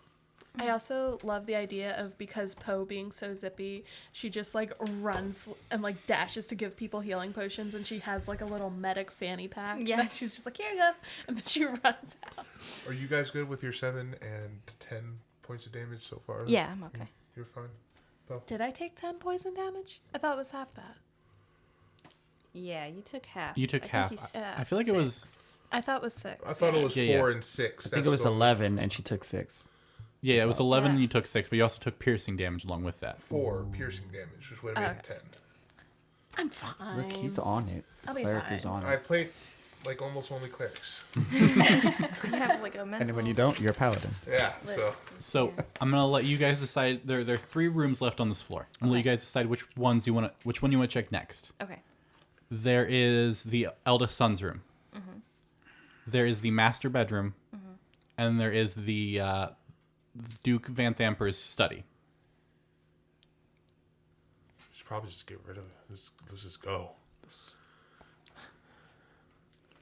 I also love the idea of, because Poe being so zippy, she just like runs and like dashes to give people healing potions, and she has like a little medic fanny pack. that Yes. she's just like, here you go, and then she runs out. Are you guys good with your 7 and 10 points of damage so far? Yeah, I'm okay. You're fine. Did I take 10 poison damage? I thought it was half that. Yeah, you took half. You took I think half. you I feel like it was. 6. I thought it was 6. I thought it was Yeah, 4 yeah. and 6. I think it was 11 and she took 6. Yeah, it was 11 and Yeah. you took 6, but you also took piercing damage along with that. 4 piercing damage, which would have made it 10. I'm fine. Look, he's on it. I'll be Cleric fine. is on I it. played like almost only clerics. You have like a mental And when you don't, you're a paladin. Yeah, so list. So I'm gonna let you guys decide. There are 3 rooms left on this floor. I'm gonna let you guys decide which one you want to check next. Okay. There is the eldest son's room. There is the master bedroom, and there is the Duke Vanthampurs' study. should probably just get rid of it. Let's just go.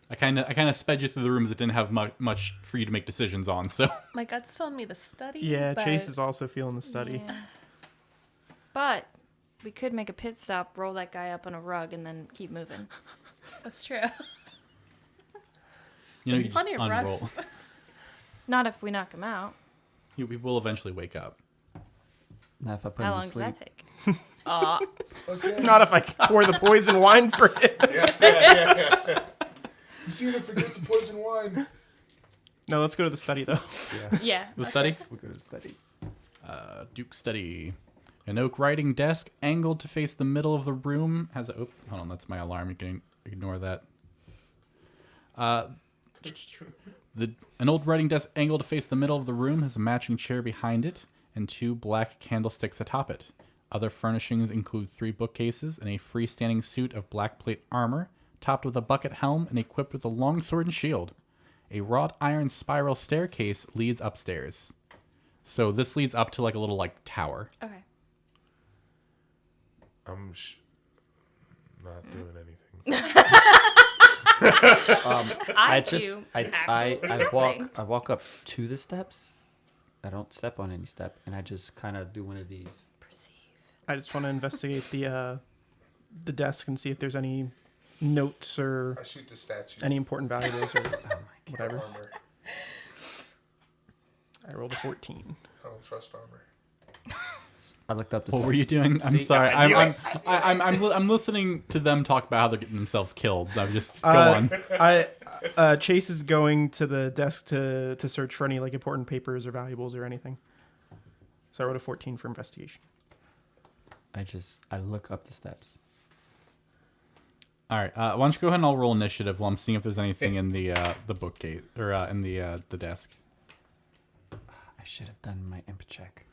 I kind of sped you through the rooms that didn't have much for you to make decisions on. So My gut's telling me the study. Yeah, but Chase is also feeling the study. Yeah. But we could make a pit stop, roll that guy up on a rug, and then keep moving. That's true. you know, There's you plenty just of unroll. rugs. Not if we knock him out. We will eventually wake up. Now if I put How him long to does sleep, that take? Aw. Okay. Not if I pour the poison wine for it. You seem to forget the poison wine. No, let's go to the study, though. Yeah. The study? we'll go to study. Duke study. An oak writing desk angled to face the middle of the room has a... Oh, hold on, that's my alarm. You can ignore that. An old writing desk angled to face the middle of the room has a matching chair behind it and 2 black candlesticks atop it. Other furnishings include 3 bookcases and a freestanding suit of black plate armor, topped with a bucket helm and equipped with a long sword and shield. A wrought iron spiral staircase leads upstairs. So this leads up to like a little like tower. Okay. I'm not doing anything. I walk up to the steps. I don't step on any step, and I just kind of do one of these. I just want to investigate the desk and see if there's any notes or I shoot the statue. any important valuables or whatever. Armor. I rolled a 14. I don't trust armor. I looked up the What steps. were you doing? I'm See, sorry. I I'm listening to them talk about how they're getting themselves killed. I'm just go on. Chase is going to the desk to search for any like important papers or valuables or anything. So I rolled a 14 for investigation. I look up the steps. All right. Why don't you go ahead and I'll roll initiative while I'm seeing if there's anything in the bookcase or in the desk. I should have done my imp check.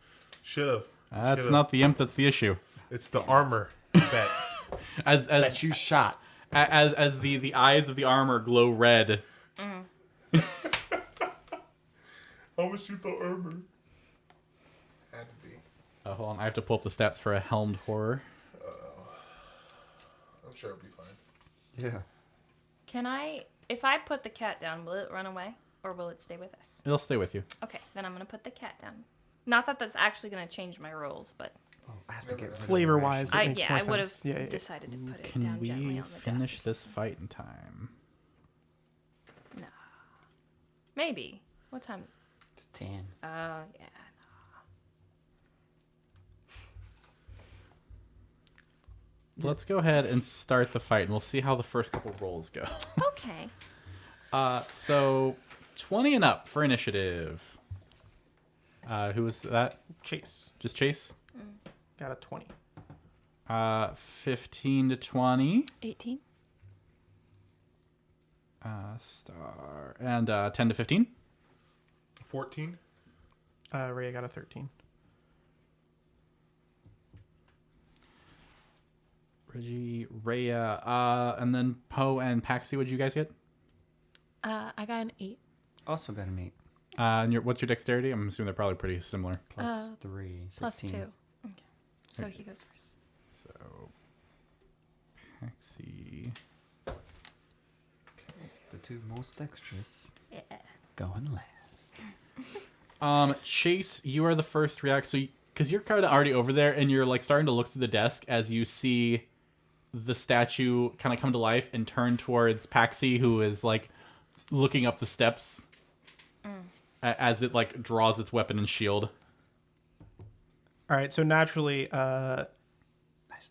Should have. That's not the imp. That's the issue. It's the armor. Bet. As That you shot. as the eyes of the armor glow red. How much you the armor? Had to be. Hold on, I have to pull up the stats for a helmed horror. I'm sure it'll be fine. Yeah. Can I, if I put the cat down, will it run away or will it stay with us? It'll stay with you. Okay, then I'm gonna put the cat down. Not that that's actually gonna change my rules, but Oh, I have to get rid of the Flavor-wise, ration. it makes more I would have sense. Yeah. decided to put it Can down gently we on the finish desk. this fight in time? No. Maybe. What time? It's 10. Yeah. Let's go ahead and start the fight, and we'll see how the first couple rolls go. Okay. So 20 and up for initiative. Who was that? Chase Just Chase? got a 20. 15 to 20. 18. Star. And 10 to 15. 14. Reya got a 13. Reggie, Reya, and then Poe and Paxi, what did you guys get? I got an 8. Also got an 8. And what's your dexterity? I'm assuming they're probably pretty similar. Plus 3. 16. Plus 2. Okay. So he goes first. So, Paxi. The two most dexterous. Yeah. Going last. Chase, you are the first to react. So, because you're kind of already over there, and you're like starting to look through the desk as you see the statue kind of come to life and turn towards Paxi, who is like looking up the steps as it like draws its weapon and shield. All right, so naturally, Nice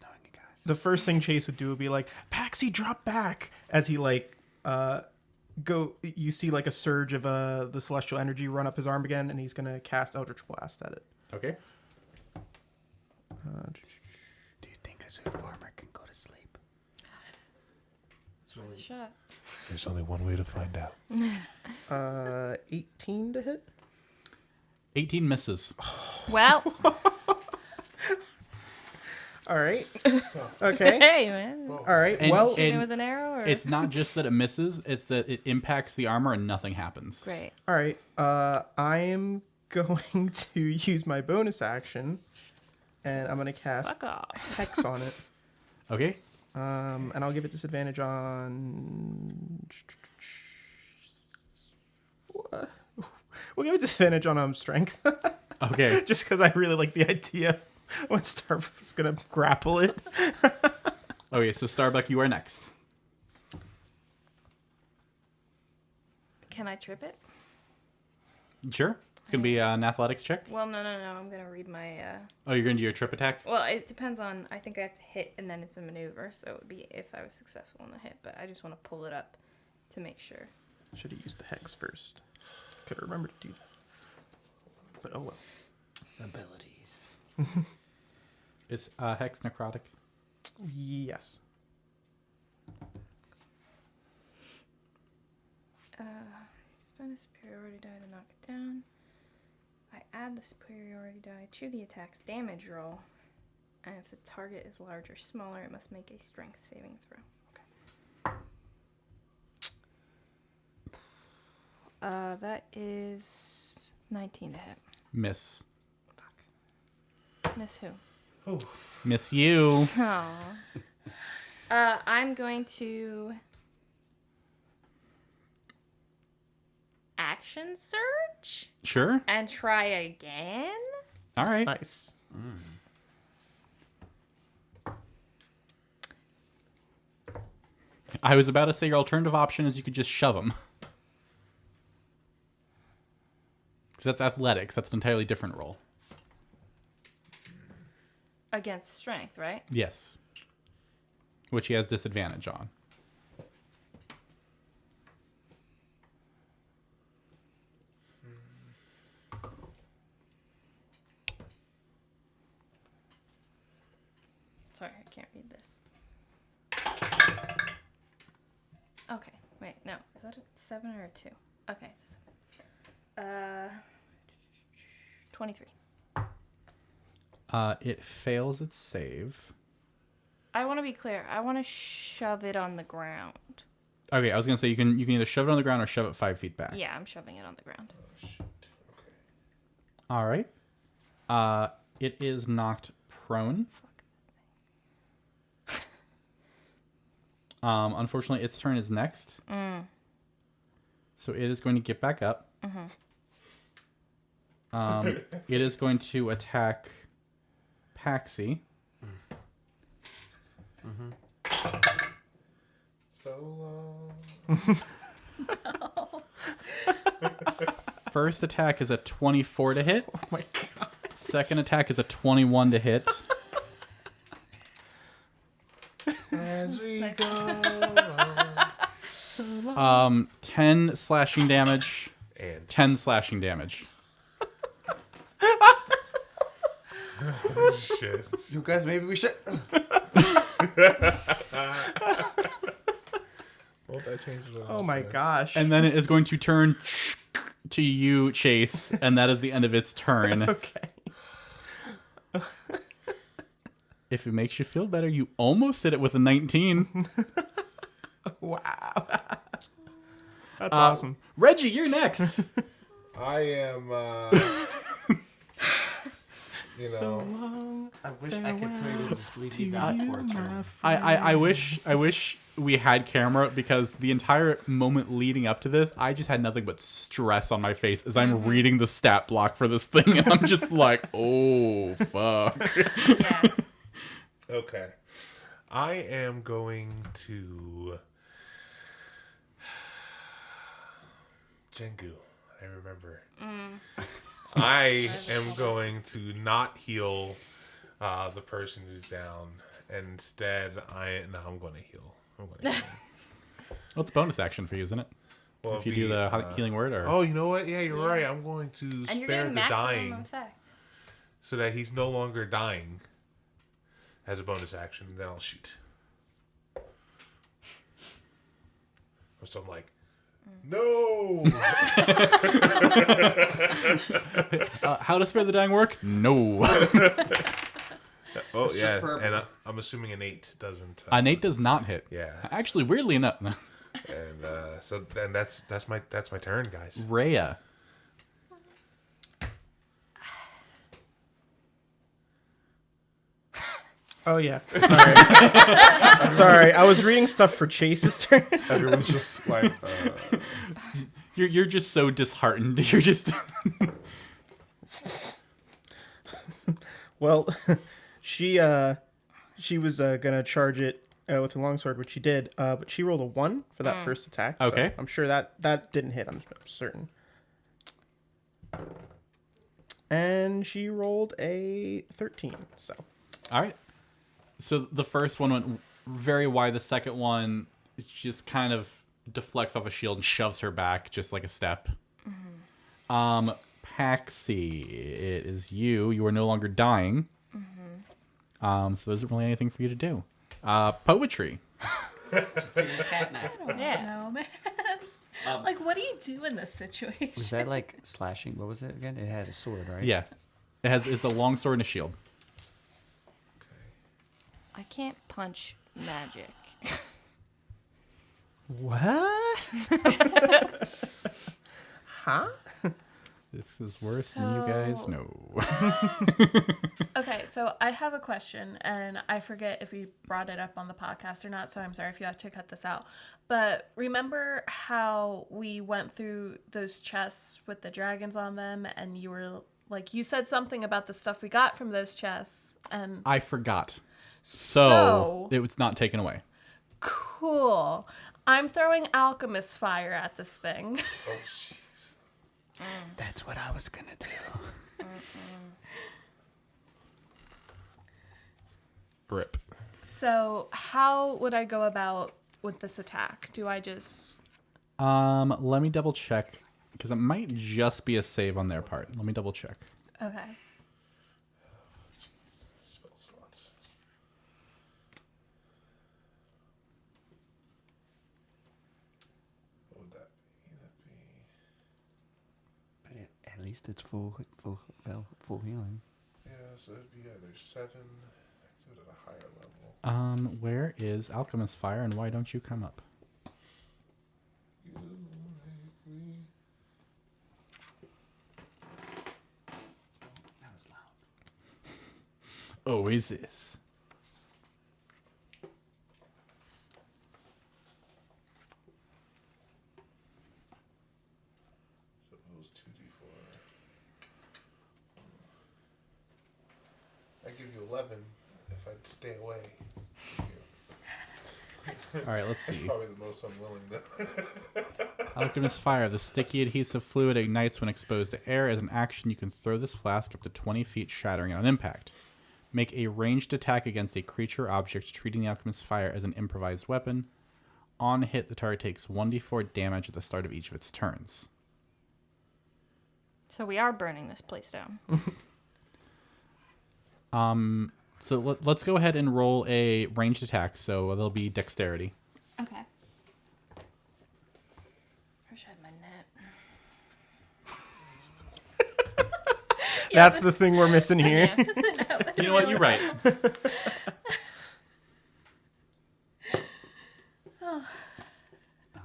knowing you guys. the first thing Chase would do would be like, Paxi, drop back! As he like you see like a surge of the celestial energy run up his arm again, and he's gonna cast Eldritch Blast at it. Okay. Do you think a suit of armor can go to sleep? Worth a shot. There's only one way to find out. 18 to hit. 18 misses. Well, All right. Okay. hey man. All right. And- Well, Shooting with an arrow or? It's not just that it misses, it's that it impacts the armor and nothing happens. Great. all right. I am going to use my bonus action, and I'm gonna cast Fuck off. Hex on it. Okay. And I'll give it disadvantage on. We'll give it disadvantage on strength, Okay. just because I really like the idea when Starbuck is gonna grapple it. Okay, so Starbuck, you are next. Can I trip it? Sure. It's going to be an athletics check. Well, no. I'm gonna read my. Oh, you're going to do your trip attack? Well, it depends on. I think I have to hit, and then it's a maneuver, so it would be if I was successful in the hit. But I just want to pull it up to make sure. Should have used the hex first. Could have remembered to do that. But oh well. Abilities. Is Hex necrotic? Yes. Spend a superiority die to knock it down. I add the superiority die to the attack's damage roll, and if the target is large or smaller, it must make a strength saving throw. Okay. That is 19 to hit. Miss. Miss who? Miss you. Oh. I'm going to action surge Sure. and try again. All right. Nice. I was about to say your alternative option is you could just shove him. Because that's athletics. That's an entirely different roll. Against strength, right? Yes. Which he has disadvantage on. Sorry, I can't read this. Okay, wait, no. Is that a 7 or a 2? Okay, it's a 7. 23. It fails its save. I want to be clear. I want to shove it on the ground. Okay, I was gonna say you can either shove it on the ground or shove it 5 feet back. Yeah, I'm shoving it on the ground. All right. It is knocked prone. Unfortunately, its turn is next. So it is going to get back up. It is going to attack Paxi. So First attack is a 24 to hit. Oh my god. Second attack is a 21 to hit. as we go. 10 slashing damage. And 10 slashing damage. shit. You guys, maybe we should. Well, that changes what I Oh was my saying. gosh. And then it is going to turn to you, Chase, and that is the end of its turn. Okay. If it makes you feel better, you almost hit it with a 19. Wow. That's awesome. Reggie, you're next. I am, you know, So long. I wish I could tell you to just leave you down for a turn. I wish we had camera because the entire moment leading up to this, I just had nothing but stress on my face as I'm reading the stat block for this thing, and I'm just like, oh fuck. Yeah. okay. I am going to Jengu. I remember. I am going to not heal the person who's down. Instead, I'm going to heal. I'm going to heal. Well, it's a bonus action for you, isn't it? Well, If you it'd do the be, healing word, or oh, you know what? Yeah, you're right. I'm going to And you're spare getting the maximum dying effect. so that he's no longer dying as a bonus action. Then I'll shoot. So I'm like, no. how does spare the dying work? No. Oh just yeah, for- and I'm assuming an 8 doesn't. An 8 does not hit. Yeah. Actually, weirdly enough, And so then that's my turn, guys. Reya. Oh yeah. Sorry. Sorry. I was reading stuff for Chase's turn. Everyone's just like, You're just so disheartened. You're just Well, she was gonna charge it with her longsword, which she did, but she rolled a 1 for that first attack. so Okay. I'm sure that didn't hit. I'm certain. And she rolled a 13. So all right. So the first one went very wide. The second one just kind of deflects off a shield and shoves her back just like a step. Paxi, it is you. You are no longer dying. So there isn't really anything for you to do. Poetry. Just taking a cat nap. Yeah. No, man. Like, what do you do in this situation? Was that like slashing? What was it again? It had a sword, right? Yeah. It's a long sword and a shield. I can't punch magic. what? Huh? This is worse than you guys So- know. Okay, so I have a question, and I forget if we brought it up on the podcast or not, so I'm sorry if you have to cut this out. But remember how we went through those chests with the dragons on them, and you were like, you said something about the stuff we got from those chests, and I forgot. So it was not taken away. cool. I'm throwing alchemist fire at this thing. oh jeez. That's what I was gonna do. Rip. So how would I go about with this attack? Do I just... Let me double check because it might just be a save on their part. Let me double check. Okay. Spell slots. What would that be? But at least it's full healing. Yeah, so it'd be either 7. I could do it at a higher level. Where is Alchemist Fire and why don't you come up? You make me. Oasis. So those 2d4. I give you 11 if I'd stay away. All right, let's see. Probably the most unwilling though. Alchemist Fire. The sticky adhesive fluid ignites when exposed to air. As an action, you can throw this flask up to 20 feet, shattering it on impact. Make a ranged attack against a creature or object, treating the Alchemist Fire as an improvised weapon. On hit, the target takes 1d4 damage at the start of each of its turns. So we are burning this place down. So let's go ahead and roll a ranged attack. So there'll be dexterity. Okay. I wish I had my net. That's the thing we're missing here. You know what? You're right. Oh no.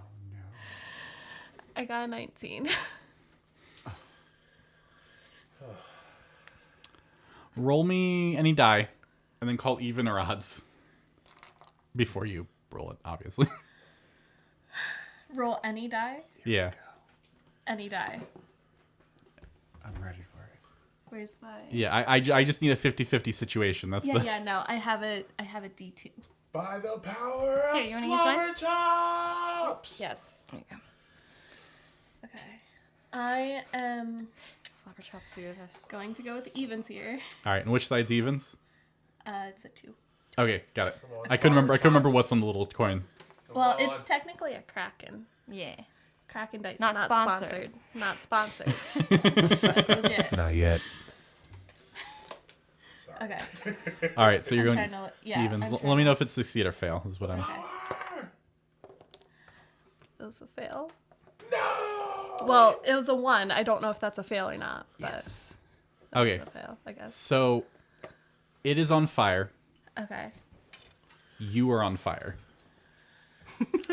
I got a 19. Roll me any die, and then call even or odds before you roll it, obviously. Roll any die? Yeah. Any die. I'm ready for it. Where's my... Yeah, I just need a 50-50 situation. That's the... Yeah, no, I have a D2. By the power Here, of you wanna use mine? slobber chops! Yes. There you go. Okay. I am Slobber chops do this. going to go with evens here. All right, and which side's evens? It's a 2. Okay, got it. on, I couldn't remember what's on the little coin. Well, on. it's technically a Kraken. Yeah. Kraken dice. Not Not sponsored. sponsored. Not sponsored. But it's legit. Not yet. Okay. All right, so you're I'm going trying to, yeah, evens. I'm Let trying me know to- if it's succeed or fail. Is what I'm. It was a fail. No. Well, it was a 1. I don't know if that's a fail or not. But Yes. that's Okay. a fail, I guess. So, it is on fire. Okay. You are on fire.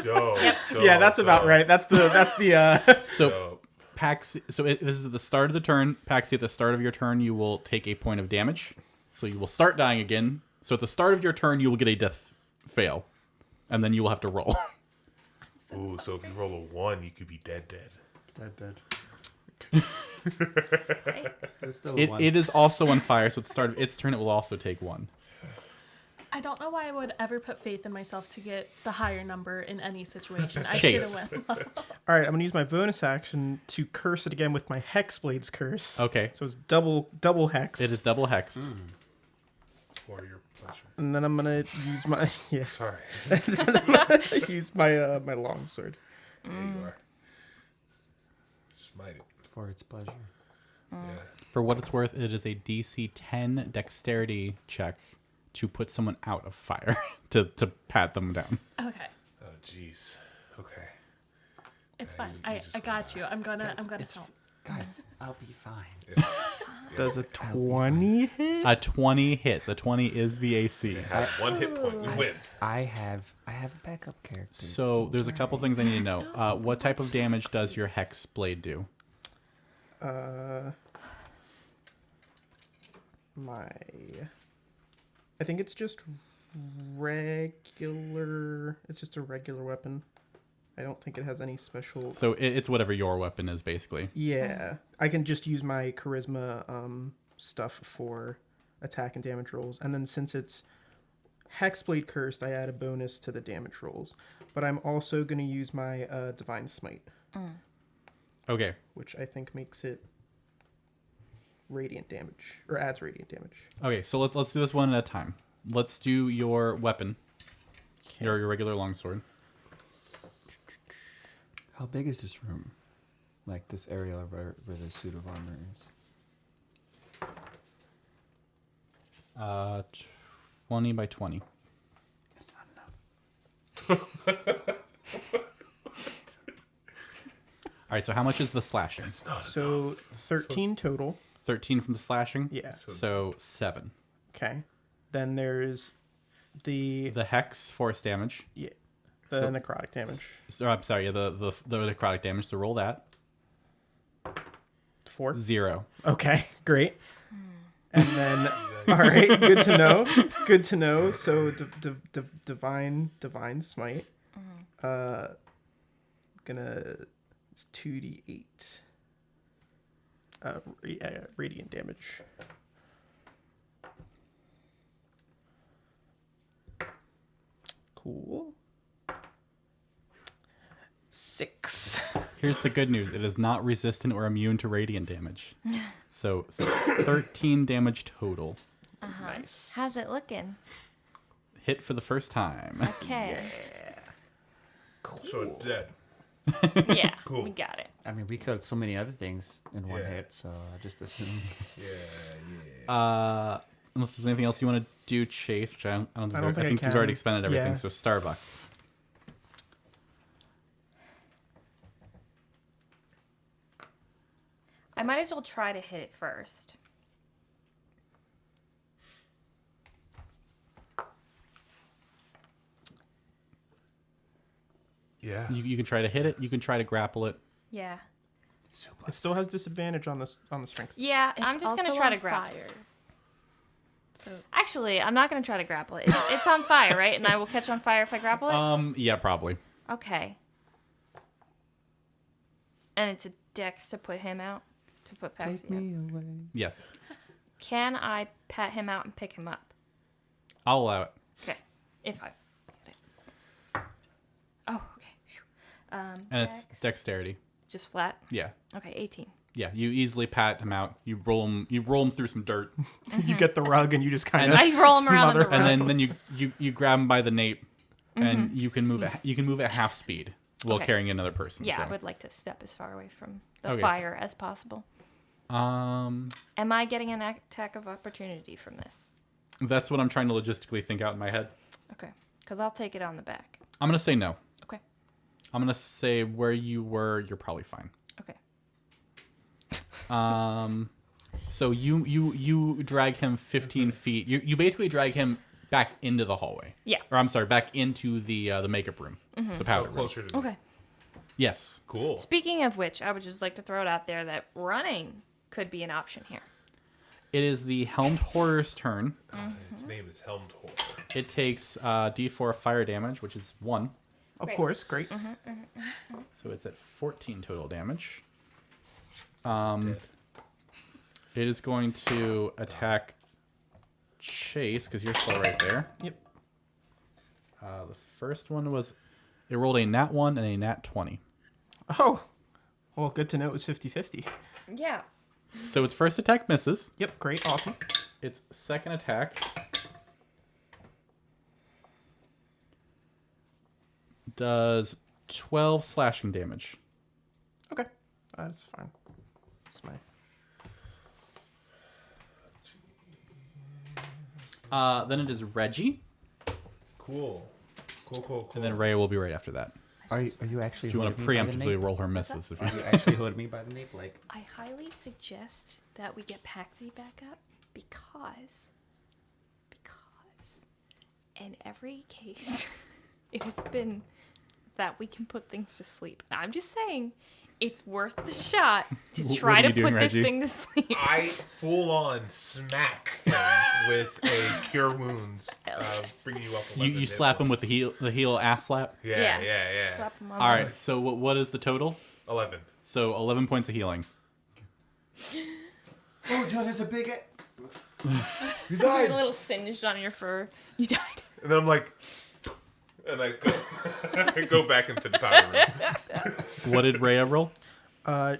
Dope. Yeah, that's about right. That's the So, Dope. Paxi. So this is at the start of the turn. Paxi, at the start of your turn, you will take a point of damage. So you will start dying again. So at the start of your turn, you will get a death fail, and then you will have to roll. Ooh, so if you roll a 1, you could be dead. Dead. Right? There's still It, one. it is also on fire. So at the start of its turn, it will also take 1. I don't know why I would ever put faith in myself to get the higher number in any situation. I should Chase. have went. All right, I'm gonna use my bonus action to curse it again with my Hexblade's curse. Okay. So it's double hex. It is double hexed. For your pleasure. And then I'm gonna use my Sorry. use my my longsword. There you are. Smite it. For its pleasure. Yeah. For what it's worth, it is a DC 10 dexterity check to put someone out of fire to pat them down. Okay. Oh, jeez. Okay. It's Yeah, fine. you I just got you. I'm gonna It's help. guys, I'll be fine. Does a 20 hit? A 20 hits. A 20 is the AC. Have 1 hit point. We win. I have a backup character. So there's a couple things I need to know. What type of damage does your hex blade do? I think it's just regular. It's just a regular weapon. I don't think it has any special. So it's whatever your weapon is, basically. Yeah, I can just use my charisma stuff for attack and damage rolls, and then since it's Hexblade cursed, I add a bonus to the damage rolls. But I'm also going to use my divine smite, Okay. which I think makes it radiant damage or adds radiant damage. Okay, so let's do this one at a time. Let's do your weapon. Your regular longsword. How big is this room? Like this area where the suit of armor is? 20 by 20. That's not enough. All right, so how much is the slashing? So 13 total. 13 from the slashing? Yeah. So 7. Okay. Then there's the The hex, force damage. the so- necrotic damage. So, I'm sorry, the necrotic damage, so roll that. 4. 0. Okay, great. And then All right, good to know. Good to know. So divine smite. It's 2d8. Radiant damage. Cool. 6. Here's the good news. It is not resistant or immune to radiant damage. So 13 damage total. Nice. How's it looking? Hit for the first time. Okay. So it's dead. Yeah, Cool. we got it. I mean, we killed so many other things in one hit, so I just assumed. Unless there's anything else you want to do, Chase, which I don't think I you've can. already expended everything, Yeah. so Starbuck. I might as well try to hit it first. Yeah. You can try to hit it. You can try to grapple it. Yeah. It still has disadvantage on the strength. Yeah, I'm just gonna try to grapple. So actually, I'm not gonna try to grapple it. It's on fire, right? And I will catch on fire if I grapple it. Yeah, probably. Okay. And it's a dex to put him out, to put Paxi out. Yes. Can I pat him out and pick him up? I'll allow it. Okay, if I get it. Oh, okay. Phew. And it's dexterity. Just flat. Yeah. Okay, 18. Yeah, you easily pat him out. You roll him through some dirt. You get the rug and you just kind of I roll him around on the rug. And then you grab him by the nape, and you can move at half speed while Okay. carrying another person. Yeah, so. I would like to step as far away from the Okay. fire as possible. Am I getting an attack of opportunity from this? That's what I'm trying to logistically think out in my head. Okay, because I'll take it on the back. I'm gonna say no. Okay. I'm gonna say where you were, you're probably fine. Okay. So you drag him 15 feet. You basically drag him back into the hallway. Yeah. Or I'm sorry, back into the makeup room, the powder room. Closer to me. Okay. Yes. Cool. Speaking of which, I would just like to throw it out there that running could be an option here. It is the Helmed Horror's turn. Its name is Helmed Horror. It takes D4 fire damage, which is 1. Of Great. course, great. So it's at 14 total damage. Dead. It is going to attack Chase, because you're still right there. Yep. The first one was... It rolled a nat 1 and a nat 20. Oh, well, good to know it was 50-50. Yeah. So its first attack misses. Yep, great, awesome. Its second attack does 12 slashing damage. Okay, that's fine. That's my... Then it is Reggie, Cool. Cool. and then Reya will be right after that. Are you actually? If you want to preemptively roll her misses. If you... Are you actually holding me by the nape? Like, I highly suggest that we get Paxi back up because in every case, it has been that we can put things to sleep. I'm just saying, it's worth the shot to What try are to you doing, put this Reggie? thing to sleep. I full on smack him with a cure wounds, bringing you up. You 11 slap him with the hit heel ass slap. points. Yeah. Slap 'em on All the- right. So what is the total? 11. So 11 points of healing. Oh, John, there's a big. You You're died. a little singed on your fur. You died. And then I'm like, and I go back into the powder room. What did Reya roll?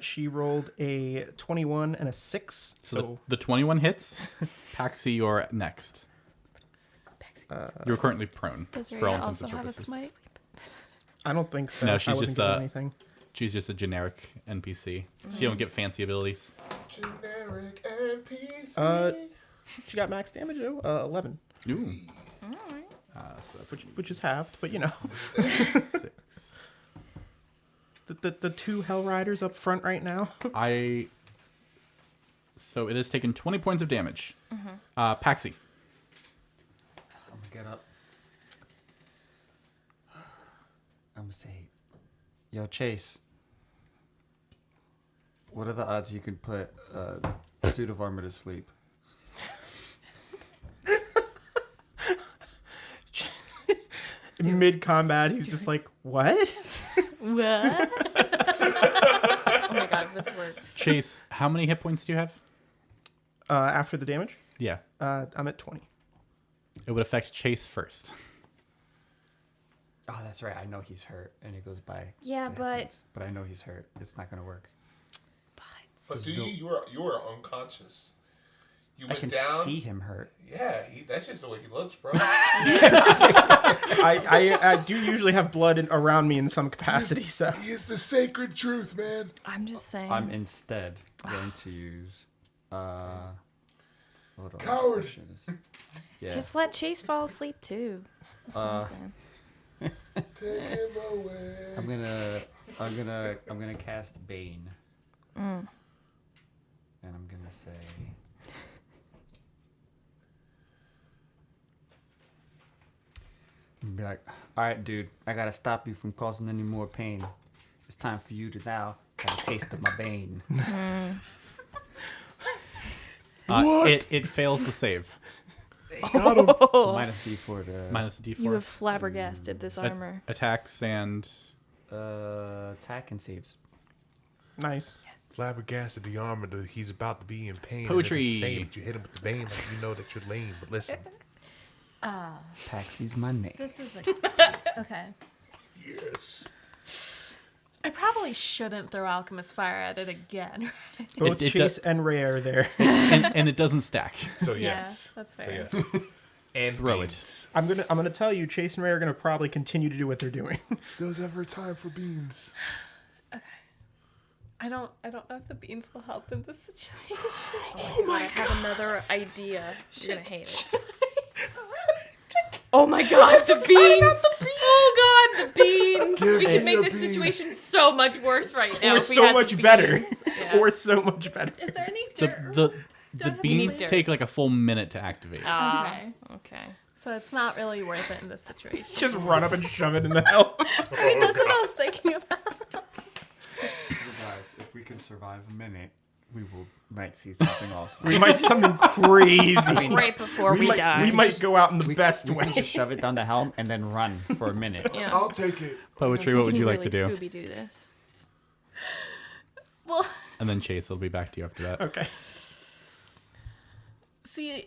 She rolled a 21 and a 6. So the 21 hits. Paxi, you're next. You're currently prone Does for all Reya intents also and have a purposes. smite? I don't think so. No, I she's wasn't just doing anything. She's just a generic NPC. She don't get fancy abilities. Generic NPC. She got max damage, 11. Ooh. Alright. So that's Which is halved, but you know. 6. The two Hell Riders up front right now. So it has taken 20 points of damage. Paxi. I'm gonna get up. I'm gonna say, yo, Chase. What are the odds you could put a suit of armor to sleep? in mid-combat, he's just like, what? What? Oh my god, if this works. Chase, how many hit points do you have? After the damage, Yeah. I'm at 20. It would affect Chase first. Oh, that's right. I know he's hurt, and it goes by. Yeah, the hit but- points. But I know he's hurt. It's not gonna work. But do you were unconscious. You I went can down. see him hurt. Yeah, that's just the way he looks, bro. I do usually have blood around me in some capacity, so. He is the sacred truth, man. I'm just saying. I'm instead going to use. Hold on. Coward. Let's make sure this- Just let Chase fall asleep too. That's what I'm saying. Take him away. I'm gonna cast Bane. And I'm gonna say. And be like, all right, dude, I gotta stop you from causing any more pain. It's time for you to now have a taste of my Bane. It fails to save. Got him. So minus D4 to Minus a d4. You have flabbergasted this armor. Attacks and... attack and saves. Nice. Flabbergasted the armor. He's about to be in pain. Poetry. And it's insane that you hit him with the bane like you know that you're lame. But listen. Paxi's my name. This is okay. Yes. I probably shouldn't throw alchemist fire at it again. Right? Both it Chase does- and Ray are there. and it doesn't stack. So Yeah, yes. that's So fair. yes. And Throw beans. I'm gonna tell you, Chase and Ray are gonna probably continue to do what they're doing. There's ever time for beans. I don't know if the beans will help in this situation. Oh my god, I have another idea. You're gonna hate it. Oh my god, the beans! Oh god, the beans! Give We me can make a this bean. situation so much worse right now. Or if we so had the much better. beans. Yeah. Or so much better. Is there any The, dirt? the have beans dirt. take like a full minute to activate. Okay. Okay. So it's not really worth it in this situation. Just run up and shove it in the hell. I mean, that's what I was thinking about. Guys, if we can survive a minute, we might see something awesome. We might see something crazy. Right before we die. We might go out in the best We way. can just shove it down the helm and then run for a minute. Yeah. I'll take it. Poetry, what would you like to do? Scooby do this. Well, And then Chase will be back to you after that. Okay. see,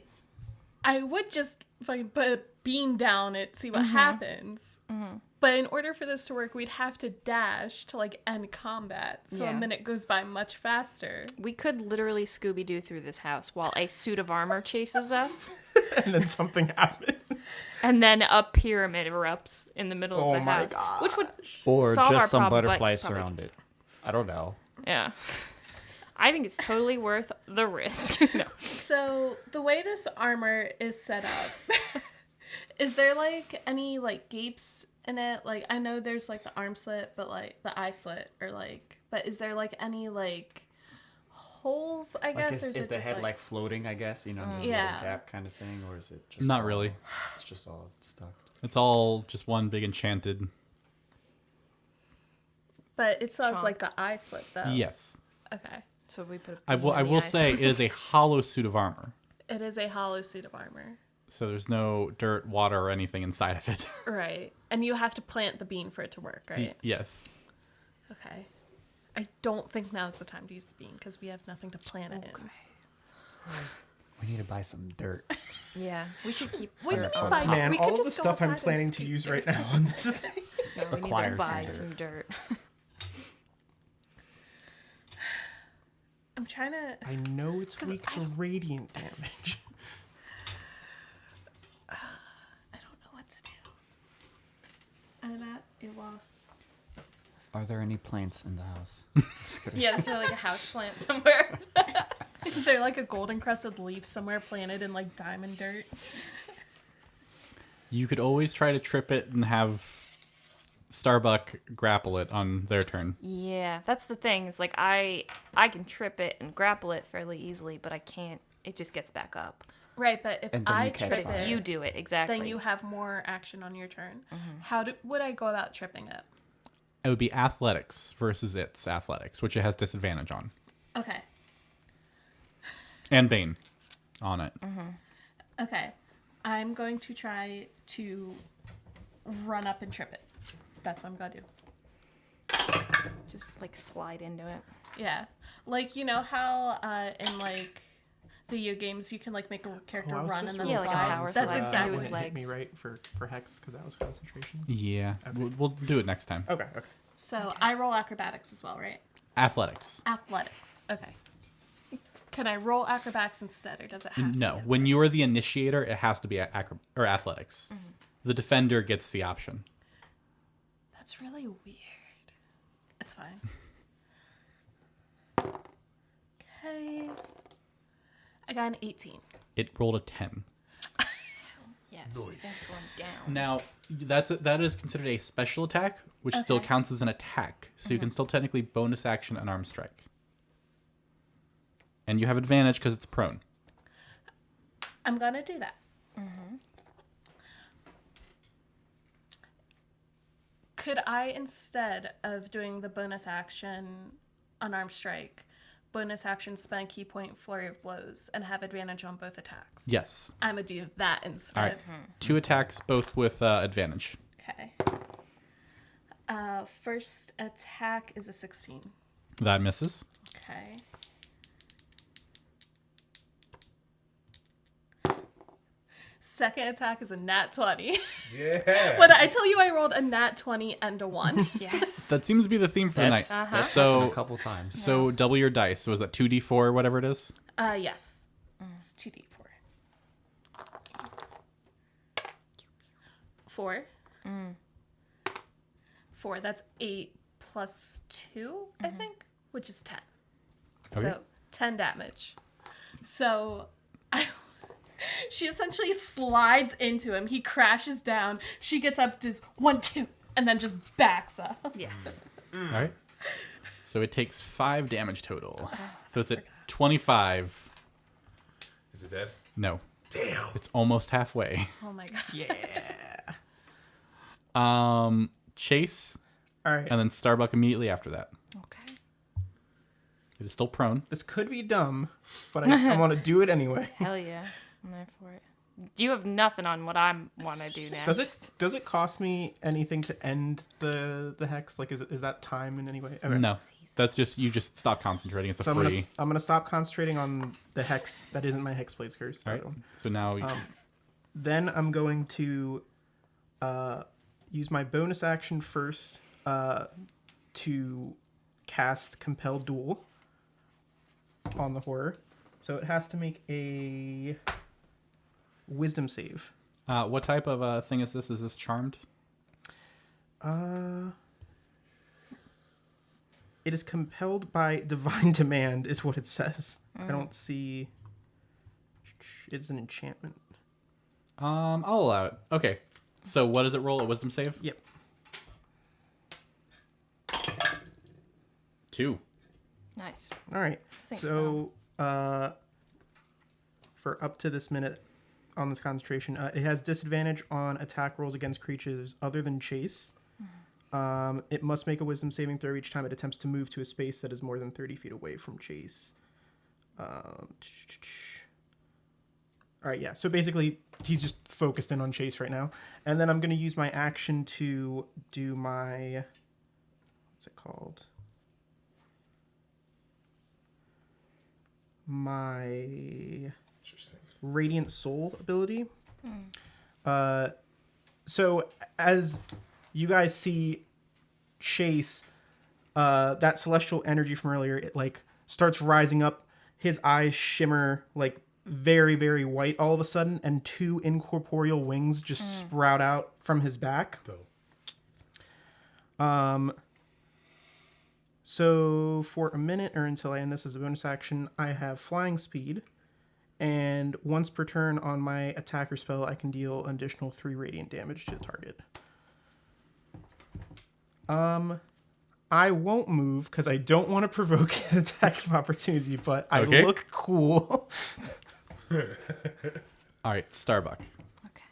I would just fucking put a beam down it, see what happens. But in order for this to work, we'd have to dash to like end combat, so Yeah. a minute goes by much faster. We could literally Scooby Doo through this house while a suit of armor chases us, And then something happens. and then a pyramid erupts in the middle Oh of the my house, which would Or solve our just some problem, but butterflies probably- surround it. I don't know. Yeah. I think it's totally worth the risk. No. So the way this armor is set up, is there like any like gapes in it? Like I know there's like the arm slit, but like the eye slit, or like, but is there like any like holes? I Like, guess or is it the just head like floating? I guess there's a Yeah. little gap kind of thing, or is it just Not all- really. It's just all stuck. It's all just one big enchanted. But it still has Chomp. like the eye slit though. Yes. Okay. So if we put a I beam in the will ice- say it is a hollow suit of armor. It is a hollow suit of armor. So there's no dirt, water, or anything inside of it. Right. And you have to plant the bean for it to work, right? Yes. Okay. I don't think now's the time to use the bean because we have nothing to plant it in. We need to buy some dirt. Yeah, we should keep. What do you dirt mean on by top. Man, We could all of the just go stuff I'm outside and planning to scoop use dirt. right now on this thing. No, we need to Acquire some buy dirt. some dirt. I'm trying to. I know it's 'Cause weak I to don't- radiant damage. I don't know what to do. I'm at a loss. Are there any plants in the house? Just kidding. Yeah, this is like a house plant somewhere. Is there like a golden crested leaf somewhere planted in like diamond dirt? You could always try to trip it and have Starbuck grapple it on their turn. Yeah, that's the thing. It's like I can trip it and grapple it fairly easily, but I can't. It just gets back up. Right, but if And then I you catch trip fire. it, You do it exactly. then you have more action on your turn. How would I go about tripping it? It would be athletics versus its athletics, which it has disadvantage on. Okay. And Bane on it. Okay. I'm going to try to run up and trip it. That's what I'm gonna do. Just like slide into it. Yeah, like you know how in like video games you can like make a character I was run and supposed then to Yeah, like a slide. power That's slide. exactly His Wouldn't it hit me legs. right for Hex because that was concentration. Yeah, we'll do it next time. Okay. So I roll acrobatics as well, right? Athletics. Athletics. Okay. Can I roll acrobatics instead, or does it have to? No, be when you're the initiator, it has to be athletics. The defender gets the option. That's really weird. It's fine. Okay. I got an 18. It rolled a 10. Yes, things going down. Now, that is considered a special attack, which still Okay. counts as an attack. So you can still technically bonus action an arm strike. And you have advantage because it's prone. I'm gonna do that. Could I, instead of doing the bonus action unarmed strike, bonus action spend key point flurry of blows and have advantage on both attacks? Yes. I'm gonna do that All instead. right. 2 attacks, both with advantage. Okay. First attack is a 16. That misses. Okay. Second attack is a nat 20. Yeah. When I tell you I rolled a nat 20 and a 1. Yes. That seems to be the theme for the night. That's Uh-huh. happened a couple times. So double your dice. So is that 2d4 or whatever it is? Yes. It's 2d4. 4. 4. That's 8 plus 2, I think, which is 10. Okay. So 10 damage. So she essentially slides into him. He crashes down. She gets up, does 1, 2, and then just backs up. Yes. All right. So it takes 5 damage total. So it's at 25. Is it dead? No, Damn. it's almost halfway. Oh my god. Chase, All right. and then Starbuck immediately after that. Okay. It is still prone. This could be dumb, but I want to do it anyway. Hell yeah. I'm there for it. You have nothing on what I want to do next. Does it cost me anything to end the hex? Like, is that time in any way? Okay. No, that's just you just stop concentrating. It's a So free. I'm gonna stop concentrating on the hex that isn't my Hexblade's curse. All right. So now Then I'm going to use my bonus action first to cast Compel Duel on the horror. So it has to make a Wisdom save. what type of thing is this? Is this charmed? It is compelled by divine demand, is what it says. I don't see. It's an enchantment. I'll allow it. Okay. So what does it roll? A wisdom save? Yep. 2. Nice. All right. Thanks, So, for up to this minute on this concentration, it has disadvantage on attack rolls against creatures other than Chase. It must make a wisdom saving throw each time it attempts to move to a space that is more than 30 feet away from Chase. All right, yeah. So basically, he's just focused in on Chase right now. And then I'm going to use my action to do my... What's it called? My Interesting. Radiant Soul ability. So as you guys see Chase, that celestial energy from earlier, it like starts rising up. His eyes shimmer like very, very white all of a sudden, and 2 incorporeal wings just sprout out from his back. Dope. So for a minute or until I end this as a bonus action, I have flying speed. And once per turn on my attacker spell, I can deal an additional 3 radiant damage to the target. I won't move because I don't want to provoke an attack of opportunity, but I Okay. look cool. All right, Starbuck. Okay.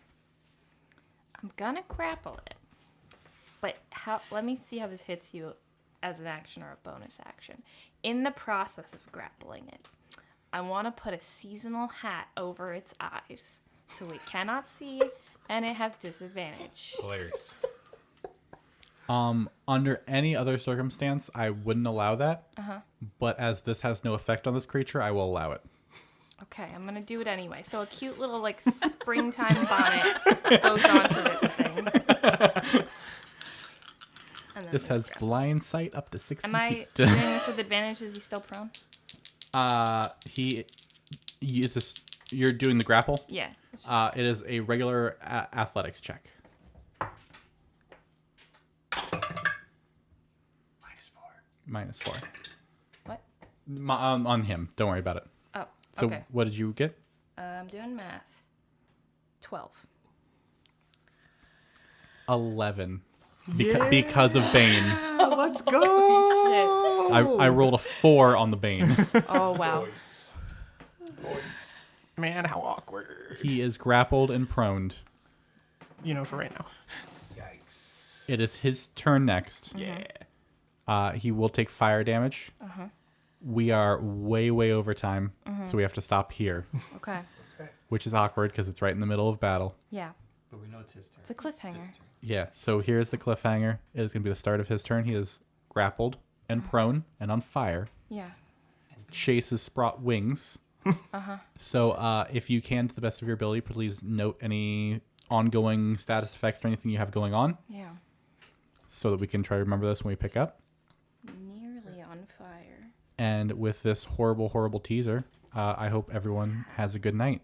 I'm gonna grapple it. But let me see how this hits you as an action or a bonus action. In the process of grappling it, I want to put a seasonal hat over its eyes. so it cannot see, and it has disadvantage. Hilarious. Under any other circumstance, I wouldn't allow that. But as this has no effect on this creature, I will allow it. Okay, I'm gonna do it anyway. So a cute little like springtime bonnet goes on for this thing. And then This has blind sight up to 60 Am I feet. doing this with advantage? Is he still prone? He uses. You're doing the grapple. Yeah. It's just, It is a regular athletics check. -4. what? On him. Don't worry about it. Oh. So Okay. what did you get? I'm doing math. 12. 11. Because of Bane. Let's go. I rolled a 4 on the Bane. Oh wow. Man, how awkward. He is grappled and proned. For right now. Yikes. It is his turn next. Yeah. He will take fire damage. We are way over time, so we have to stop here, Okay. which is awkward because it's right in the middle of battle. Yeah. But we know it's his turn. It's a cliffhanger. Yeah, so here's the cliffhanger. It is going to be the start of his turn. He is grappled and prone and on fire. Yeah. Chase has sprout wings. So if you can, to the best of your ability, please note any ongoing status effects or anything you have going on Yeah. so that we can try to remember this when we pick up. Nearly on fire. And with this horrible teaser, I hope everyone has a good night.